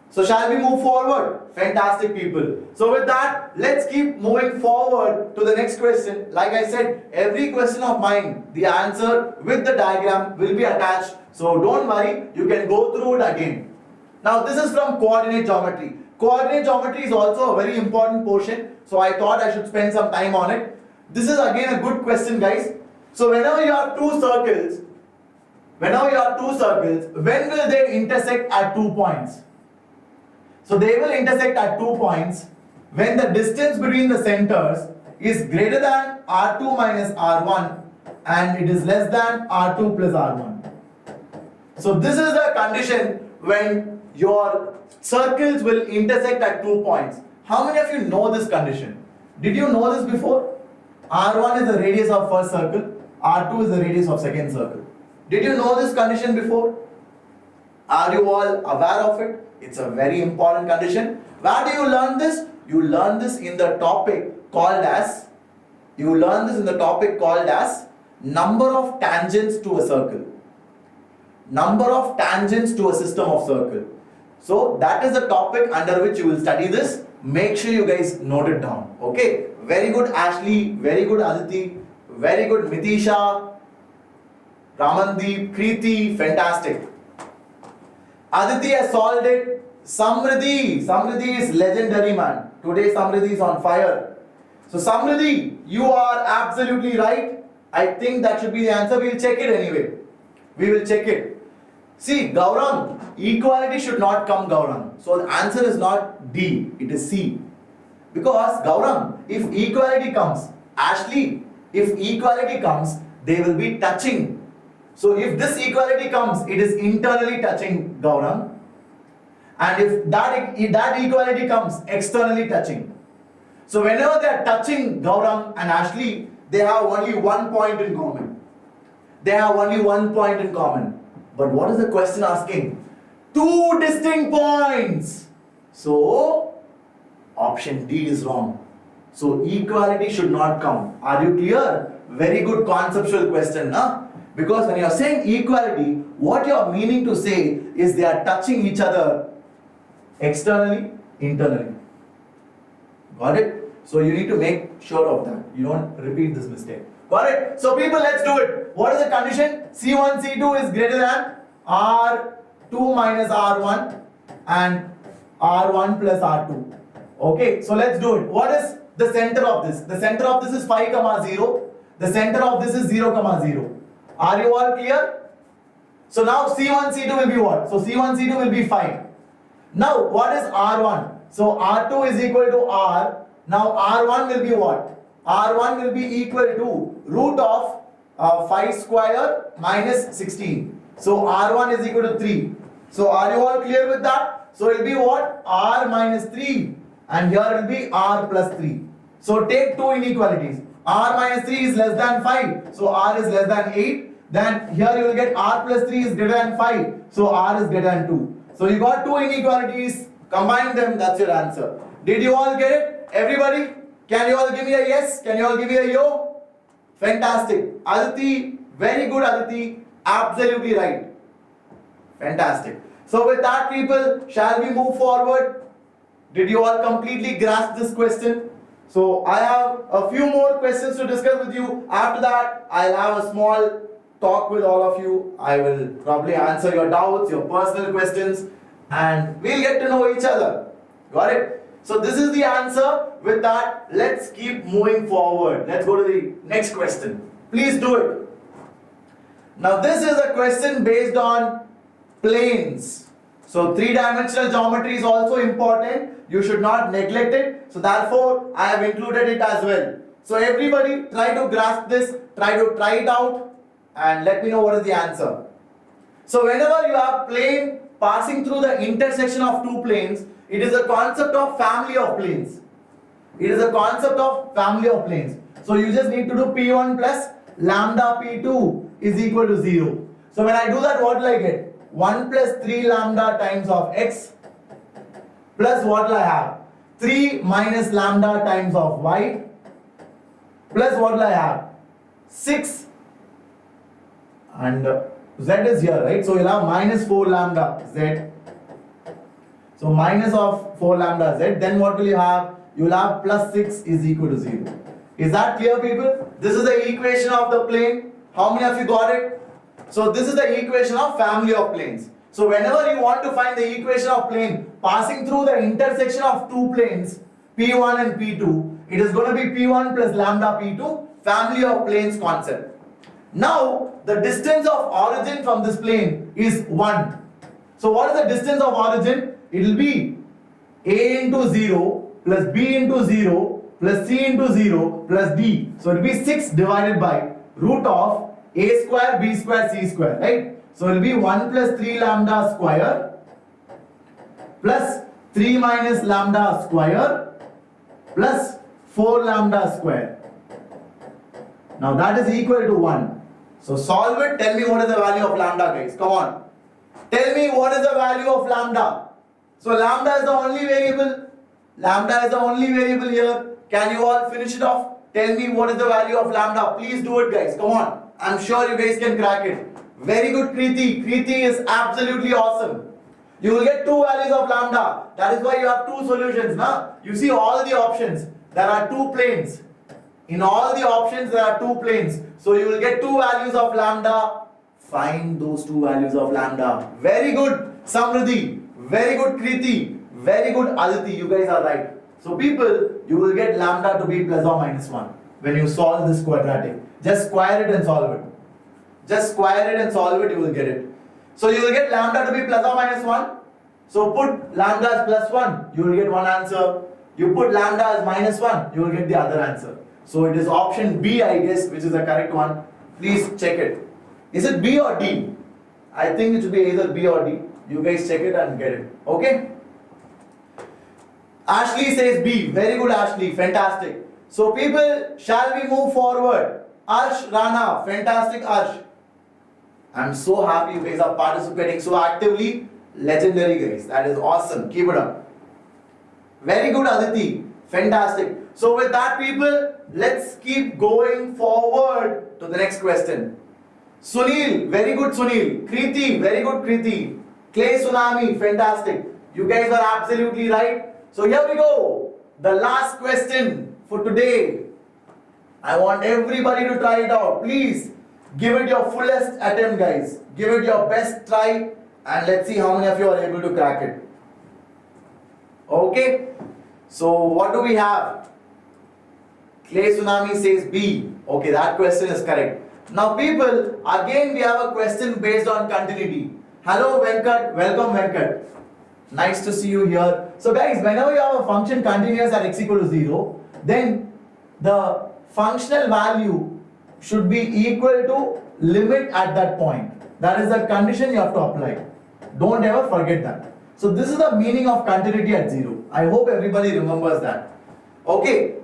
So shall we move forward? Fantastic people. So with that, let's keep moving forward to the next question. Like I said, every question of mine, the answer with the diagram will be attached. So don't worry, you can go through it again. Now this is from coordinate geometry. Coordinate geometry is also a very important portion. So I thought I should spend some time on it. This is again a good question, guys. So whenever you have two circles, when will they intersect at 2 points? So they will intersect at 2 points when the distance between the centers is greater than R2 minus R1 and it is less than R2 plus R1. So this is the condition when your circles will intersect at 2 points. How many of you know this condition? Did you know this before? R1 is the radius of first circle, R2 is the radius of second circle. Did you know this condition before? Are you all aware of it? It's a very important condition. Where do you learn this? You learn this in the topic called as number of tangents to a circle. Number of tangents to a system of circle. So that is the topic under which you will study this. Make sure you guys note it down. Okay. Very good, Ashley. Very good, Aditi. Very good, Mitisha. Ramandeep, Kriti. Fantastic. Aditi has solved it. Samriddhi is legendary, man. Today Samriddhi is on fire. So Samriddhi, you are absolutely right. I think that should be the answer. We will check it anyway. We will check it. See, Gaurang, equality should not come, Gaurang. So the answer is not D, it is C. Because Gaurang, if equality comes, Ashley, if equality comes, they will be touching. So if this equality comes, it is internally touching, Gaurang. And if that equality comes, externally touching. So whenever they are touching, Gaurang and Ashley, they have only 1 point in common. They have only 1 point in common. But what is the question asking? 2 distinct points. So option D is wrong. So equality should not come. Are you clear? Very good conceptual question, huh? Because when you are saying equality, what you are meaning to say is they are touching each other externally, internally. Got it? So you need to make sure of that. You don't repeat this mistake. Got it? So people, let's do it. What is the condition? C1, C2 is greater than R2 minus R1 and R1 plus R2. Okay, so let's do it. What is the center of this? The center of this is 5, 0. The center of this is 0, 0. Are you all clear? So now C1, C2 will be what? So C1, C2 will be 5. Now what is R1? So R2 is equal to R. Now R1 will be what? R1 will be equal to root of 5 square minus 16. So R1 is equal to 3. So are you all clear with that? So it will be what? R minus 3. And here it will be R plus 3. So take 2 inequalities. R minus 3 is less than 5. So R is less than 8. Then here you will get R plus 3 is greater than 5. So R is greater than 2. So you got 2 inequalities. Combine them. That's your answer. Did you all get it? Everybody? Can you all give me a yes? Can you all give me a yo? Fantastic. Aditi, very good Aditi. Absolutely right. Fantastic. So with that people, shall we move forward? Did you all completely grasp this question? So I have a few more questions to discuss with you. After that, I'll have a small talk with all of you. I will probably answer your doubts, your personal questions, and we'll get to know each other. Got it? So this is the answer. With that, let's keep moving forward. Let's go to the next question. Please do it. Now this is a question based on planes. So three-dimensional geometry is also important. You should not neglect it. So therefore, I have included it as well. So everybody try to grasp this, try it out, and let me know what is the answer. So whenever you have plane passing through the intersection of two planes, it is a concept of family of planes. It is a concept of family of planes. So you just need to do P1 plus lambda P2 is equal to 0. So when I do that, what will I get? 1 plus 3 lambda times of x plus what will I have? 3 minus lambda times of y plus what will I have? 6 and z is here, right? So you'll have minus 4 lambda z. So minus of 4 lambda z. Then what will you have? You will have plus 6 is equal to 0. Is that clear, people? This is the equation of the plane. How many of you got it? So this is the equation of family of planes. So whenever you want to find the equation of plane passing through the intersection of two planes, P1 and P2, it is going to be P1 plus lambda P2, family of planes concept. Now, the distance of origin from this plane is 1. So what is the distance of origin? It will be A into 0 plus B into 0 plus C into 0 plus D. So it will be 6 divided by root of A square, B square, C square, right? So it will be 1 plus 3 lambda square plus 3 minus lambda square plus 4 lambda square. Now that is equal to 1. So solve it. Tell me what is the value of lambda, guys. Come on. Tell me what is the value of lambda. So lambda is the only variable. Lambda is the only variable here. Can you all finish it off? Tell me what is the value of lambda. Please do it, guys. Come on. I'm sure you guys can crack it. Very good, Kriti. Kriti is absolutely awesome. You will get 2 values of lambda. That is why you have 2 solutions. Now, you see all the options. There are 2 planes. In all the options, there are 2 planes. So you will get 2 values of lambda. Find those 2 values of lambda. Very good, Samriddhi. Very good, Kriti. Very good, Aditi. You guys are right. So people, you will get lambda to be plus or minus 1 when you solve this quadratic. Just square it and solve it. Just square it and solve it, you will get it. So you will get lambda to be plus or minus 1. So put lambda as plus 1, you will get one answer. You put lambda as minus 1, you will get the other answer. So it is option B, I guess, which is the correct one. Please check it. Is it B or D? I think it should be either B or D. You guys check it and get it. Okay? Ashley says B. Very good, Ashley. Fantastic. So people, shall we move forward? Arsh Rana. Fantastic, Arsh. I'm so happy you guys are participating so actively. Legendary, guys. That is awesome. Keep it up. Very good, Aditi. Fantastic. So with that, people, let's keep going forward to the next question. Sunil. Very good, Sunil. Kriti. Very good, Kriti. Clay Tsunami. Fantastic. You guys are absolutely right. So here we go. The last question for today. I want everybody to try it out. Please give it your fullest attempt, guys. Give it your best try and let's see how many of you are able to crack it. Okay. So what do we have? Clay Tsunami says B. Okay, that question is correct. Now people, again we have a question based on continuity. Hello Venkat. Welcome Venkat. Nice to see you here. So guys, whenever you have a function continuous at x equal to 0, then the functional value should be equal to limit at that point. That is the condition you have to apply. Don't ever forget that. So this is the meaning of continuity at 0. I hope everybody remembers that. Okay,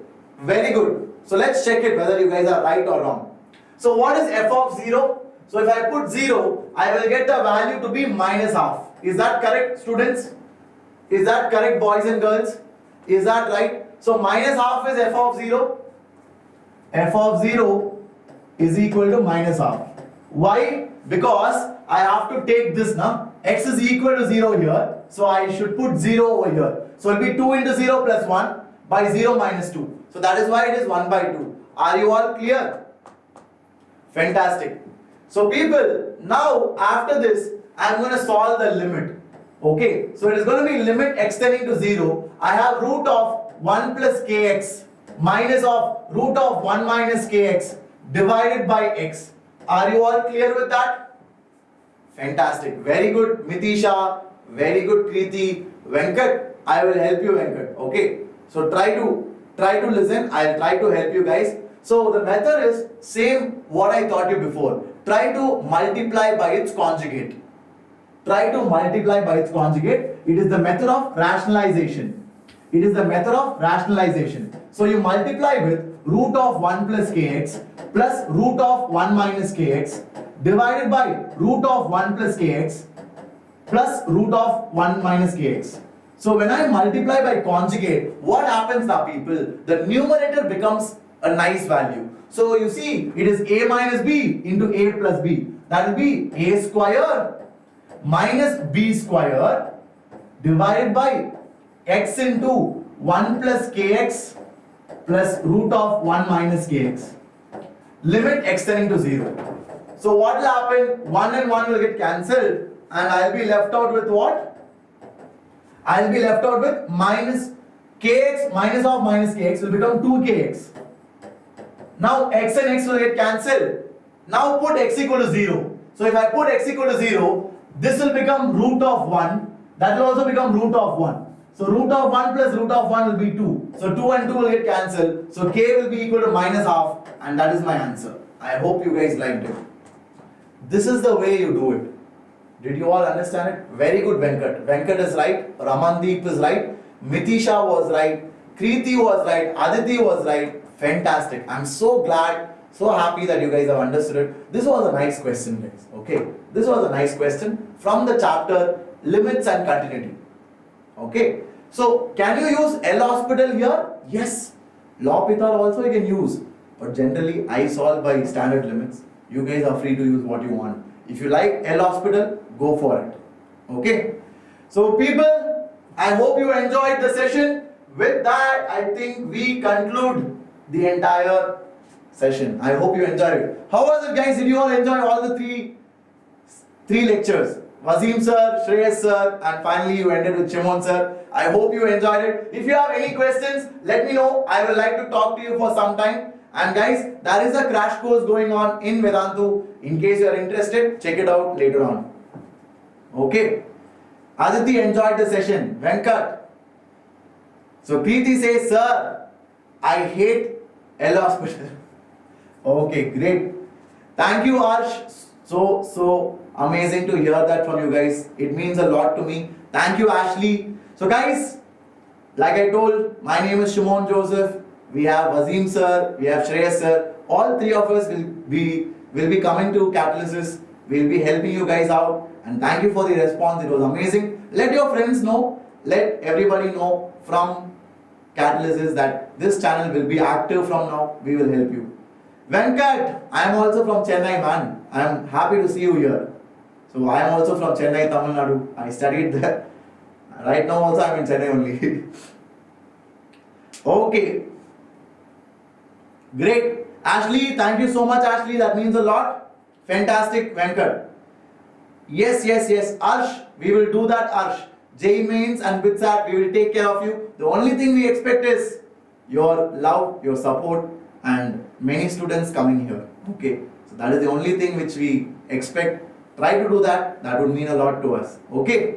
very good. So let's check it whether you guys are right or wrong. So what is f of 0? So if I put 0, I will get the value to be minus half. Is that correct, students? Is that correct, boys and girls? Is that right? So minus half is f of 0. F of 0 is equal to minus half. Why? Because I have to take this now. X is equal to 0 here. So I should put 0 over here. So it will be 2 into 0 plus 1 by 0 minus 2. So that is why it is 1 by 2. Are you all clear? Fantastic. So people, now after this, I'm going to solve the limit. Okay, so it is going to be limit extending to 0. I have root of 1 plus kx minus of root of 1 minus kx divided by x. Are you all clear with that? Fantastic. Very good, Mitisha. Very good, Kriti. Venkat, I will help you, Venkat. Okay, so try to listen. I'll try to help you guys. So the method is same what I taught you before. Try to multiply by its conjugate. Try to multiply by its conjugate. It is the method of rationalization. It is the method of rationalization. So you multiply with root of 1 plus kx plus root of 1 minus kx divided by root of 1 plus kx plus root of 1 minus kx. So when I multiply by conjugate, what happens now, people? The numerator becomes a nice value. So you see, it is a minus b into a plus b. That will be a square minus b square divided by x into 1 plus kx plus root of 1 minus kx. Limit extending to 0. So what will happen? 1 and 1 will get cancelled and I'll be left out with what? I'll be left out with minus kx minus of minus kx will become 2kx. Now x and x will get cancelled. Now put x equal to 0. So if I put x equal to 0, this will become root of 1. That will also become root of 1. So root of 1 plus root of 1 will be 2. So 2 and 2 will get cancelled. So k will be equal to minus half and that is my answer. I hope you guys liked it. This is the way you do it. Did you all understand it? Very good, Venkat. Venkat is right. Ramandeep is right. Mitisha was right. Kriti was right. Aditi was right. Fantastic. I'm so glad, so happy that you guys have understood it. This was a nice question, guys. Okay. This was a nice question from the chapter Limits and Continuity. Okay. So, can you use L hospital here? Yes. L'Hopital also you can use. But generally, I solve by standard limits. You guys are free to use what you want. If you like L hospital, go for it. Okay. So, people, I hope you enjoyed the session. With that, I think we conclude the entire session. I hope you enjoyed it. How was it, guys? Did you all enjoy all the three lectures? Wassim Sir, Shreyas Sir, and finally you ended with Shimon Sir. I hope you enjoyed it. If you have any questions, let me know. I would like to talk to you for some time. And guys, there is a crash course going on in Vedantu. In case you are interested, check it out later on. Okay. Aditi enjoyed the session. Venkat. So Preeti says, Sir, I hate L hospital. Okay, great. Thank you, Arsh. So amazing to hear that from you guys. It means a lot to me. Thank you, Ashley. So guys, like I told, my name is Shimon Joseph. We have Wassim Sir, we have Shreyas Sir. All three of us will be coming to Catalysis. We'll be helping you guys out. And thank you for the response. It was amazing. Let your friends know. Let everybody know from Catalysis that this channel will be active from now. We will help you. Venkat, I am also from Chennai, man. I am happy to see you here. So I am also from Chennai, Tamil Nadu. I studied there. Right now also I am in Chennai only. Okay. Great. Ashley, thank you so much, Ashley. That means a lot. Fantastic, Venkat. Yes. Arsh, we will do that, Arsh. JEE Mains and BITSAT, we will take care of you. The only thing we expect is your love, your support, and many students coming here. Okay. So that is the only thing which we expect. Try to do that. That would mean a lot to us. Okay.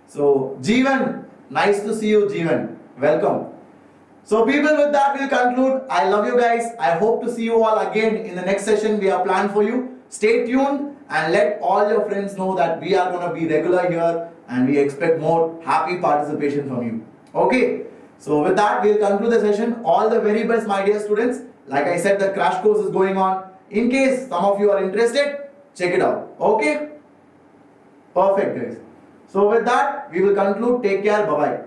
So Jeevan, nice to see you, Jeevan. Welcome. So people, with that we'll conclude. I love you guys. I hope to see you all again in the next session we have planned for you. Stay tuned and let all your friends know that we are going to be regular here and we expect more happy participation from you. Okay. So with that we'll conclude the session. All the very best, my dear students. Like I said, the crash course is going on. In case some of you are interested, check it out. Okay. Perfect, guys. So with that we will conclude. Take care. Bye-bye.